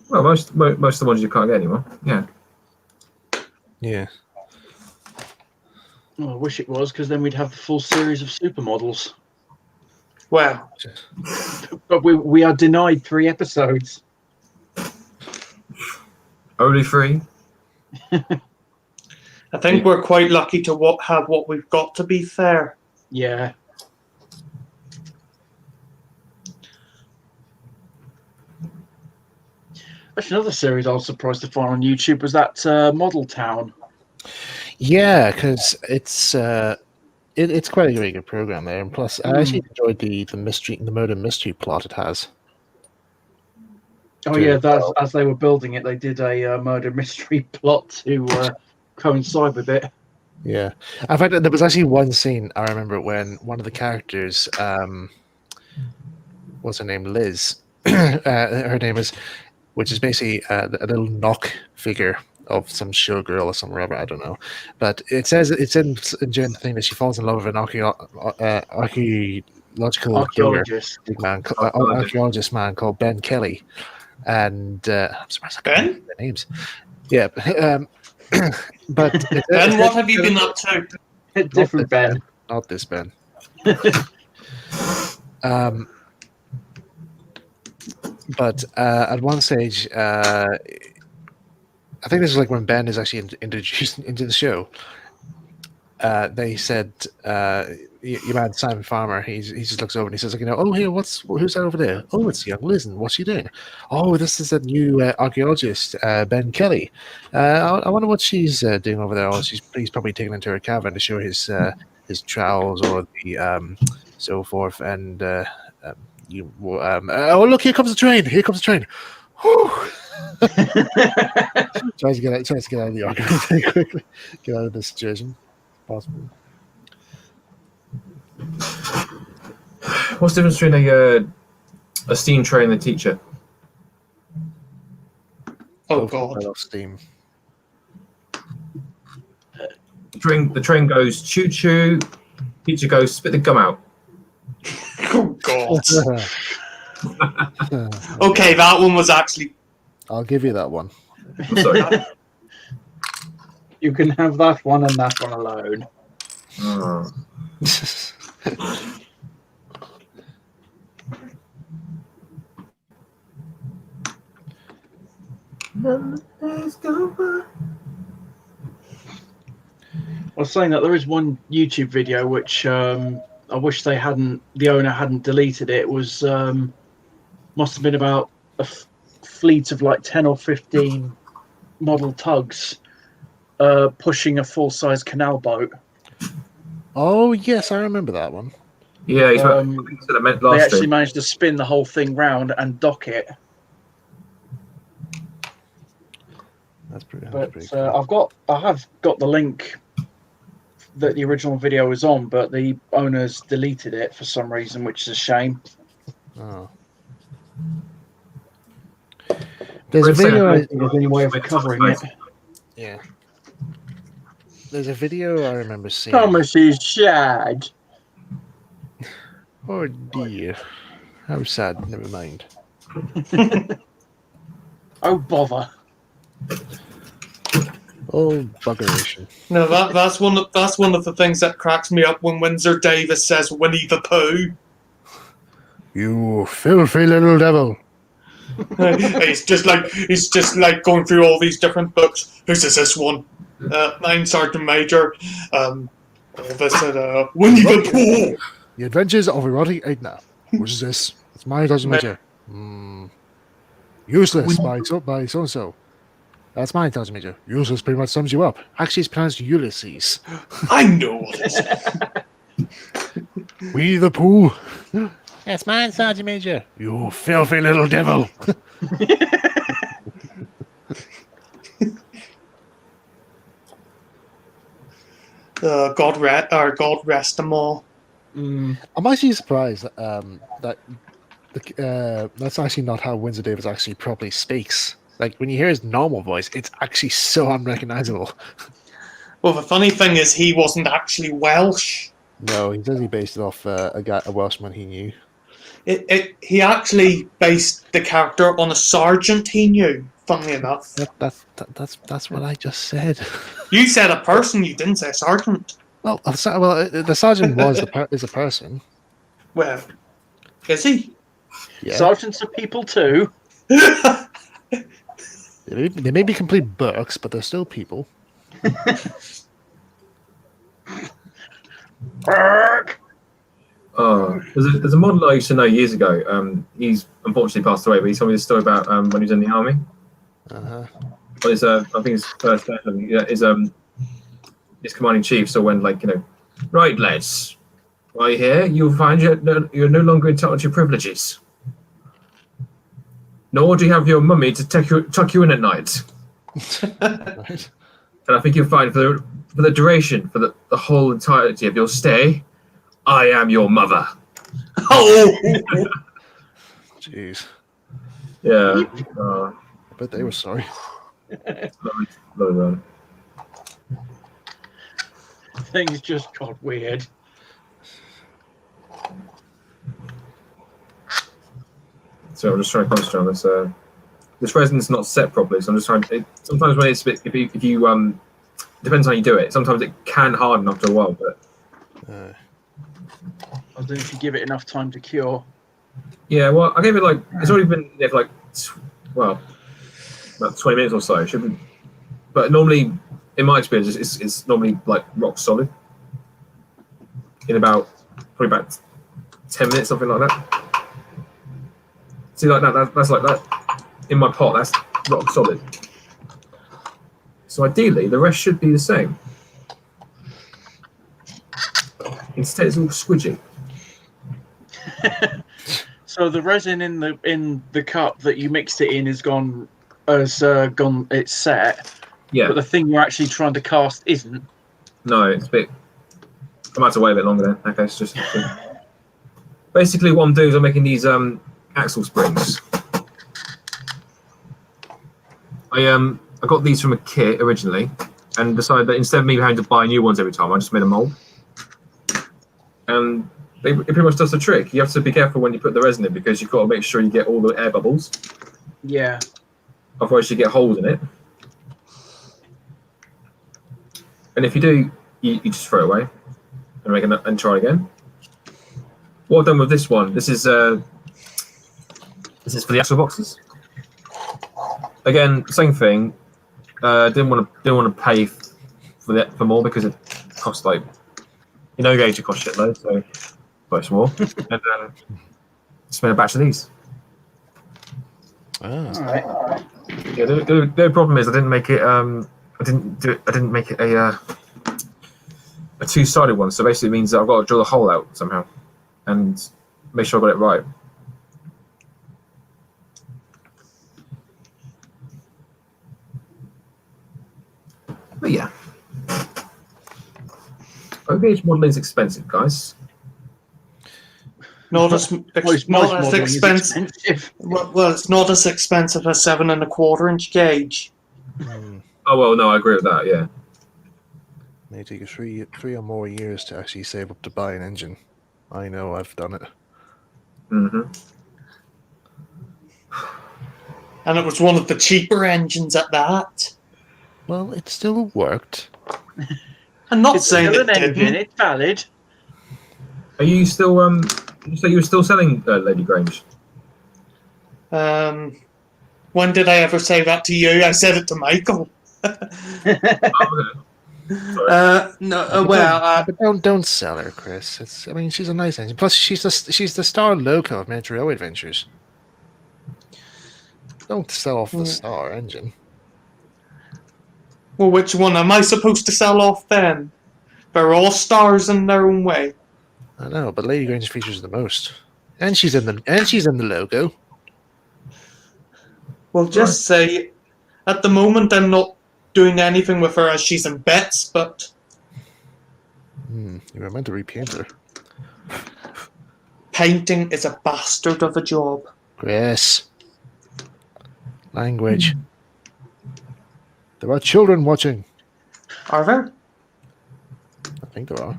Well, most of the ones you can't get anymore. Yeah. Yeah. Oh, I wish it was, because then we'd have the full series of supermodels. Well, But we are denied 3 episodes. Only 3. I think we're quite lucky to have what we've got, to be fair. Yeah. Actually, another series I was surprised to find on YouTube was that Model Town. Yeah, because it's quite a very good program there, and plus I actually enjoyed the murder mystery plot it has. Oh yeah, that's as they were building it, they did a murder mystery plot to coincide with it. Yeah, in fact, there was actually one scene I remember when one of the characters, what's her name, Liz, her name is, which is basically a little knock figure of some showgirl or some rubber, I don't know, but it says it's in during the thing that she falls in love with an archaeologist man called Ben Kelly, and I'm surprised I can't remember their names. Yeah, but Ben, what have you been up to? Different Ben. Not this Ben. But at one stage, I think this is like when Ben is actually introduced into the show. They said, "You man, Simon Farmer." He just looks over and he says, "Like, oh, here, who's that over there? Oh, it's young Liz. And what's she doing? Oh, this is a new archaeologist, Ben Kelly. I wonder what she's doing over there. Oh, he's probably taken into her cabin to show his trowels or the so forth. And oh, look, here comes the train. Here comes the train. Whew. tries to get out of the argument very quickly. Get out of the situation, possibly. What's the difference between a steam train and a teacher? Oh Both God! right off steam. The train goes choo choo. Teacher goes spit the gum out. Oh God! Okay, that one was actually. I'll give you that one. I'm sorry. You can have that one and that one alone. Oh. I was saying that there is one YouTube video which I wish the owner hadn't deleted it. It was must have been about a fleet of like 10 or 15 model tugs pushing a full-size canal boat. Oh yes, I remember that one. Yeah, he's They last actually stream. managed to spin the whole thing round and dock it. That's pretty. But Cool. I have got the link that the original video was on, but the owners deleted it for some reason, which is a shame. Oh. There's a Let's say video. I I, don't think there's any way of covering it. yeah. There's a video I remember seeing. Thomas is sad. Oh dear. How sad. Never mind. Oh bother! Oh buggeration. No, that's one of the things that cracks me up when Windsor Davis says Winnie the Pooh. You filthy little devil. He's just like going through all these different books. Whose is this one? Mine, Sergeant Major. This Winnie the Pooh. The Adventures of Erotic Edna. Which is this? It's my Sergeant Major. Useless by so and so. That's my Sergeant Major. Useless pretty much sums you up. Actually, it's pronounced Ulysses. I know this. We the Pooh. That's mine, Sergeant Major. You filthy little devil. God rest them all. I'm actually surprised that that's actually not how Windsor Davis actually properly speaks. Like when you hear his normal voice, it's actually so unrecognizable. Well, the funny thing is, he wasn't actually Welsh. No, he says he based it off a Welshman he knew. He actually based the character on a sergeant he knew. Funnily enough, That's what I just said. you said a person, you didn't say a sergeant. Well, the sergeant is a person. Well, is he? Yeah, Sergeants are people too. they may be complete burks, but they're still people. There's a model I used to know years ago. He's unfortunately passed away, but he told me this story about when he was in the army. Uh-huh. Well, I think his first his commanding chief. So when right lads, while you're here, you'll find you're no longer entitled to your privileges. Nor do you have your mummy to tuck you in at night. Right. And I think you'll find for the duration, for the whole entirety of your stay, I am your mother. Oh, Jeez. Yeah. I bet they were sorry. Things just got weird. So I'm just trying to concentrate on this. This resonance is not set properly, so I'm just trying. Sometimes when it's a bit, if you depends how you do it. Sometimes it can harden after a while, but Uh, I don't know if you give it enough time to cure. yeah. Well, I gave it it's already been there for about 20 minutes or so. It should be, but normally, in my experience, it's normally like rock solid in probably about 10 minutes, something like that. See, like that's like that in my pot. That's rock solid. So ideally, the rest should be the same. Instead, it's all squidgy. So the resin in the cup that you mixed it in is gone. It's set. Yeah. But the thing you're actually trying to cast isn't. No, it's a bit. I might have to wait a bit longer then. Okay, it's just. Basically, what I'm doing is I'm making these axle springs. I got these from a kit originally, and decided that instead of me having to buy new ones every time, I just made a mold. And it pretty much does the trick. You have to be careful when you put the resin in because you've got to make sure you get all the air bubbles. Yeah. Otherwise, you get holes in it. And if you do, you just throw it away and try again. What I've done with this one, this is for the axle boxes. Again, same thing. Didn't want to pay for more because it costs gauge it costs shitload, so much more. And just made a batch of these. ah. All right. Yeah, the problem is I didn't make it. I didn't make it a two-sided one. So basically, it means that I've got to drill the hole out somehow and make sure I got it right. But yeah, O-gauge modeling is expensive, guys. Not as Most not as modelling is expensive. expensive. Well, it's not as expensive as 7.25-inch gauge. Oh well, no, I agree with that. Yeah. May take you three or more years to actually save up to buy an engine. I know, I've done it. Mm-hmm. And it was one of the cheaper engines at that. Well, it still worked. I'm not It's saying still it an engine. didn't. It's valid. Are you still you say you were still selling Lady Grange? When did I ever say that to you? I said it to Michael. Oh, okay. No, But don't sell her, Chris. I mean, she's a nice engine. Plus, she's the star loco of Metro Adventures. Don't sell off the star engine. well, which one am I supposed to sell off then? They're all stars in their own way. I know, but Lady Grange features the most, and she's in the logo. Well, just say, at the moment I'm not doing anything with her as she's in bits, but You were meant to repaint her. painting is a bastard of a job. Chris. Language. There are children watching. Are there? I think there are.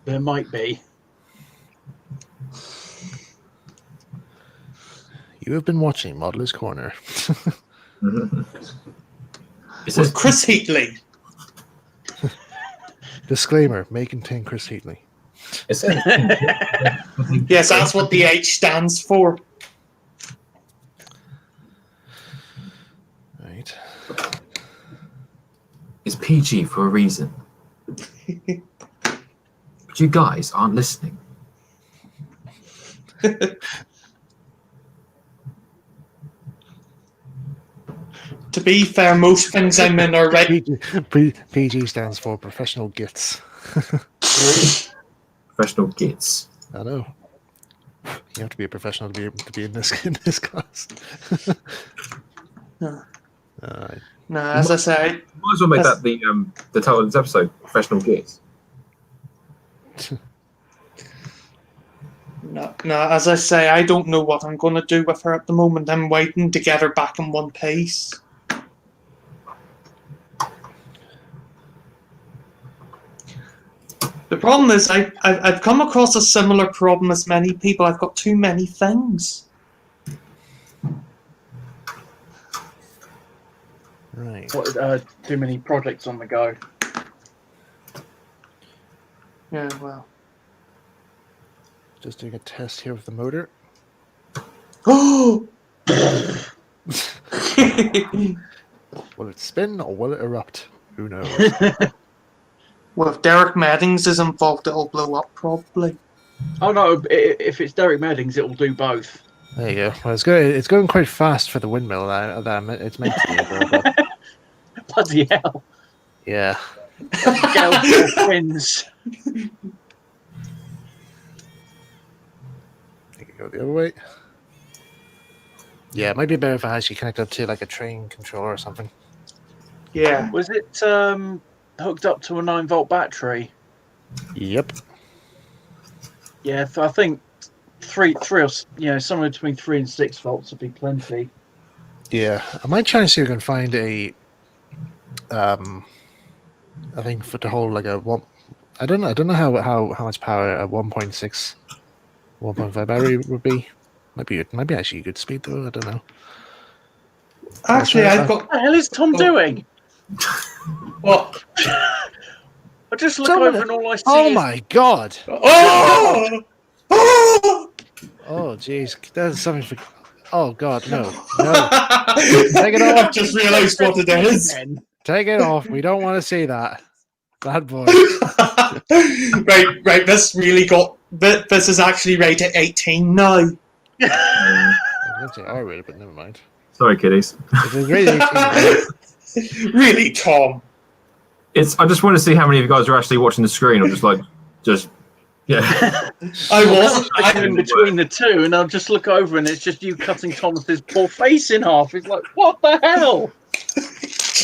There might be. You have been watching Modeler's Corner. With Chris Heatley. Disclaimer, may contain Chris Heatley. Yes, that's what the H stands for. Right. It's PG for a reason. But you guys aren't listening. To be fair, most things I'm in are right. PG stands for professional gits. Professional gits. I know. You have to be a professional to be in this class. No. Alright. No, as I say, Might as well make that the title of this episode, Professional Gits. no, as I say, I don't know what I'm going to do with her at the moment. I'm waiting to get her back in one piece. The problem is, I've come across a similar problem as many people. I've got too many things. Right. What, too many projects on the go. Yeah, well. Just doing a test here with the motor. Oh! Will it spin or will it erupt? Who knows? Well, if Derek Meddings is involved, it'll blow up probably. Oh no! If it's Derek Meddings, it will do both. There you go. Well, it's going quite fast for the windmill that it's meant to be. But, Bloody hell! yeah. Gale twins. You can go the other way. Yeah, it might be better if I actually connect up to like a train controller or something. Yeah. Was it hooked up to a 9-volt battery? Yep. Yeah, I think three or somewhere between 3 and 6 volts would be plenty. Yeah, I might try and see if I can find a. I think for to hold like a one. I don't know how much power a 1.6, 1.5 battery would be. Might be actually a good speed though. I don't know. Actually, I've got. What the hell is Tom doing? What? I just look Someone- over and all I see Oh is my god! Oh! Oh! Oh jeez, that's something for. Oh god, no, no! Take it off. I've just realised what it is. men. Take it off. We don't want to see that. Bad boy. right. This really got. This is actually rated 18 now. I was going to say R-rated, but never mind. Sorry, kiddies. It is rated 18. Really, Tom? I just want to see how many of you guys are actually watching the screen, or just yeah. I wasn't. I'm in between the two, and I'll just look over, and it's just you cutting Thomas's poor face in half. It's like, what the hell? I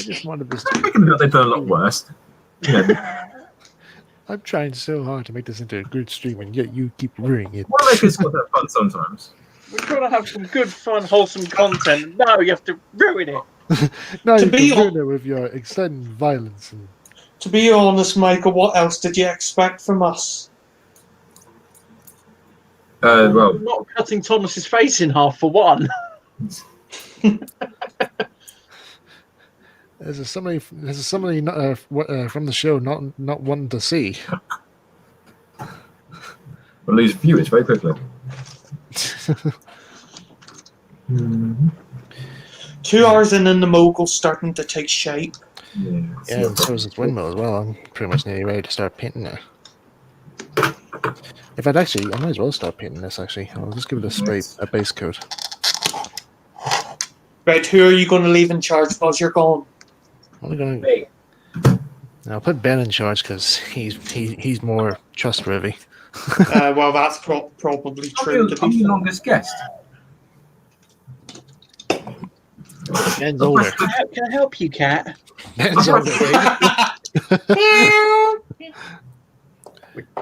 just wanted this to be. They've done a lot worse. You know, I'm trying so hard to make this into a good stream, and yet you keep ruining it. Want to make this content fun sometimes. We're trying to have some good, fun, wholesome content. No, you have to ruin it. Now To you be can hon- ruin it with your extended violence. And To be honest, Michael, what else did you expect from us? Well, Not cutting Thomas's face in half for one. there's somebody not, from the show not wanting to see. we'll lose viewers very quickly. 2 hours in and the mogul's starting to take shape. Yeah, Yeah, and so is its windmill as well. I'm pretty much nearly ready to start painting it. If I'd actually, I might as well start painting this. Actually, I'll just give it a base coat. Right, who are you going to leave in charge while you're gone? I'm gonna. Hey. I'll put Ben in charge because he's more trustworthy. Well, that's probably true. To I'm be the fair. longest guest. Ben's older. Can I help you, Cat? Ben's older.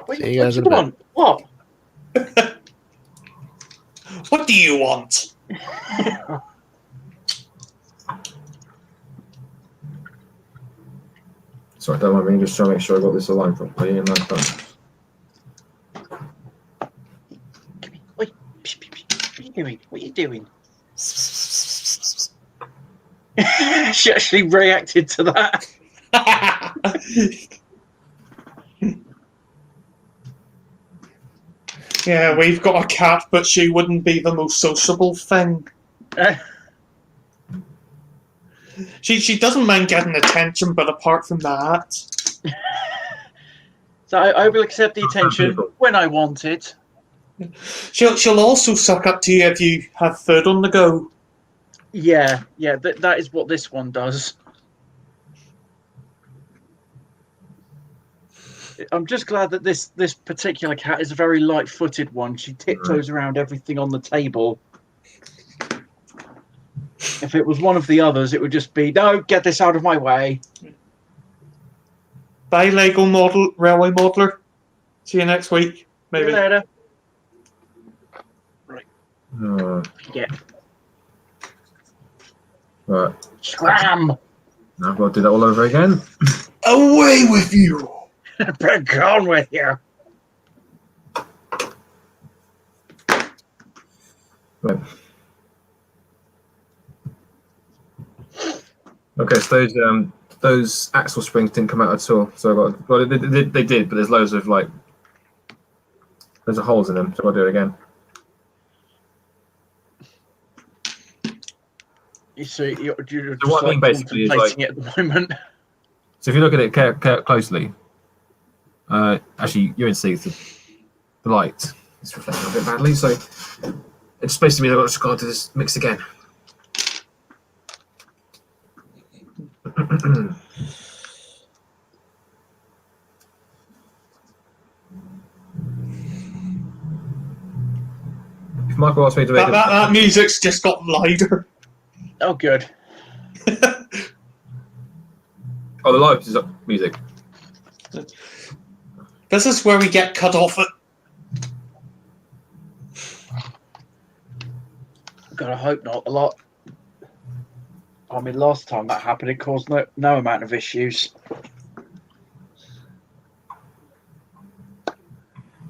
What See you guys do in you a bit. want? What? What do you want? Sorry, don't mind me. Just trying to make sure I got this aligned properly. And that's done. Wait. What are you doing? What are you doing? She actually reacted to that. Yeah, we've got a cat, but she wouldn't be the most sociable thing. She doesn't mind getting attention, but apart from that, So I will accept the attention when I want it. she'll also suck up to you if you have food on the go. Yeah, that is what this one does. I'm just glad that this particular cat is a very light-footed one. She tiptoes around everything on the table. If it was one of the others, it would just be, no, get this out of my way. Bye, Lego railway modeler. See you next week. See Maybe. you later. Yeah. Right. Scram! Now I've got to do that all over again. Away with you! Be gone with you. Right. Okay, so those axle springs didn't come out at all. So I got, well, they did, but there's loads of holes in them. So I'll do it again. You see, you're just what I mean like basically is, contemplating it at the moment. So if you look at it closely, actually you're in see the light is reflecting a bit badly. So it's basically I've just got to do this mix again. If Michael asked me to make That music's just got louder. Oh, good. the live music. This is where we get cut off at. God, I hope not. A lot. I mean, last time that happened, it caused no amount of issues.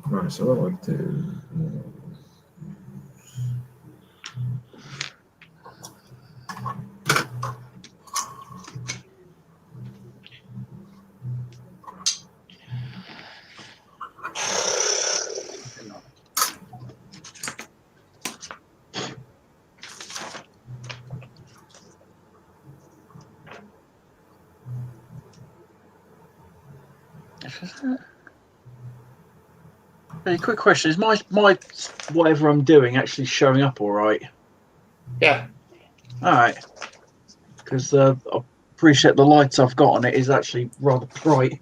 Right, so what I do? Hey, quick question: is my whatever I'm doing actually showing up all right? Yeah. All right. Because I appreciate the lights I've got on it is actually rather bright.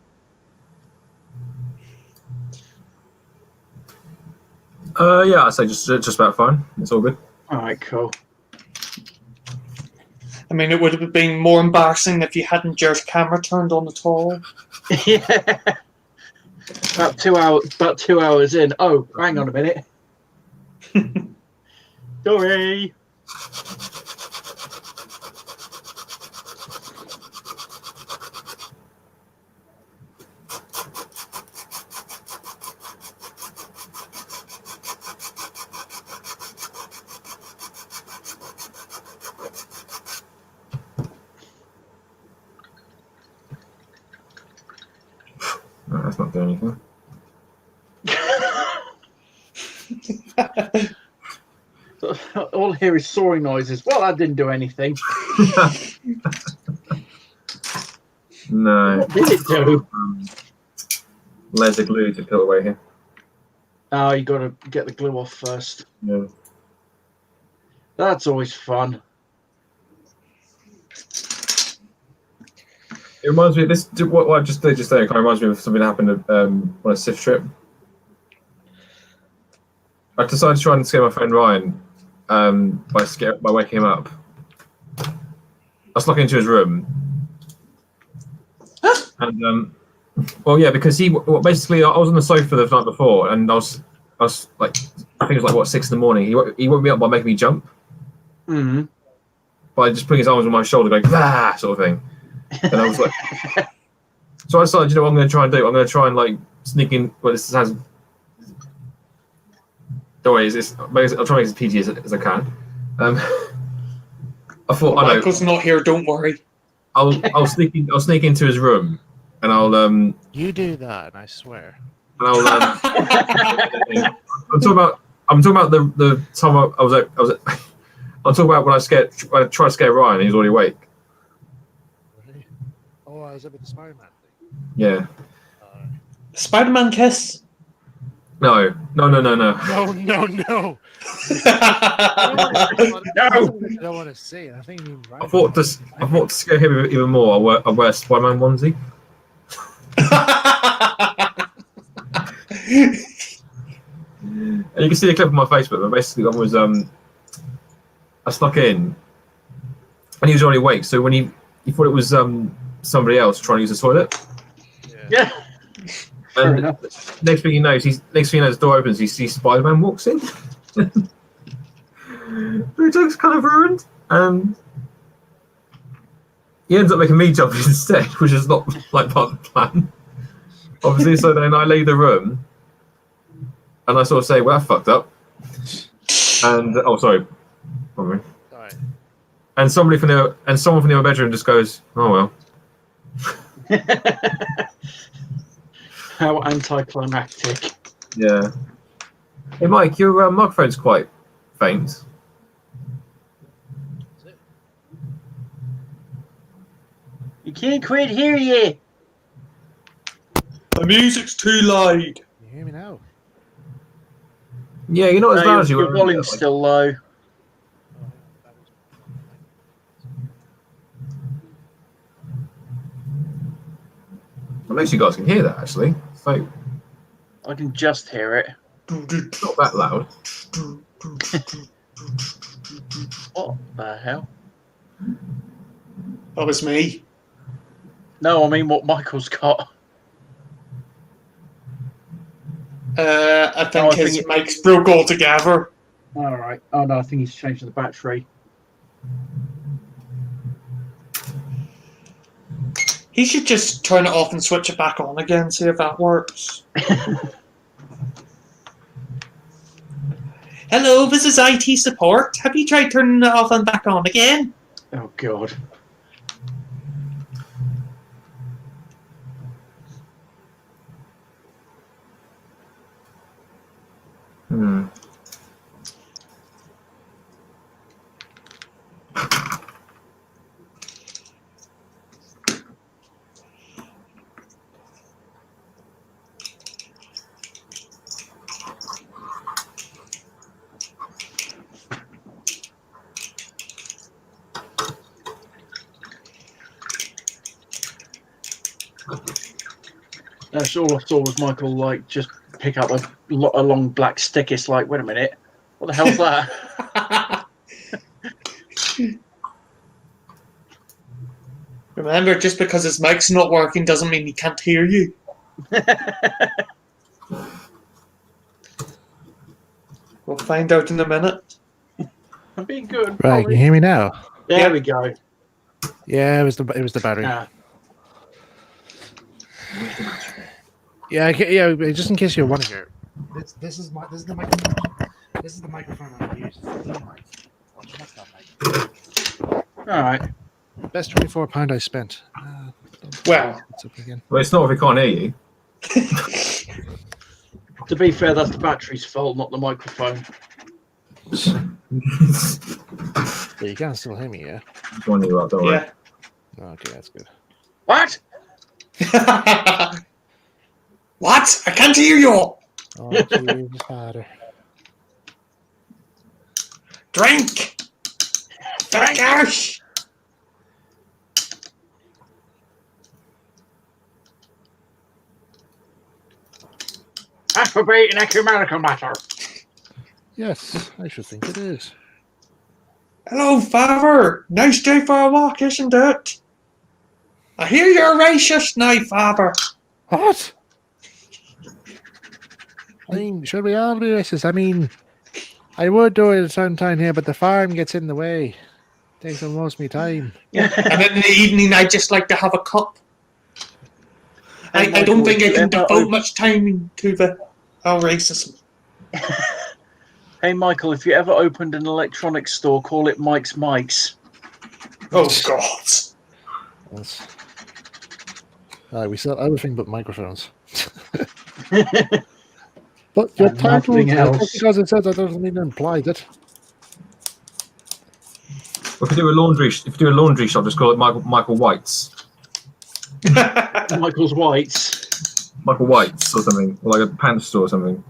Yeah, I'd say just about fine. It's all good. All right, cool. I mean, it would have been more embarrassing if you hadn't your camera turned on at all. Yeah. About 2 hours in. Oh, hang on a minute. Sorry. No, that's not doing anything. All I hear is soaring noises. Well, that didn't do anything. No. What did it do? Laser glue to peel away here. Oh, you got to get the glue off first. Yeah. That's always fun. It reminds me of this. What I just did just there kind of reminds me of something that happened on a SIF trip. I decided to try and scare my friend Ryan by waking him up. I snuck into his room, and well, yeah, because basically I was on the sofa the night before, and I was like, I think it was like what 6 in the morning. He woke me up by making me jump. Mm-hmm. By just putting his arms on my shoulder, going ah, sort of thing. And I was like, so I decided, you know what I'm going to try and do? I'm going to try and like sneak in. Well, this sounds. Don't worry, I'll try and make it as PG as I can. I thought, Well, I know. Michael's not here. Don't worry. I'll sneak into his room, and I'll You do that, and I swear. and I'll I'm talking about the time I was I'll talk about when I tried to scare Ryan and he was already awake. Really? Oh, I was up with the Spider-Man thing. Yeah. Spider-Man kiss. No. No, no, no. No. No. I don't want to say it. I think you mean right. I thought to scare him even more, I wear a Spider-Man onesie. And you can see the clip on my Facebook, but basically I was I snuck in and he was already awake, so when he thought it was somebody else trying to use the toilet. Yeah. Fair And enough. next thing you know, the door opens, you see Spider-Man walks in. Which looks kind of ruined. And he ends up making me jump instead, which is not like part of the plan. Obviously, so then I leave the room and I sort of say, well, that fucked up. And oh sorry. Sorry. And someone from the other bedroom just goes, oh well. How anticlimactic. Yeah. Hey Mike, your microphone's quite faint. You can't quite hear you. The music's too loud. Can you hear me now? Yeah, you're not as No, loud as you your were. volume's still low. At least you guys can hear that actually. So I can just hear it. not that loud. What the hell? That was me. No, I mean what Michael's got. I think Oh, I his think mic's broke altogether. All right. Oh no, I think he's changed the battery. He should just turn it off and switch it back on again, see if that works. Hello, this is IT support. Have you tried turning it off and back on again? Oh god. Hmm. That's all I saw was Michael like just pick up a long black stick. It's like, wait a minute, what the hell's that? Remember, just because his mic's not working doesn't mean he can't hear you. We'll find out in a minute. I'm being good. Right, can you hear me now? There Yeah. we go. Yeah, it was the battery. Ah, Yeah, yeah. Just in case you're wondering, this is the microphone. This is the microphone I'm gonna use. all right. Best £24 I spent. Well, What's up again? Well, it's not if we can't hear you. To be fair, that's the battery's fault, not the microphone. Yeah, you can still hear me, yeah. Just wondering about that. Right? yeah. Okay, that's good. What? What? I can't hear you. Oh, Jesus, Father. Drink. Drink. Alphabet and ecumenical matter. Yes, I should think it is. Hello, Father. Nice day for a walk, isn't it? I hear you're racist now, Father. What? I mean, should we all be racist? I mean, I would do it at some time here, but the farm gets in the way. Takes up most of my time. Yeah. And in the evening, I just like to have a cup. I don't think I can devote much time into our racism. Hey, Michael, if you ever opened an electronics store, call it Mike's Mike's. Oh, God. Yes. We sell everything but microphones. But your And title, nothing else. just because it says that doesn't mean it implies it. If you do a laundry shop, just call it Michael White's. Michael's Whites. Michael White's or something, or like a pants store or something.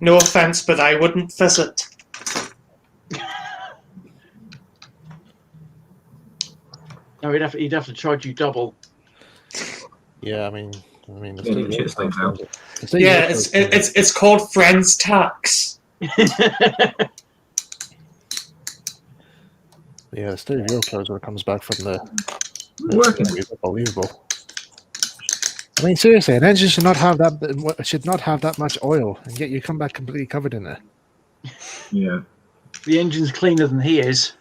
No offense, but I wouldn't visit. No, he'd have to charge you double. Yeah, I mean, it's Yeah, you shit stains out. Yeah, it's called Friends Tax. Yeah, the state of your clothes when it comes back from the Working. It's unbelievable. I mean, seriously, an engine should not have that much oil, and yet you come back completely covered in it. Yeah. The engine's cleaner than he is.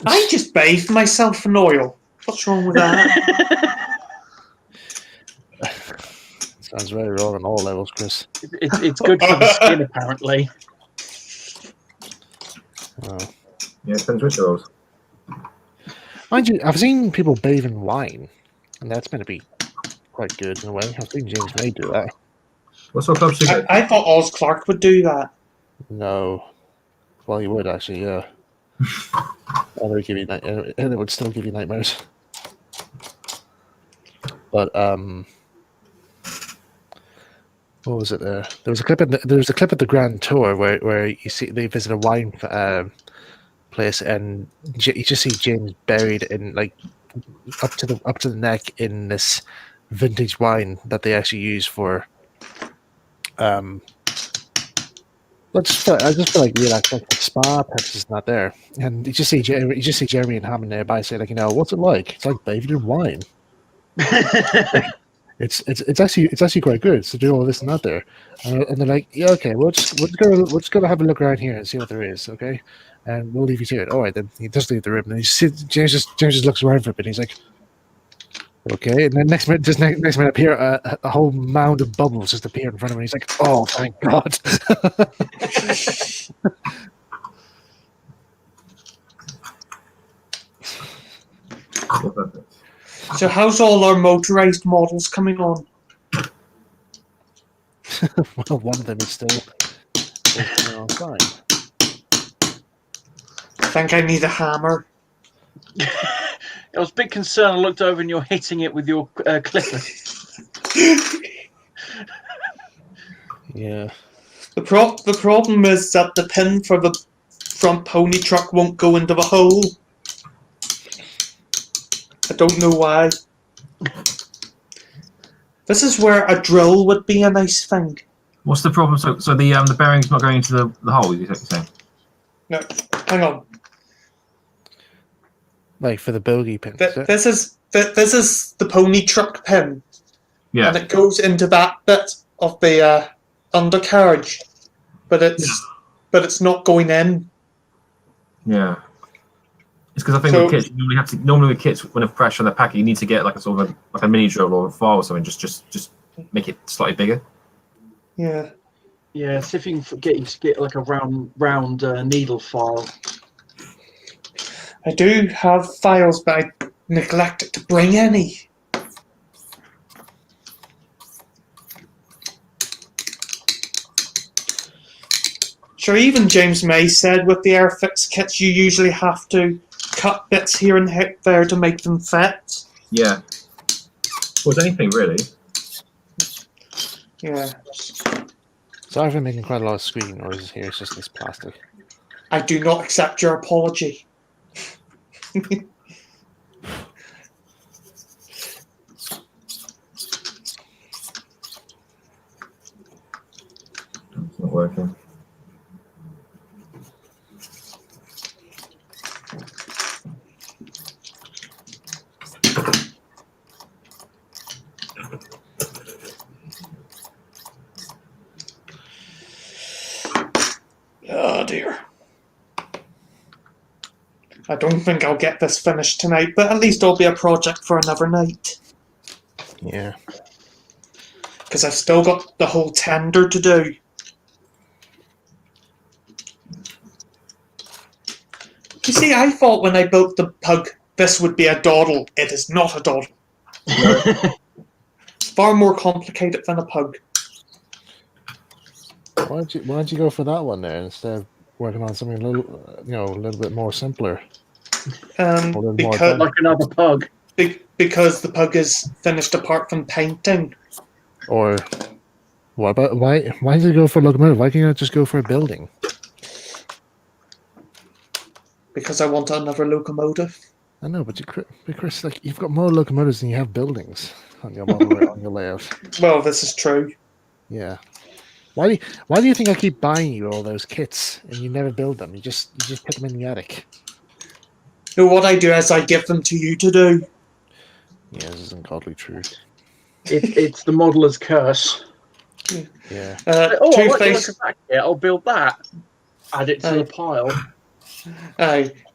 I just bathed myself in oil. What's wrong with that? Sounds very wrong on all levels, Chris. It's good for the skin, apparently. Oh. Yeah, it depends which oils. Mind you, I've seen people bathe in wine, and that's meant to be quite good in a way. I've seen James May do that. What sort of clubs do you go? I thought Oz Clark would do that. No. Well, he would actually, yeah. And it would still give you nightmares. But what was it? There was a clip at the Grand Tour where you see they visit a wine place, and you just see James buried in like up to the neck in this vintage wine that they actually use for. I just feel like real like the spa purposes not there, and you just see Jeremy and Hammond nearby say like, what's it like? It's like bathing in wine. It's actually quite good to do all this and that there, and they're like, yeah, okay, we're just gonna have a look around here and see what there is, okay, and we'll leave you to it. All right, then he does leave the room, and you see James just looks around for a bit. And he's like, okay, and then next minute appear a whole mound of bubbles just appear in front of him. And he's like, oh, thank God. So how's all our motorized models coming on? Well, one of them is still fine. I think I need a hammer. I was a bit concerned. I looked over and you're hitting it with your clipper. Yeah. The problem is that the pin for the front pony truck won't go into the hole. I don't know why. This is where a drill would be a nice thing. What's the problem? So the bearing's not going into the hole, you're saying? No, hang on. Like for the bogey pin. This is the pony truck pin, Yeah. and it goes into that bit of the undercarriage, but it's not going in. Yeah. It's because I think So- with kits, you normally with kits when it's fresh on the packet, you need to get like a sort of like a mini drill or a file or something, just make it slightly bigger. Yeah. Yeah, see if you can get like a round needle file. I do have files, but I neglected to bring any. Sure, even James May said with the Airfix kits, you usually have to cut bits here and there to make them fit. Yeah. Well, it's anything really. Yeah. So I've been making quite a lot of screen, or is here just this plastic? I do not accept your apology. It's not working. Oh dear. I don't think I'll get this finished tonight, but at least it'll be a project for another night. Yeah. Because I've still got the whole tender to do. You see, I thought when I built the pug, this would be a doddle. It is not a doddle. It's far more complicated than a pug. Why don't you go for that one there instead of working on something a little bit more simpler? A little more Because, Like another pug. because the pug is finished apart from painting. Or what about why did you go for a locomotive? Why can't you not just go for a building? Because I want another locomotive. I know, but Chris, like you've got more locomotives than you have buildings on your model on your layout. Well, this is true. Yeah. Why do you think I keep buying you all those kits and you never build them? You just put them in the attic. No, what I do is I give them to you to do. Yeah, this isn't godly true. It's the modeller's curse. Yeah. Oh, I like the look Two-Face. of that kit. I'll build that. Add it to the pile.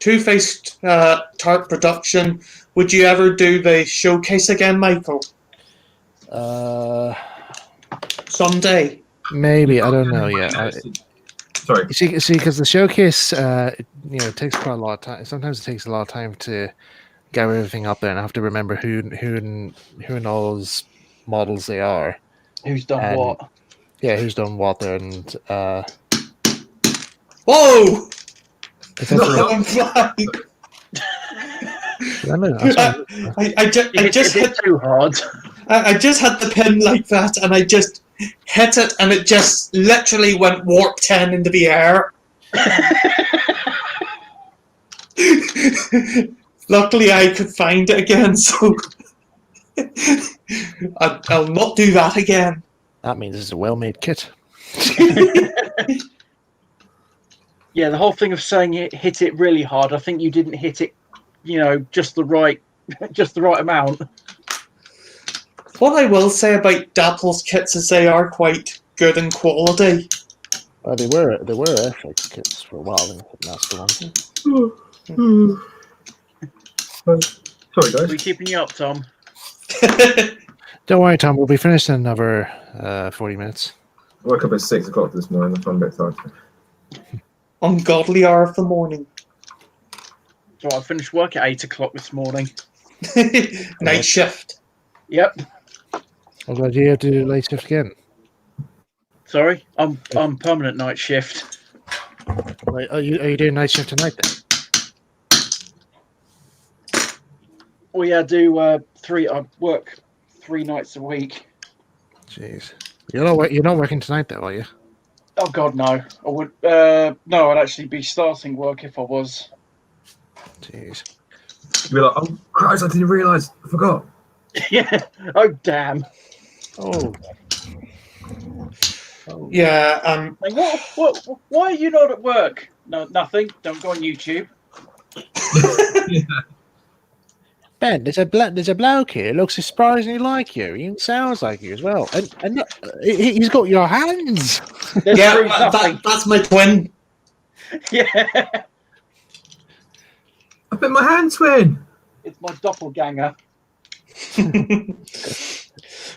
Two-Faced Tart Production. Would you ever do the showcase again, Michael? Someday. Maybe, I don't know yet. Sorry. You see, because the showcase, it takes quite a lot of time. Sometimes it takes a lot of time to get everything up there, and I have to remember who in all those models they are. Who's done And- what? Yeah, who's done what there, and Whoa! it's also, I'm flying. I know, that's what- I just hit hit. it too hard. I just had the pin like that, and I just hit it, and it just literally went warp 10 into the air. Luckily, I could find it again, so I'll not do that again. that means it's a well-made kit. Yeah, the whole thing of saying it hit it really hard. I think you didn't hit it, just the right amount. What I will say about Dapple's kits is they are quite good in quality. They were FX kits for a while, and that's the one. Sorry, Are guys. we keeping you up, Tom? Don't worry, Tom. We'll be finished in another 40 minutes. I woke up at 6 o'clock this morning. I'm a bit tired. Ungodly hour of the morning. So I finished work at 8 o'clock this morning. Night shift. Yep. I'm glad you have to do late shift again. Sorry, I'm permanent night shift. Wait, are you doing night shift tonight then? Oh yeah, I do I work 3 nights a week. Jeez, you're not working tonight though, are you? Oh God, no. I would no, I'd actually be starting work if I was. Jeez. You'd be like, oh, Christ, I didn't realise. I forgot. Yeah. Oh damn. Oh. Yeah, Like, what? Why are you not at work? No, nothing. Don't go on YouTube. Ben, there's a bloke here. Looks surprisingly like you. He sounds like you as well. And look, he's got your hands. There's Yeah, proof nothing. that's my twin. Yeah, I bit my hand, twin. it's my doppelganger.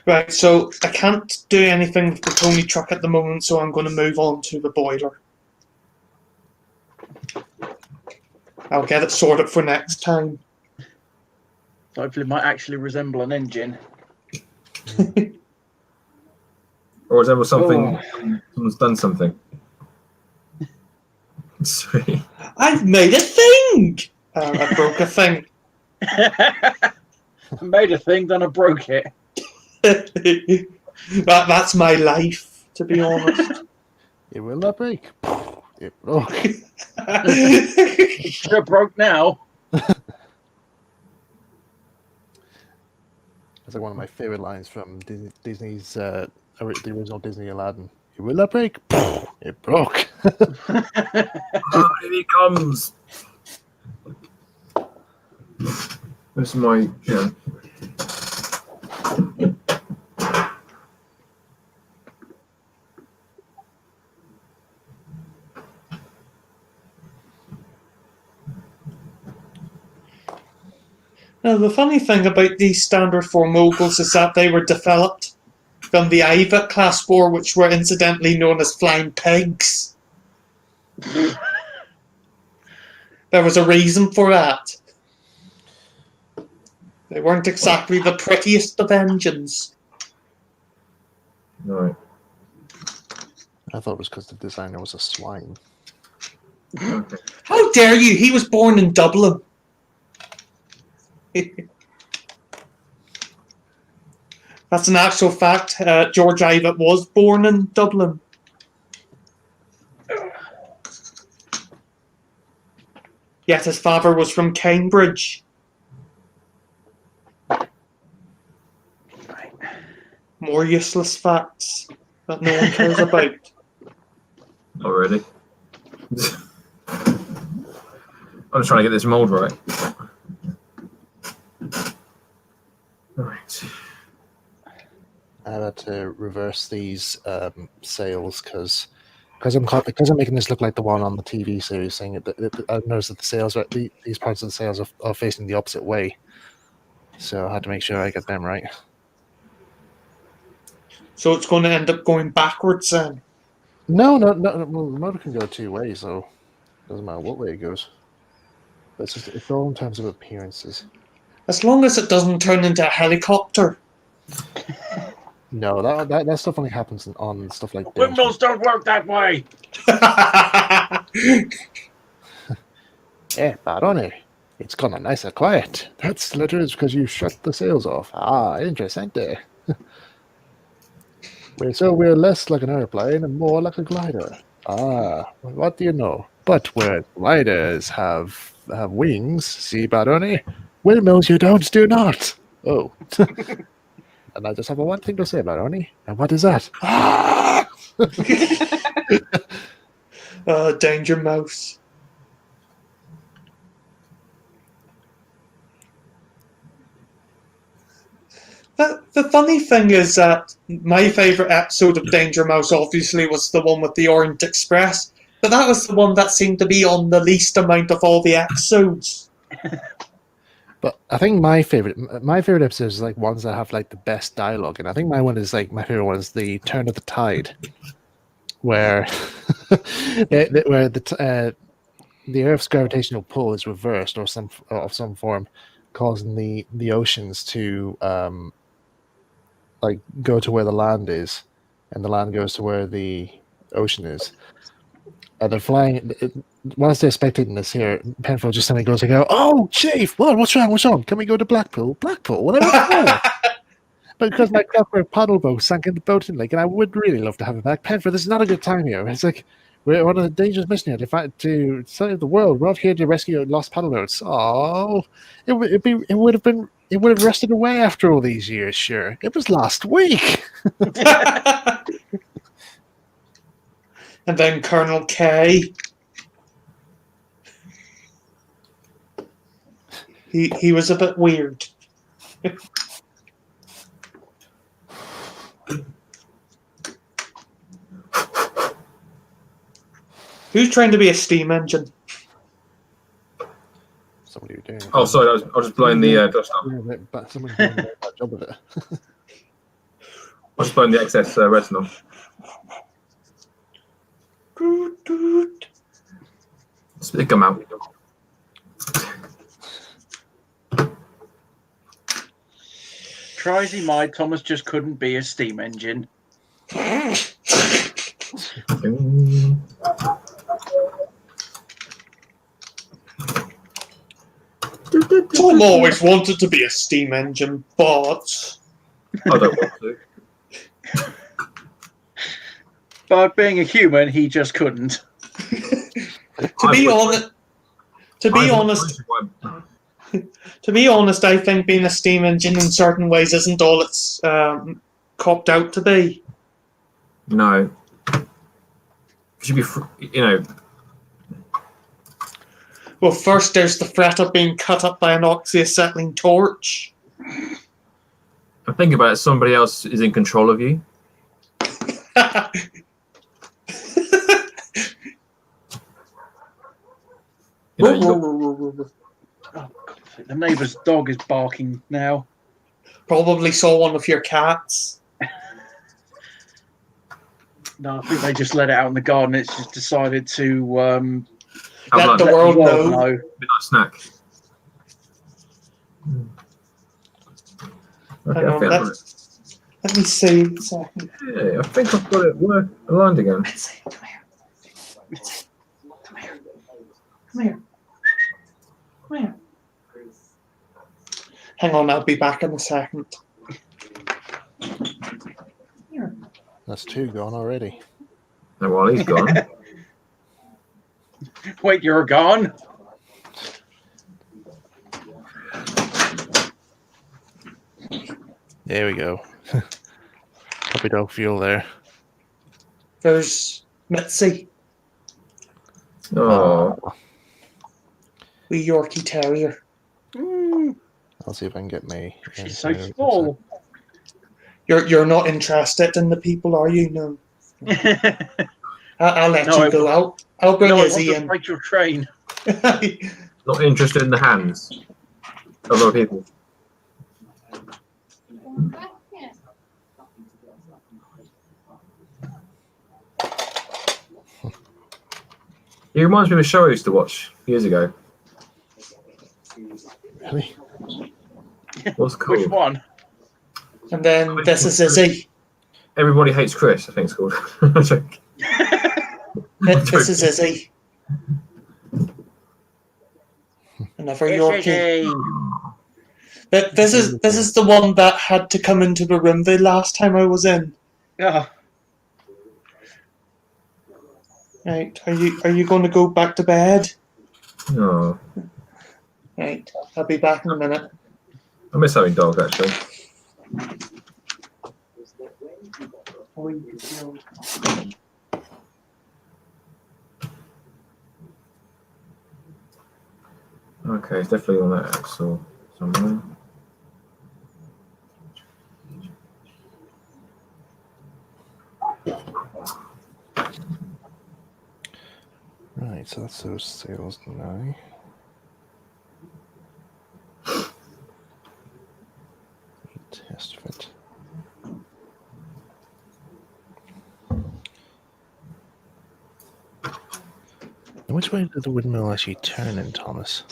Right, so I can't do anything with the pony truck at the moment, so I'm going to move on to the boiler. I'll get it sorted for next time. Hopefully, it might actually resemble an engine. Or is there something? Oh. Someone's done something. Sweet. I've made a thing! I broke a thing. I made a thing, then I broke it. That's my life, to be honest. It will not break. It broke. It broke now. That's like one of my favorite lines from Disney's the original Disney Aladdin. It will not break. It broke. Ah, here he comes. This is my Now, the funny thing about these Standard 4 moguls is that they were developed from the IVA Class 4, which were incidentally known as flying pigs. There was a reason for that. They weren't exactly the prettiest of engines. Right. I thought it was because the designer was a swine. Okay. How dare you? He was born in Dublin. That's an actual fact. George Ivatt was born in Dublin. Yet his father was from Cambridge. More useless facts that no one cares about. Not really. I'm just trying to get this mold right. Right. I had to reverse these sails because I'm making this look like the one on the TV series. Saying that I've noticed that the sails are these parts of the sails are facing the opposite way, so I had to make sure I get them right. So it's going to end up going backwards then. No. Well, the motor can go two ways, so it doesn't matter what way it goes. But it's all in terms of appearances. As long as it doesn't turn into a helicopter. No, that stuff only happens on stuff like Windmills don't work that way. Barone, it's gone nice and quiet. That's literally because you shut the sails off. Ah, interessante. We're less like an airplane and more like a glider. Ah, what do you know? But where gliders have wings, see, Barone? Windmills you do not. Oh. And I just have one thing to say, Barone. And what is that? Ah! Danger Mouse. The funny thing is that my favourite episode of Danger Mouse obviously was the one with the Orient Express, but that was the one that seemed to be on the least amount of all the episodes. But I think my favorite episodes is like ones that have like the best dialogue, and I think my favorite one is the Turn of the Tide, where where the Earth's gravitational pull is reversed or of some form, causing the oceans to like go to where the land is, and the land goes to where the ocean is. And they're flying. Whilst they're spectating this here, Penfold just suddenly goes like, "Oh, Chief, what's wrong? What's wrong? Can we go to Blackpool? Blackpool? Whatever." But because my clockwork paddle boat sank in the boat in lake, and I would really love to have it back. Penfold, this is not a good time here. It's like we're on a dangerous mission here to save the world. We're out here to rescue lost paddle boats. Oh, it would have rested away after all these years. Sure, it was last week. And then Colonel K. He was a bit weird. Who's trying to be a steam engine? Somebody who doing. Oh, sorry, I was just blowing the dust off. But someone's doing a very bad job of it. I was just blowing the excess resin off. Doot, doot. Spit the gum out. Try as he might, Thomas just couldn't be a steam engine. Tom always wanted to be a steam engine, but I don't want to. But being a human, he just couldn't. to be honest, I think being a steam engine in certain ways isn't all it's copped out to be. No. Should be, Well, first there's the threat of being cut up by an oxyacetylene torch. I think about it, somebody else is in control of you. You know, you got- Oh, God, the neighbour's dog is barking now. Probably saw one of your cats. No, I think they just let it out in the garden. It's just decided to have Let lunch. the let world the world know. Midnight snack. Okay, Hang I on, think, let me see a second. yeah, I think I've got it aligned again. Mitzi, come here. Mitzi, come here. Come here. Come here. Hang on, I'll be back in a second. Here. That's 2 gone already. No, while he's gone. Wait, you're gone? There we go. Puppy dog fuel there. There's Mitzi, Oh, wee Yorkie Terrier. I'll see if I can get me. She's so small. You're not interested in the people, are you? No. I'll let No, you go. I'll bring No, I want Izzy to in. break your train. not interested in the hands of other people. He reminds me of a show I used to watch years ago. Really? What's it called? Which one? And then this is Izzy. Everybody Hates Chris, I think it's called. I'm joking. This is Izzy. Another Yorkie. But this is the one that had to come into the room the last time I was in. Yeah. Right. Are you going to go back to bed? Oh, Right. I'll be back in a minute. I miss having dogs actually. Okay, it's definitely on that axle somewhere. Right, so that's those sales now. Test fit. And which way did the windmill actually turn in, Thomas?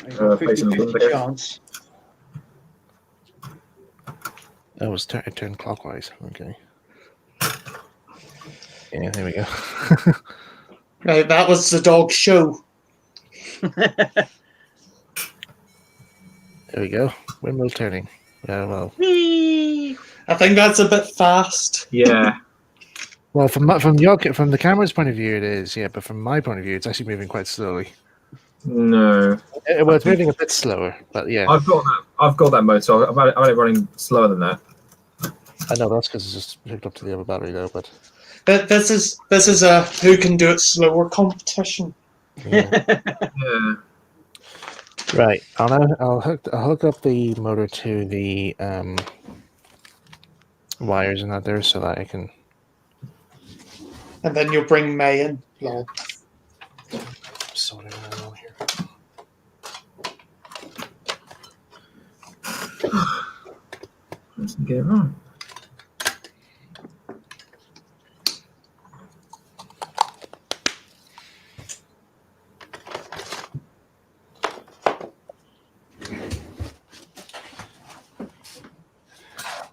Facing the 50-50 window. chance. Oh, it turned clockwise. Okay. Yeah, there we go. Right. That was the dog show. There we go. Windmill turning. Yeah, well. I think that's a bit fast. Yeah, Well, from the camera's point of view, it is, yeah. But from my point of view, it's actually moving quite slowly. no. Well, it's moving a bit slower, but yeah. I've got that mode, so I've had it running slower than that. I know that's because it's just hooked up to the other battery, though. But This is a who can do it slower competition. Yeah. Yeah. Right. I'll hook up the motor to the wires and that there so that I can. And then you'll bring May in. Lol. Sort it out here. Let's get it right.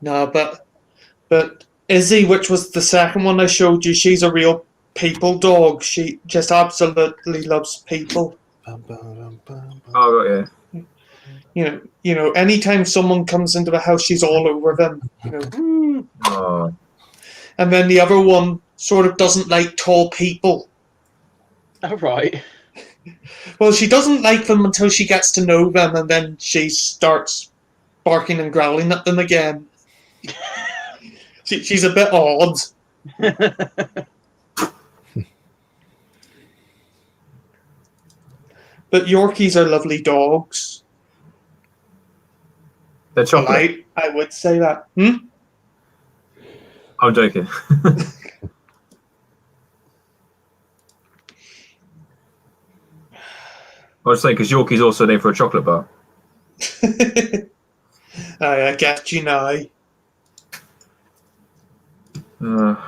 No, but Izzy, which was the second one I showed you, she's a real people dog. She just absolutely loves people. Bum, bum, bum, bum, bum. Oh, right, yeah. You know, anytime someone comes into the house, she's all over them. You know, Oh, and then the other one sort of doesn't like tall people. All right. Well, she doesn't like them until she gets to know them, and then she starts barking and growling at them again. She's a bit odd. But Yorkies are lovely dogs. they're Well, chocolate. I would say that. I'm joking. I was saying because Yorkie's also named for a chocolate bar. I get you now.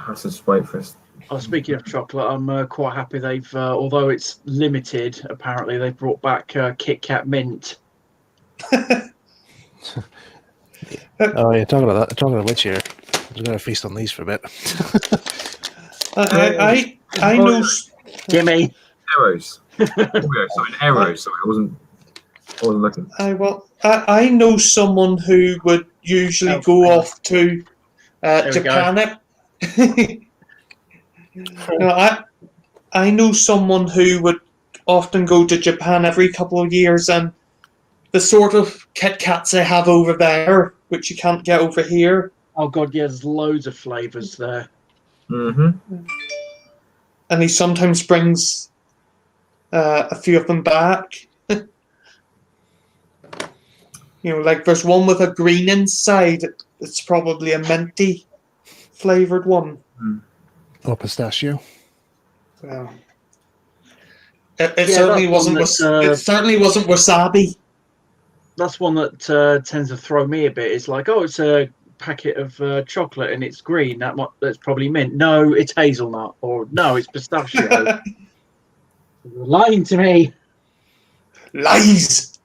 Let's just wait for it. Oh, speaking of chocolate, I'm quite happy they've, although it's limited, apparently they've brought back Kit Kat Mint. Oh yeah, talking about that. Talking about which here, I was going to feast on these for a bit. I know. Gimme. Arrows. Oreo, sorry, arrows. Sorry, I wasn't looking. I know someone who would usually go off to Japan. No, I know someone who would often go to Japan every couple of years, and the sort of Kit Kats they have over there, which you can't get over here. Oh god, yeah, there's loads of flavours there. Mm-hmm. And he sometimes brings a few of them back. You know, like there's one with a green inside. It's probably a minty flavored one. Or pistachio. Well, it certainly that's wasn't. one that, It certainly wasn't wasabi. That's one that tends to throw me a bit. It's like, oh, it's a packet of chocolate and it's green. That's probably mint. No, it's hazelnut. Or no, it's pistachio. You're lying to me. Lies.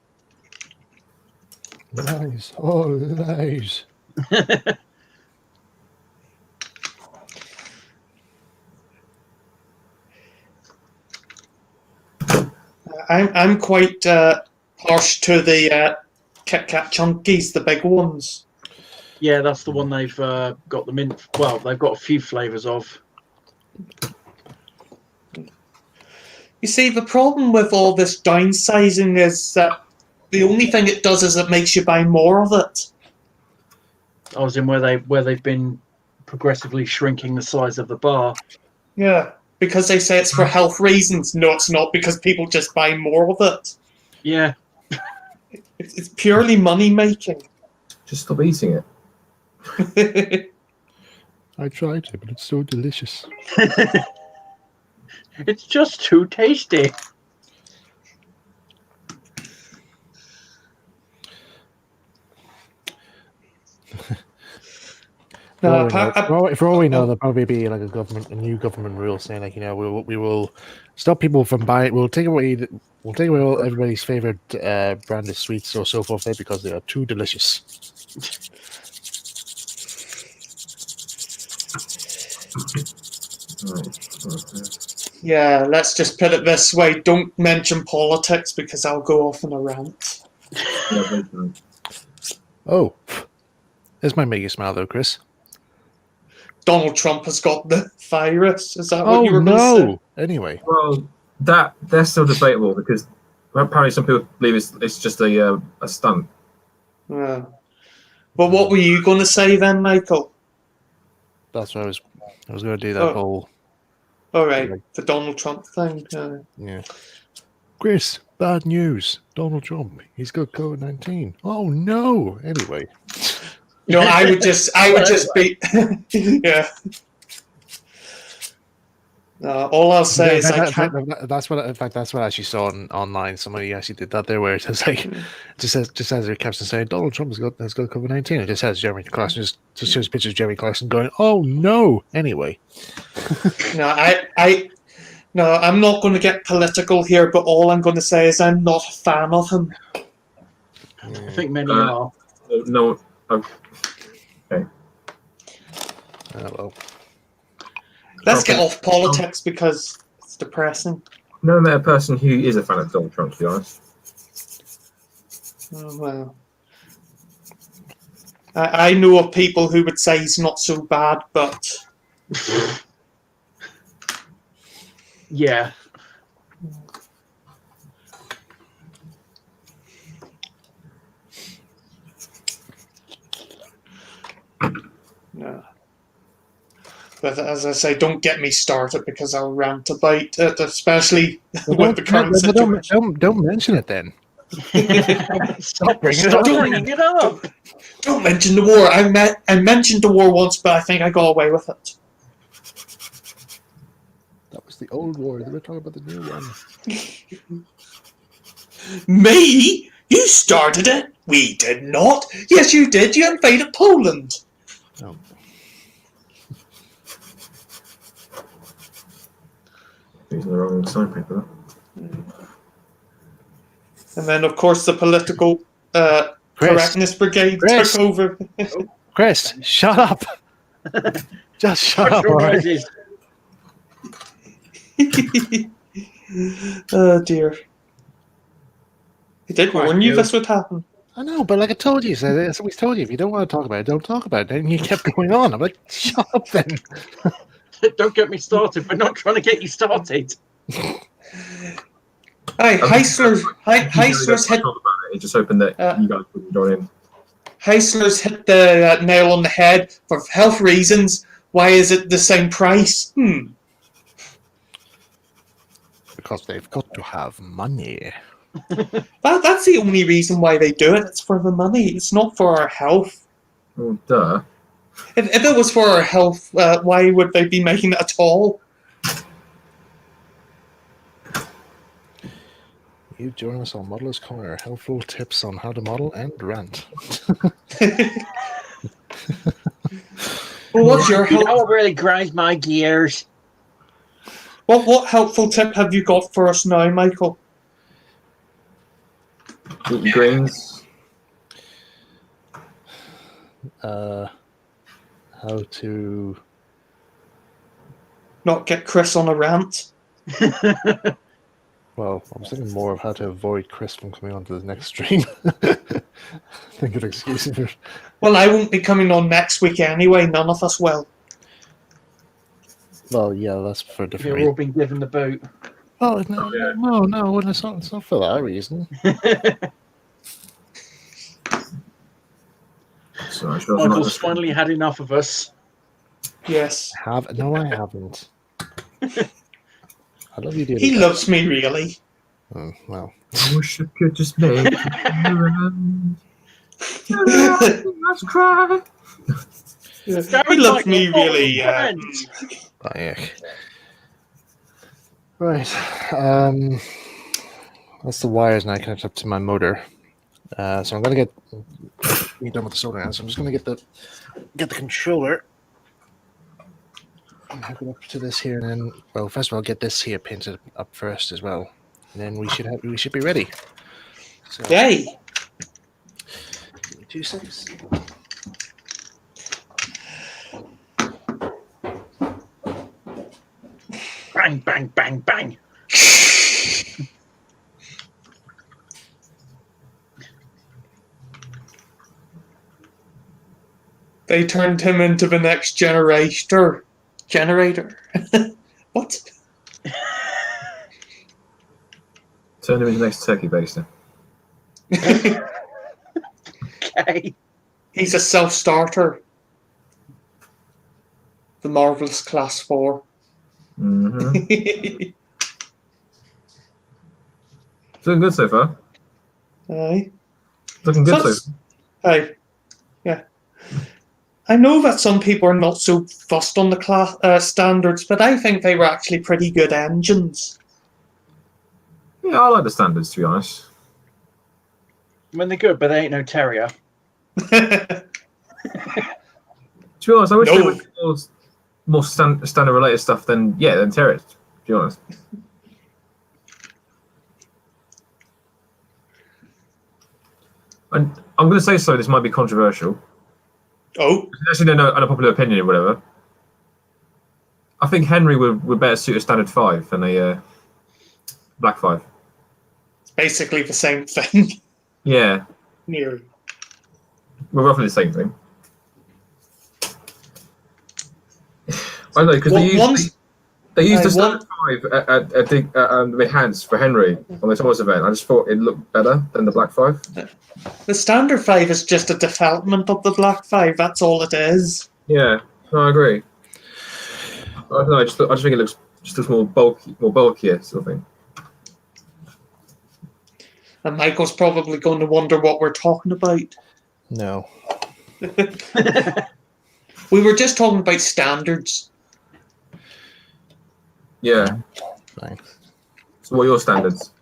Lies. Oh, lies. I'm quite harsh to the Kit Kat Chunkies, the big ones. Yeah, that's the one they've got the mint. Well, they've got a few flavours of. You see, the problem with all this downsizing is that the only thing it does is it makes you buy more of it. I was in where they've been progressively shrinking the size of the bar. Yeah, because they say it's for health reasons. No, it's not, because people just buy more of it. Yeah. It's purely money making. Just stop eating it. I tried to, but it's so delicious. It's just too tasty. For all we know, there'll probably be like a new government rule saying, like, you know, we will stop people from buying. We'll take away all everybody's favorite brand of sweets or so forth because they are too delicious. Yeah, let's just put it this way. Don't mention politics because I'll go off on a rant. Oh, This might make you smile though, Chris. Donald Trump has got the virus. Is that what you were going to say? Anyway, well, that's still debatable because apparently some people believe it's just a stunt. Yeah. But what were you going to say then, Michael? that's what I was going to do that whole All right, Like- the Donald Trump thing. Yeah. Chris, bad news. Donald Trump, he's got COVID-19. Oh no. Anyway. I would just be, yeah. All I'll say is I can't. That's what. In fact, that's what I actually saw online. Somebody actually did that there, where it says like, just as their caption saying Donald Trump has got COVID-19. It just has Jeremy Clarkson, just shows pictures of Jeremy Clarkson going, "Oh no." Anyway, No, I'm not going to get political here, but all I'm going to say is I'm not a fan of him. I think many are. No. well, Let's get off politics because it's depressing. Never met a person who is a fan of Donald Trump, to be honest. Oh, well. I know of people who would say he's not so bad, but Yeah. no. But as I say, don't get me started because I'll rant about it, especially with the current situation. don't mention it then. Stop bringing it up. bringing it up. Don't mention the war. I mentioned the war once, but I think I got away with it. That was the old war. They were talking about the new one. Me? You started it? We did not. Yes, you did. You invaded Poland. Oh. Using the wrong sandpaper. And then, of course, the political Chris. correctness brigade Chris. took over. Chris, shut up. Just shut up. all right? Oh dear. I did warn you this would happen. I know, but like I told you, so we told you, if you don't want to talk about it, don't talk about it. And you kept going on. I'm like, shut up then. Don't get me started. We're not trying to get you started. Hey, Heisler's hit Just hoping that you guys wouldn't join in. Heisler's hit the nail on the head for health reasons. Why is it the same price? Because they've got to have money. That's the only reason why they do it. It's for the money. It's not for our health. Well, duh. If it was for our health, why would they be making it at all? You join us on Modeller's Corner. Helpful tips on how to model and rant. Well, what's your You know help? what really grinds my gears? What helpful tip have you got for us now, Michael? Eat your greens. How to... Not get Chris on a rant. Well, I was thinking more of how to avoid Chris from coming onto the next stream. Think of excuses for... Well, I won't be coming on next week anyway. None of us will. Well, yeah, that's for a different We've all reason. been given the boot. Oh, no, it's not for that reason. So I should Michael's finally had enough of us. Yes. No, I haven't. I love you, dearly. He loves me, really. Oh, well. I wish I could just make Let's cry. He loves me, really. Oh, yeah. Right. That's the wires now connected up to my motor. So I'm gonna be done with the soldering now. So I'm just gonna get the controller and hook it up to this here, and then, well, first of all, get this here painted up first as well, and then we should be ready. So, Yay. give me 2 seconds. Bang, bang, bang, bang. They turned him into the next generator. What? Turn him into the next turkey baster. Okay. He's a self-starter. The Marvelous Class 4. Mm-hmm. It's looking good so far. Aye. Looking good so That's- Aye. Yeah. I know that some people are not so fussed on the class standards, but I think they were actually pretty good engines. Yeah, I like the standards, to be honest. I mean, they're good, but they ain't no terrier. To be honest, I wish they No. would do more standard related stuff than Terrace, to be honest. And I'm going to say so, this might be controversial. Oh, It's actually no unpopular opinion or whatever. I think Henry would better suit a standard 5 than a black 5. it's basically the same thing. Yeah, Nearly. we're roughly the same thing. I know, because they used the standard 5 with hands for Henry on the Thomas event. I just thought it looked better than the black 5. The standard 5 is just a development of the black 5. That's all it is. Yeah, no, I agree. I don't know. I just think it looks more bulkier sort of thing. And Michael's probably going to wonder what we're talking about. No. We were just talking about standards. Yeah. Fine. So what are your standards?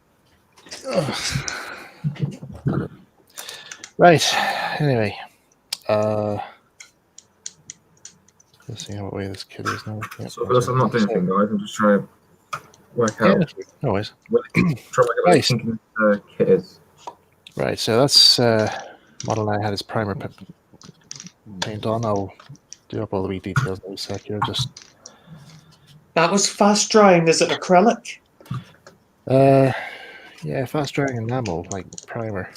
Right. Anyway. Let's see what way this kid is now. Yep, So for us, I'm not doing anything, guys. I'm just trying to work out. Yeah, no worries. Try to work out what I think the kit is. Right, so that's Model 9 had his primer paint on. I'll do up all the wee details in a sec here. Just That was fast drying. Is it acrylic? yeah, fast drying enamel, like primer.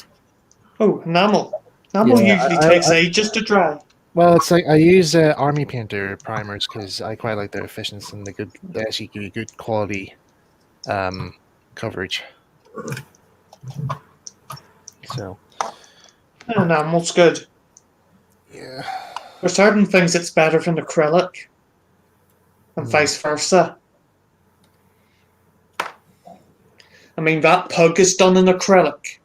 Oh, enamel. Enamel Yeah, usually I- takes ages to dry. Well, it's like I use Army Painter primers because I quite like their efficiency and they actually give you good quality coverage. So Enamel's good. yeah, For certain things, it's better than acrylic, and vice versa. I mean, that pug is done in acrylic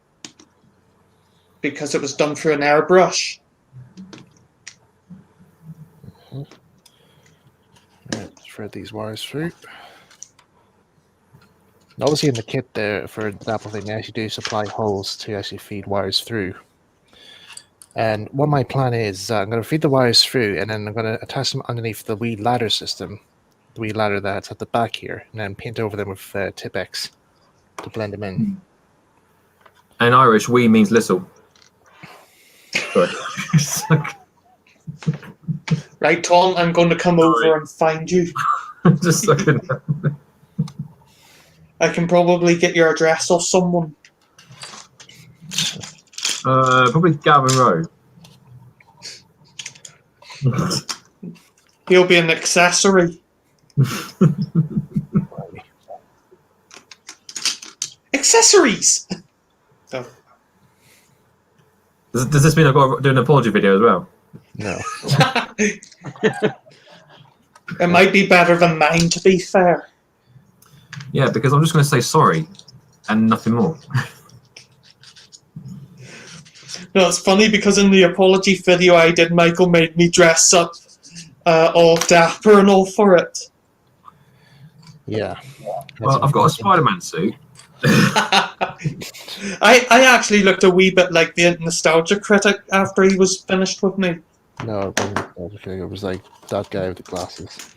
because it was done through an airbrush. right, thread these wires through. And obviously, in the kit there for the Apple thing, they actually do supply holes to actually feed wires through. And what my plan is, I'm going to feed the wires through, and then I'm going to attach them underneath the wee ladder system, the wee ladder that's at the back here, and then paint over them with Tipex to blend them in. And in Irish, "we" means little. Sorry. Right, Tom, I'm going to come over and find you. Just sucking. I can probably get your address off someone. Probably Gavin Rowe. He'll be an accessory. Accessories! Oh. Does this mean I've got to do an apology video as well? No. It might be better than mine, to be fair. Yeah, because I'm just going to say sorry and nothing more. No, it's funny because in the apology video I did, Michael made me dress up all dapper and all for it. Yeah. Well, I've got a Spider-Man suit. I actually looked a wee bit like the Nostalgia Critic after he was finished with me. No, it wasn't Nostalgia Critic. It was like that guy with the glasses.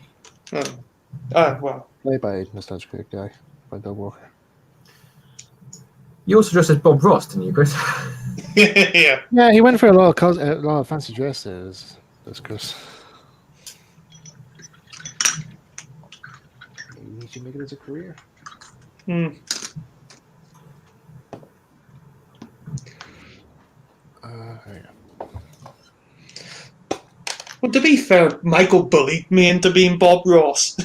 Well. Played by Nostalgia Critic guy, by Doug Walker. You also dressed as Bob Ross, didn't you, Chris? Yeah. Yeah, he went for a lot of fancy dresses. That's Chris. You should make it as a career. Hmm. There you go. Well, to be fair, Michael bullied me into being Bob Ross.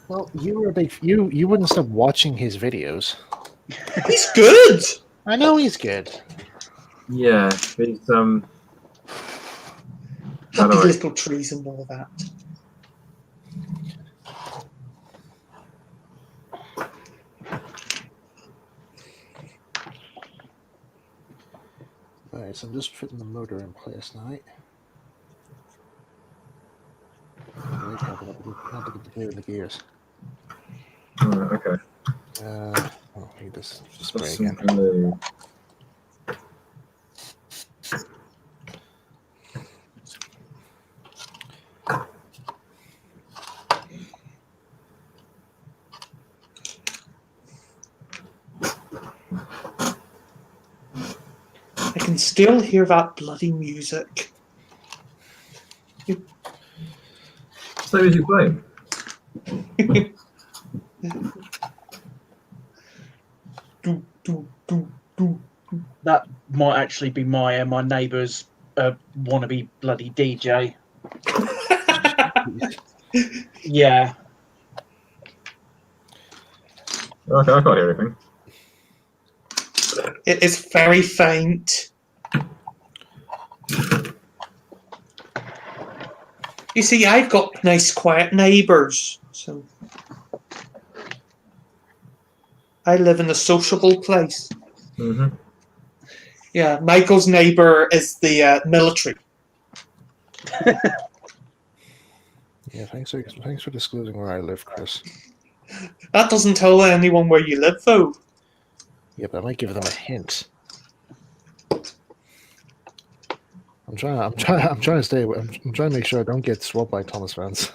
Well, you were a big. You wouldn't stop watching his videos. He's good. I know he's good. Yeah, he's Happy Alright. little trees and all that. Alright, so I'm just putting the motor in place now. Right, have to get the gear in the gears. Okay. Oh, I need this spray That's again. some glue. I can still hear that bloody music. So who's you playing? Do, do, do, do. That might actually be my neighbour's wannabe bloody DJ. Yeah. Okay, I can't hear anything. It is very faint. You see, I've got nice, quiet neighbours, so I live in a sociable place. Mm-hmm. Yeah, Michael's neighbour is the military. Yeah, thanks for disclosing where I live, Chris. That doesn't tell anyone where you live, though. Yeah, but I might give them a hint. I'm trying to stay. I'm trying to make sure I don't get swapped by Thomas fans.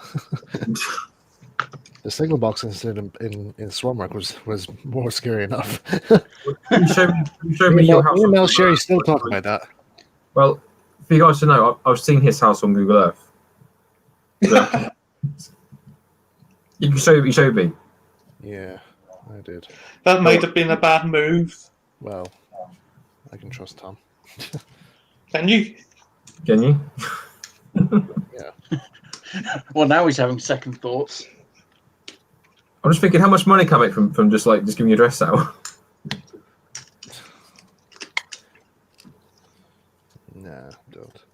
The signal box incident in Swarmwork was more scary enough. You showed me your house. Me and Mel on Sherry Google still Earth. talking about that. Well, for you guys to know, I've seen his house on Google Earth. Yeah. You showed me. Yeah, I did. That might have been a bad move. Well, I can trust Tom. Can you? Can you? Yeah. Well, now he's having second thoughts. I'm just thinking, how much money can I make from just giving your address out? Nah, don't.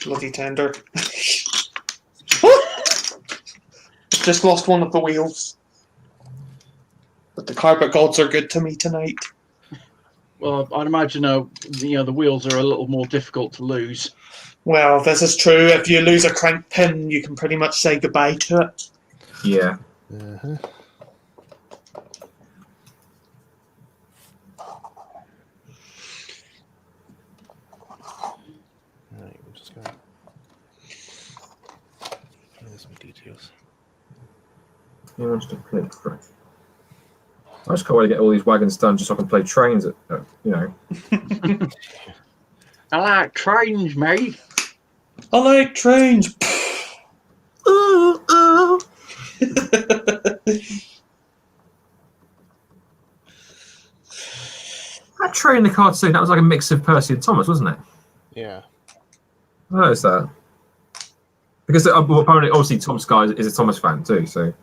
Bloody tender. Just lost one of the wheels. But the carpet gods are good to me tonight. Well, I'd imagine, the wheels are a little more difficult to lose. Well, this is true. If you lose a crank pin, you can pretty much say goodbye to it. Yeah. Uh-huh. Alright, I'm just gonna find some details. He wants to play. I just can't wait to get all these wagons done just so I can play trains. I like trains, mate. I like trains. Ooh, ooh. That train in the cartoon, that was like a mix of Percy and Thomas, wasn't it? Yeah. I noticed that. Because apparently, obviously, Tom Sky is a Thomas fan too, so.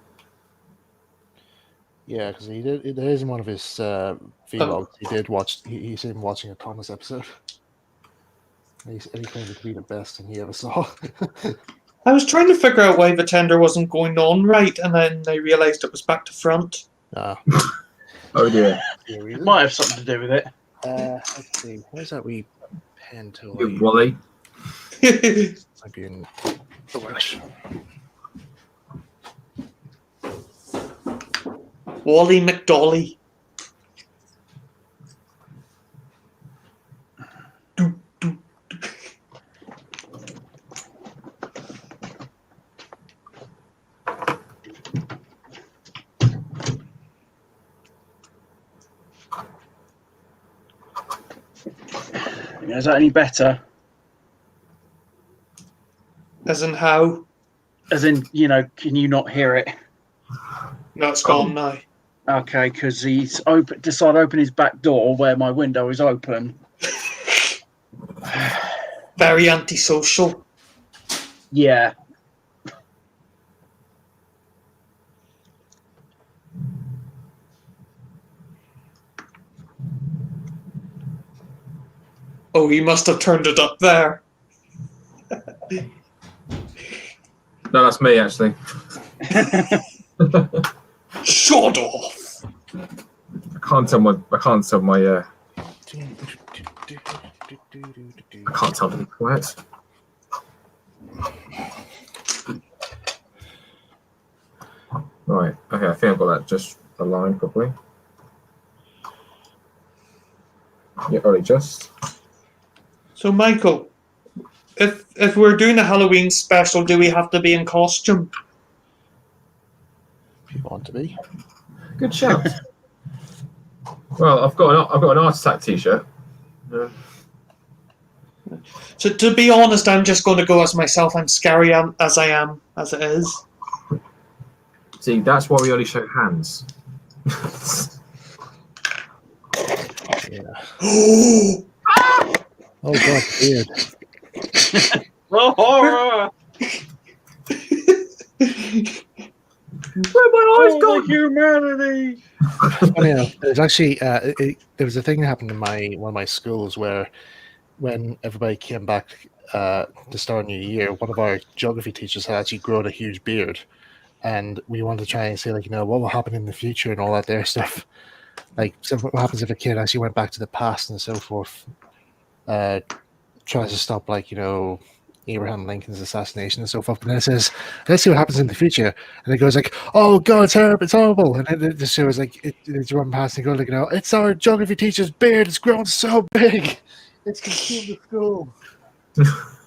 Yeah, because he did. There is in one of his vlogs. He did watch. He's him watching a Thomas episode. And he claims it to be the best thing he ever saw. I was trying to figure out why the tender wasn't going on right, and then I realised it was back to front. Ah, Oh dear. It might have something to do with it. Let's see. Where's that wee pen tool? Good Wally. Might be in the workshop. Wally McDolly. Is that any better? As in how? As in, can you not hear it? No, it's gone now. Okay, because he's decided to open his back door where my window is open. Very antisocial. Yeah. Oh, he must have turned it up there. No, that's me actually. Shut off. I can't tell my. I can't tell them to be quiet. Right. Okay. I think I've got that just aligned properly. Yeah. Only just. So, Michael, if we're doing a Halloween special, do we have to be in costume? If you want to be. Good shout. Well, I've got an Art Attack T-shirt. Yeah. So, to be honest, I'm just going to go as myself. I'm scary as I am, as it is. See, that's why we only show hands. Yeah. Oh, Oh god, weird. Oh, horror! Where my eyes Oh, gone? humanity! Funny enough, there's actually there was a thing that happened in one of my schools where when everybody came back to start a new year, one of our geography teachers had actually grown a huge beard, and we wanted to try and say, like, you know, what will happen in the future and all that there stuff. Like, so what happens if a kid actually went back to the past and so forth, tries to stop, like, you know, Abraham Lincoln's assassination and so forth. But then it says, let's see what happens in the future. And it goes like, oh god, it's terrible, it's horrible. And then it just shows like it's run past and go like, you know, it's our geography teacher's beard, it's grown so big. It's consumed the school.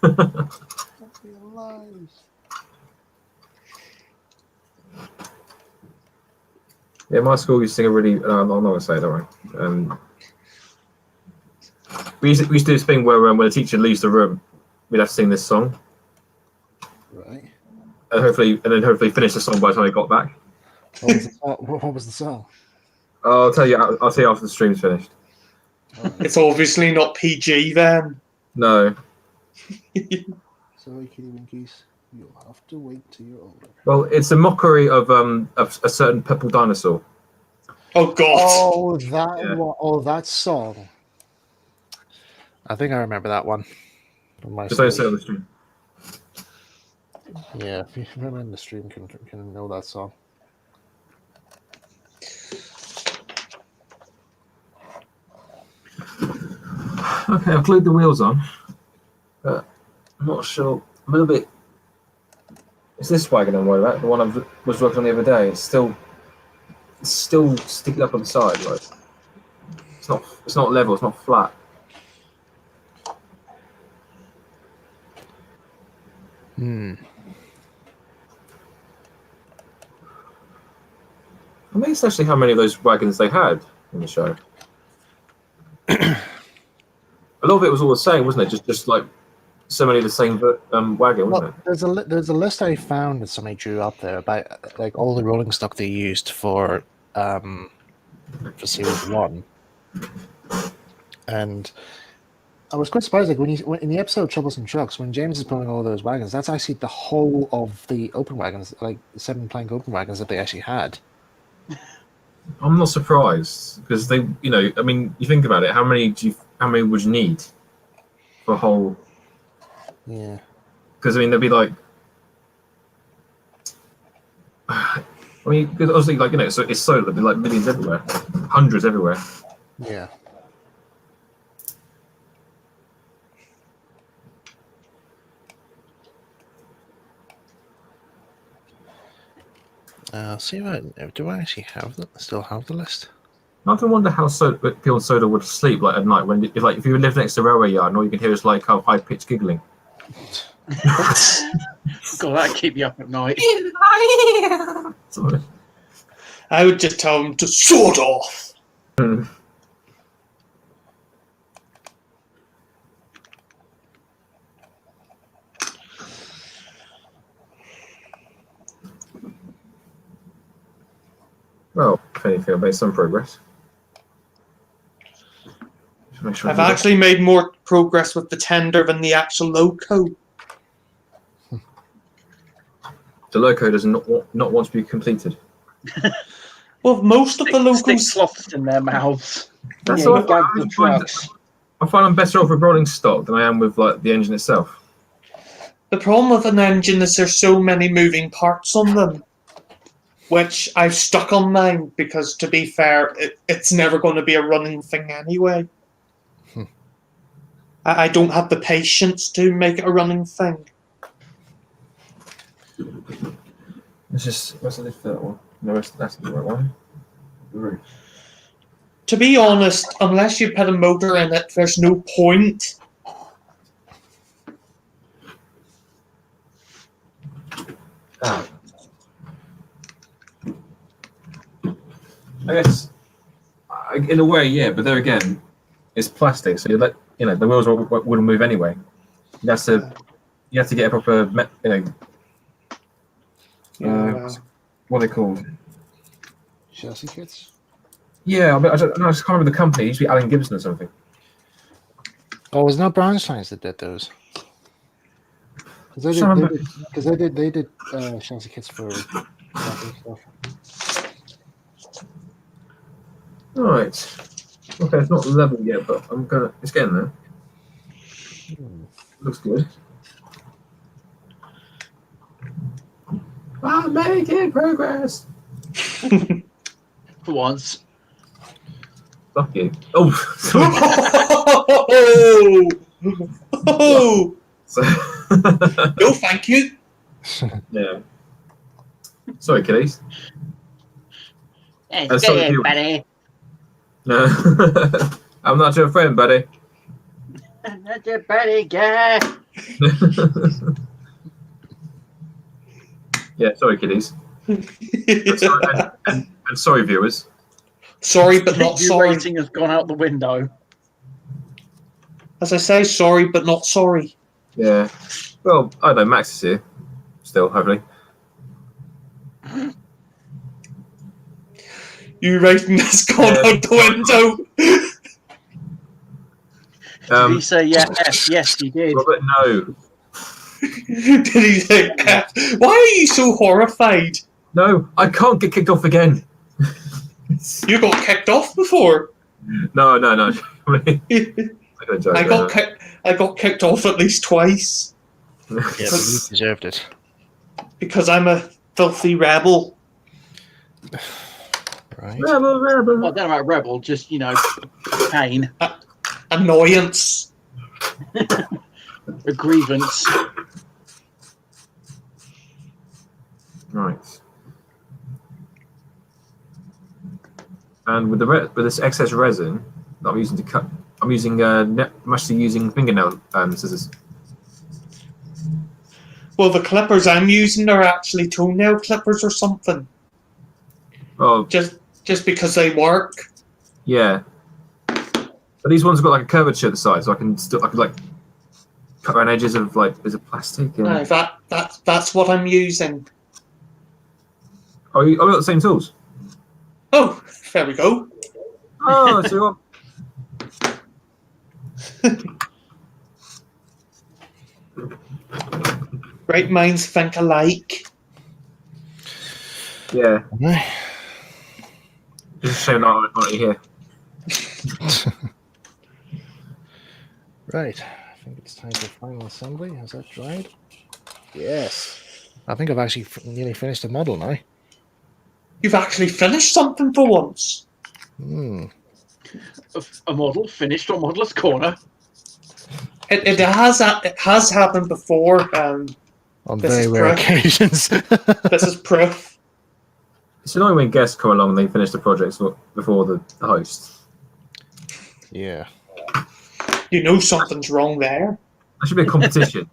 Can't be alive. Yeah, my school used to sing a really. I'm not going to say it, don't worry. We used to do this thing where when the teacher leaves the room, we'd have to sing this song, Right. and hopefully finish the song by the time we got back. What was the song? I'll tell you. I'll tell you after the stream's finished. it's obviously not PG then. No. Sorry, Kitty Winkies. You'll have to wait till you're older. Well, it's a mockery of a certain purple dinosaur. Oh god. Oh, that Yeah. one. Oh, that song. I think I remember that one. From my Just don't school. say on the stream. Yeah, if you remember in the stream, can know that song. Okay, I've glued the wheels on. But I'm not sure. I'm a little bit. It's this wagon I'm worried about. The one I was working on the other day. It's still sticking up on the side. Like it's not level. It's not flat. Hmm. I mean, it's actually how many of those wagons they had in the show. A lot of it was all the same, wasn't it? Just like so many of the same wagon, wasn't Well, there's a list I found that somebody drew up there about like all the rolling stock they used for series 1, and I was quite surprised. Like when in the episode Troublesome Trucks, when James is pulling all those wagons, that's actually the whole of the open wagons, like 7 plank open wagons that they actually had. it? I'm not surprised because they, you know, I mean, you think about it. How many would you need for a whole? Yeah. Because I mean, there'd be like, I mean, because obviously, like, you know, so it's solar. There'd be like millions everywhere, hundreds everywhere. Yeah. See if do I actually still have the list? I often wonder how people in Soda would sleep like at night when, if you live next to a railway yard and all you can hear is like high pitched giggling. God, that'd keep you up at night. Sorry. I would just tell them to sort off. Well, if anything, I've made some progress. Just make sure I I've do that. actually made more progress with the tender than the actual loco. The loco does not want to be completed. Well, most of the Stick locals. cloths in their mouths. That's Yeah, all you gag the trucks. I find I'm better off with rolling stock than I am with like the engine itself. The problem with an engine is there's so many moving parts on them. which I've stuck on mine because, to be fair, it's never going to be a running thing anyway. I don't have the patience to make it a running thing. Let's just what's the lift for that one? No, that's the right one. The roof. To be honest, unless you put a motor in it, there's no point. Ah. I guess, in a way, yeah, but there again, it's plastic, so the wheels wouldn't move anyway. You have to get a proper, what are they called? Chelsea kits? Yeah, I just can't remember the company. It used to be Allen Gibson or something. Oh, it was not Brownsteins that did those. Because they did Chelsea kits for stuff. Right. Okay, it's not level yet, but it's getting there. Looks good. I'm making progress. For once. Fuck you. Oh, sorry. Oh! So- No, thank you. yeah. Sorry, kiddies. It's sorry, good, you. buddy. No, I'm not your friend, buddy. I'm not your buddy, guy. Yeah, sorry, kiddies. And sorry, viewers. Sorry, but not Your sorry. rating has gone out the window. As I say, sorry, but not sorry. Yeah. Well, I don't know. Max is here. Still, hopefully. You rating has gone out the window. Did he say yeah? Yes, he did. Robert, no. Did he say F? Why are you so horrified? No, I can't get kicked off again. You got kicked off before. No. I got a joke. I got kicked off at least twice Yeah, but you deserved it. because I'm a filthy rebel. Right. Rebel. Well, I don't know about rebel, just pain, Annoyance. a grievance. Right. And with this excess resin that I'm using to cut, I'm actually using fingernail scissors. Well, the clippers I'm using are actually toenail clippers or something. Oh, Just because they work. yeah. But these ones have got like a curvature at the side, so I could like cut around edges of like bits of plastic. And... No, that's what I'm using. Oh, we got the same tools. Oh, there we go. Oh, so you want... Great minds think alike. Yeah. Okay. Just a shame not here. Right. I think it's time for final assembly. Has that dried? Yes. I think I've actually nearly finished the model now. You've actually finished something for once. A model finished on Modeller's Corner. It has happened before. On This very is rare correct. occasions. This is proof. It's annoying when guests come along and they finish the projects before the host. Yeah. You know something's wrong there. That should be a competition.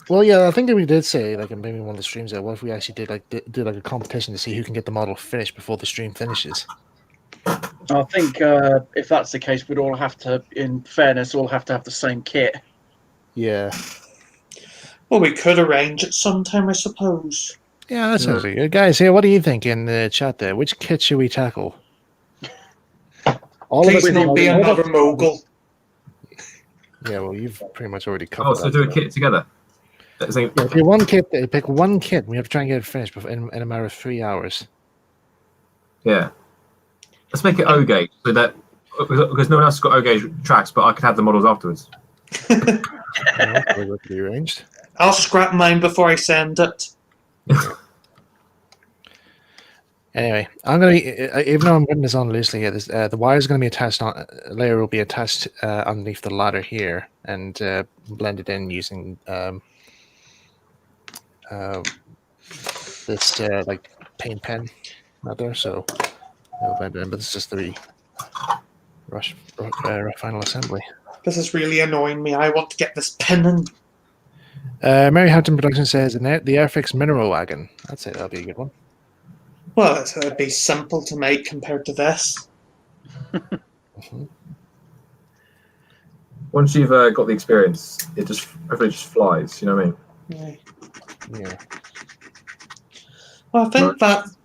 Well, yeah, I think that we did say, like, in maybe one of the streams there, what if we actually did like a competition to see who can get the model finished before the stream finishes? I think if that's the case, we'd all have to, in fairness, all have to have the same kit. Yeah. Well, we could arrange it sometime, I suppose. Yeah, that sounds good. Guys, here, what do you think in the chat there? Which kit should we tackle? All Please of it. not be another mogul. Yeah, well, you've pretty much already covered Oh, so that. do a kit together. That's like- Yeah, pick one kit. Pick one kit. We have to try and get it finished in a matter of 3 hours. Yeah. Let's make it O gauge so that because no one else has got O gauge tracks, but I can have the models afterwards. That could be arranged. I'll scrap mine before I send it. Anyway, I'm gonna even though I'm putting this on loosely here, the wire is gonna be attached on a layer will be attached underneath the ladder here and blended in using this like paint pen out there. So it'll blend in, but it's just the rough final assembly. This is really annoying me. I want to get this pin in. Mary Hampton Production says the Airfix Mineral Wagon. I'd say that'll be a good one. Well, it would be simple to make compared to this. Once you've got the experience, everything just flies. You know what I mean? Yeah.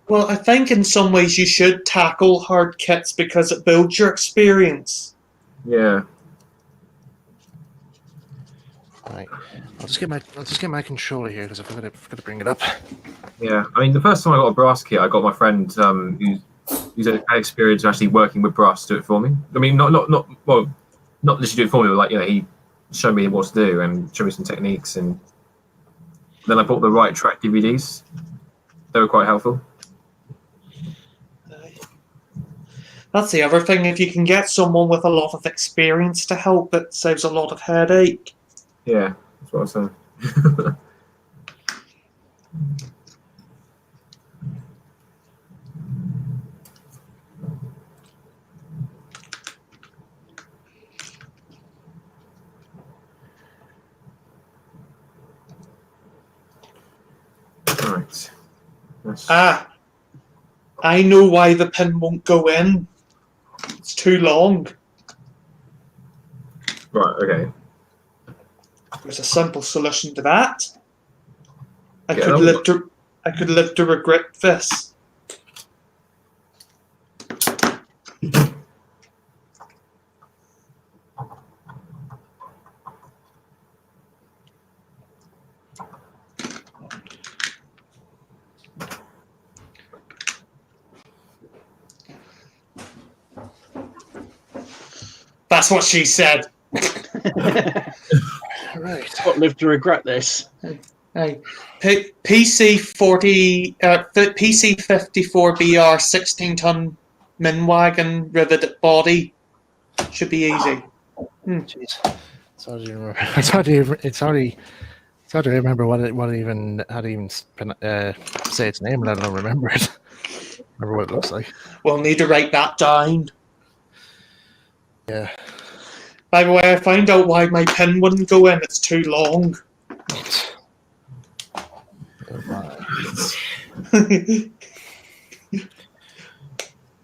Well, I think in some ways you should tackle hard kits because it builds your experience. Yeah. Right. I'll just get my controller here because I forgot to bring it up. Yeah. I mean, the first time I got a brass kit, I got my friend who's had experience actually working with brass to do it for me. I mean, not literally do it for me, but like he showed me what to do and showed me some techniques, and then I bought the right track DVDs. They were quite helpful. That's the other thing. If you can get someone with a lot of experience to help, it saves a lot of headache. Yeah, that's what I'm saying. Right. I know why the pin won't go in. It's too long. Right, okay. There's a simple solution to that. I Yeah, could live to regret this. That's what she said. Right. Got live to regret this. Hey, PC 54 BR 16-ton min wagon riveted body should be easy. Jeez. It's hard to remember. It's hard to remember how to even say its name, let alone remember it. Remember what it looks like. We'll need to write that down. Yeah. By the way, I found out why my pin wouldn't go in. It's too long.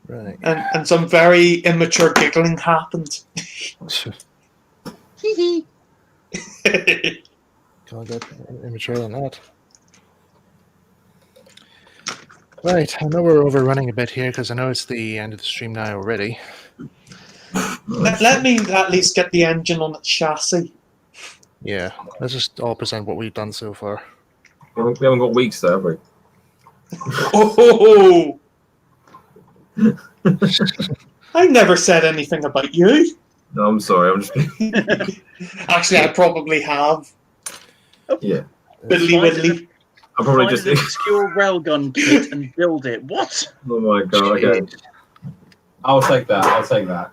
Right. And some very immature giggling happened. Can't get immature than that. Right, I know we're overrunning a bit here because I know it's the end of the stream now already. Let me at least get the engine on its chassis. Yeah, let's just all present what we've done so far. We haven't got weeks though, have we? Oh! I never said anything about you. No, I'm sorry. I'm just. Actually, I probably have. Yeah. Biddly widdly. I probably Find just. an obscure railgun kit and build it. What? Oh my god. Okay. I'll take that.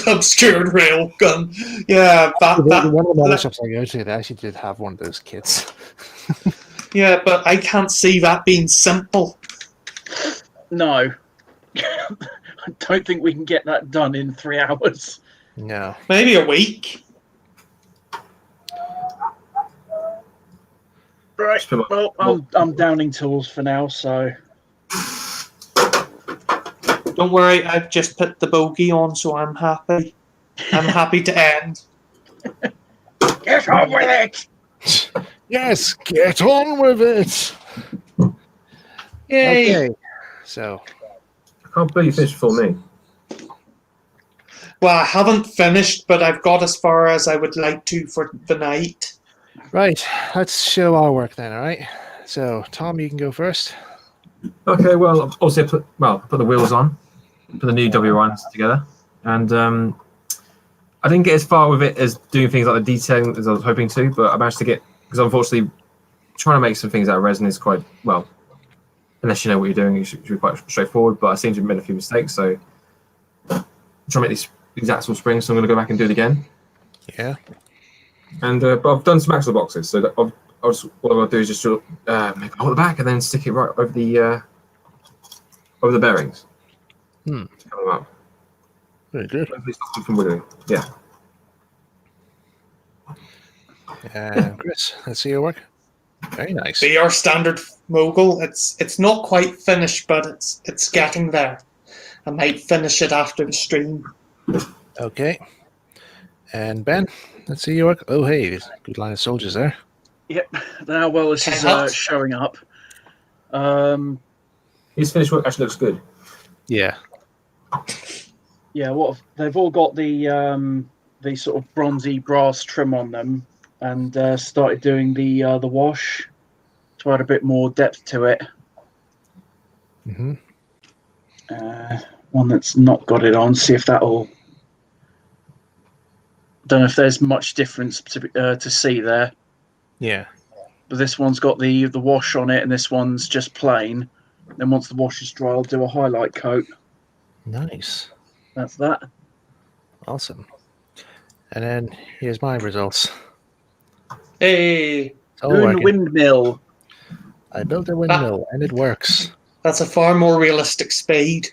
Obscured railgun. Yeah, One of the model shops I go to, they actually did have one of those kits. yeah, but I can't see that being simple. No. I don't think we can get that done in 3 hours. No. Maybe a week. Right. Well, I'm downing tools for now, so. Don't worry, I've just put the bogey on, so I'm happy. I'm happy to end. Get on with it! Yes, get on with it. Yay! Okay. So. I can't believe you finished before me. Well, I haven't finished, but I've got as far as I would like to for the night. Right, let's show our work then, alright? So, Tom, you can go first. Okay, well, obviously, I put the wheels on, put the new W1s together, and I didn't get as far with it as doing things like the detailing as I was hoping to, but I managed to get, because unfortunately, trying to make some things out of resin is quite, well, unless you know what you're doing, it should be quite straightforward. But I seem to have made a few mistakes, so I'm trying to make these exact springs. So I'm going to go back and do it again. Yeah. And but I've done some axle boxes, so that what I'll do is just make a hole at the back and then stick it right over the bearings. Hmm. To cover them up. Very good. Hopefully stop them from wiggling. Yeah. Chris, let's see your work. Very nice. Be our standard mogul. It's not quite finished, but it's getting there. I might finish it after the stream. Okay. And Ben, let's see your work. Oh, hey, there's a good line of soldiers there. Yep. Now, well, this is showing up. His finished work actually looks good. Yeah. Yeah, they've all got the sort of bronzy brass trim on them, and started doing the wash to add a bit more depth to it. Mm-hmm. One that's not got it on. See if that'll. Don't know if there's much difference to see there. Yeah. But this one's got the wash on it, and this one's just plain. Then once the wash is dry, I'll do a highlight coat. Nice. That's that. Awesome. And then here's my results. Hey, It's all Doing the working. windmill. I built a windmill and it works. that's a far more realistic speed.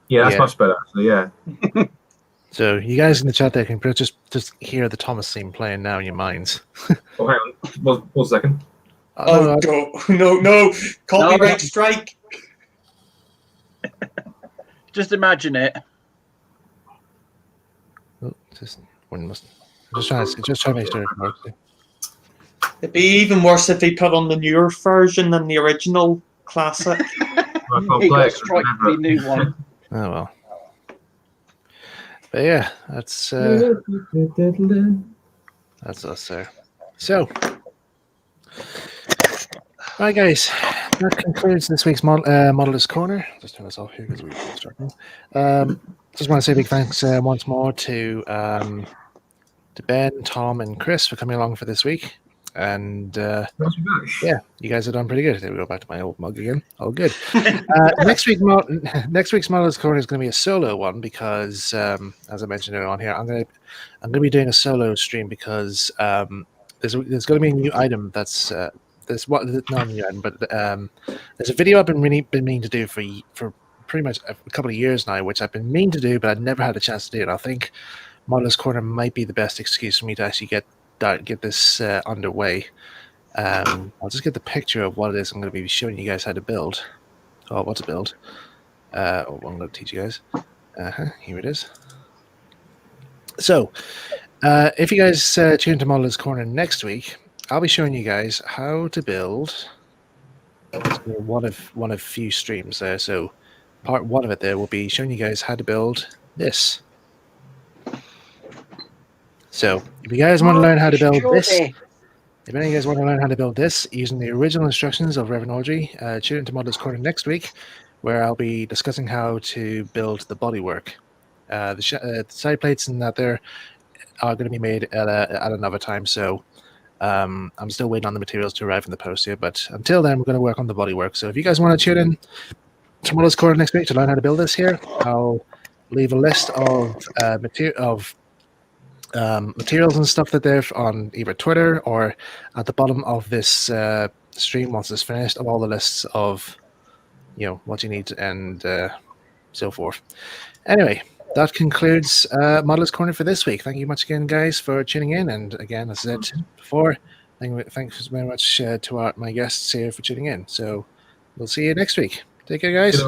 Yeah, that's Yeah. much better actually. Yeah. So you guys in the chat there can just hear the Thomas theme playing now in your minds. Oh, hang on. One second. Oh, no. Copyright strike. Just imagine it. Just trying to make sure it works. It'd be even worse if they put on the newer version than the original classic. I can't He play got it. strike the new one. Oh well. But yeah, that's us there. So, right, guys, that concludes this week's Modelist Corner. Just turn this off here because we're starting. Just want to say a big thanks once more to Ben, Tom, and Chris for coming along for this week. And yeah, you guys have done pretty good. There we go, back to my old mug again. All good. Next week's Modelist Corner is going to be a solo one because, as I mentioned earlier on here, I'm going to be doing a solo stream because there's going to be a new item that's not a new item, but there's a video I've been meaning to do for pretty much a couple of years now, which I've been meaning to do, but I've never had a chance to do it. I think Modelist Corner might be the best excuse for me to actually get this underway. I'll just get the picture of what it is I'm going to be showing you guys how to build. Oh, what to build. I'm going to teach you guys. Here it is. So, if you guys tune into Modelist Corner next week, I'll be showing you guys how to build one of few streams there. So, part one of it there will be showing you guys how to build this. So, if you guys want to learn how to build this, if any of you guys want to learn how to build this using the original instructions of Reverend Audrey, tune into Modelist Corner next week, where I'll be discussing how to build the bodywork. The side plates and that there are going to be made at another time. So, I'm still waiting on the materials to arrive in the post here. But until then, we're going to work on the bodywork. So, if you guys want to tune in to Modelist Corner next week to learn how to build this here, I'll leave a list of materials and stuff that they're on either Twitter or at the bottom of this stream once it's finished of all the lists of what you need and so forth. Anyway, that concludes Modelist Corner for this week. Thank you much again, guys, for tuning in. And again, as I said before, thanks very much to my guests here for tuning in. So we'll see you next week. Take care, guys.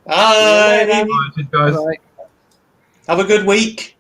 Bye. Bye, guys. Have a good week.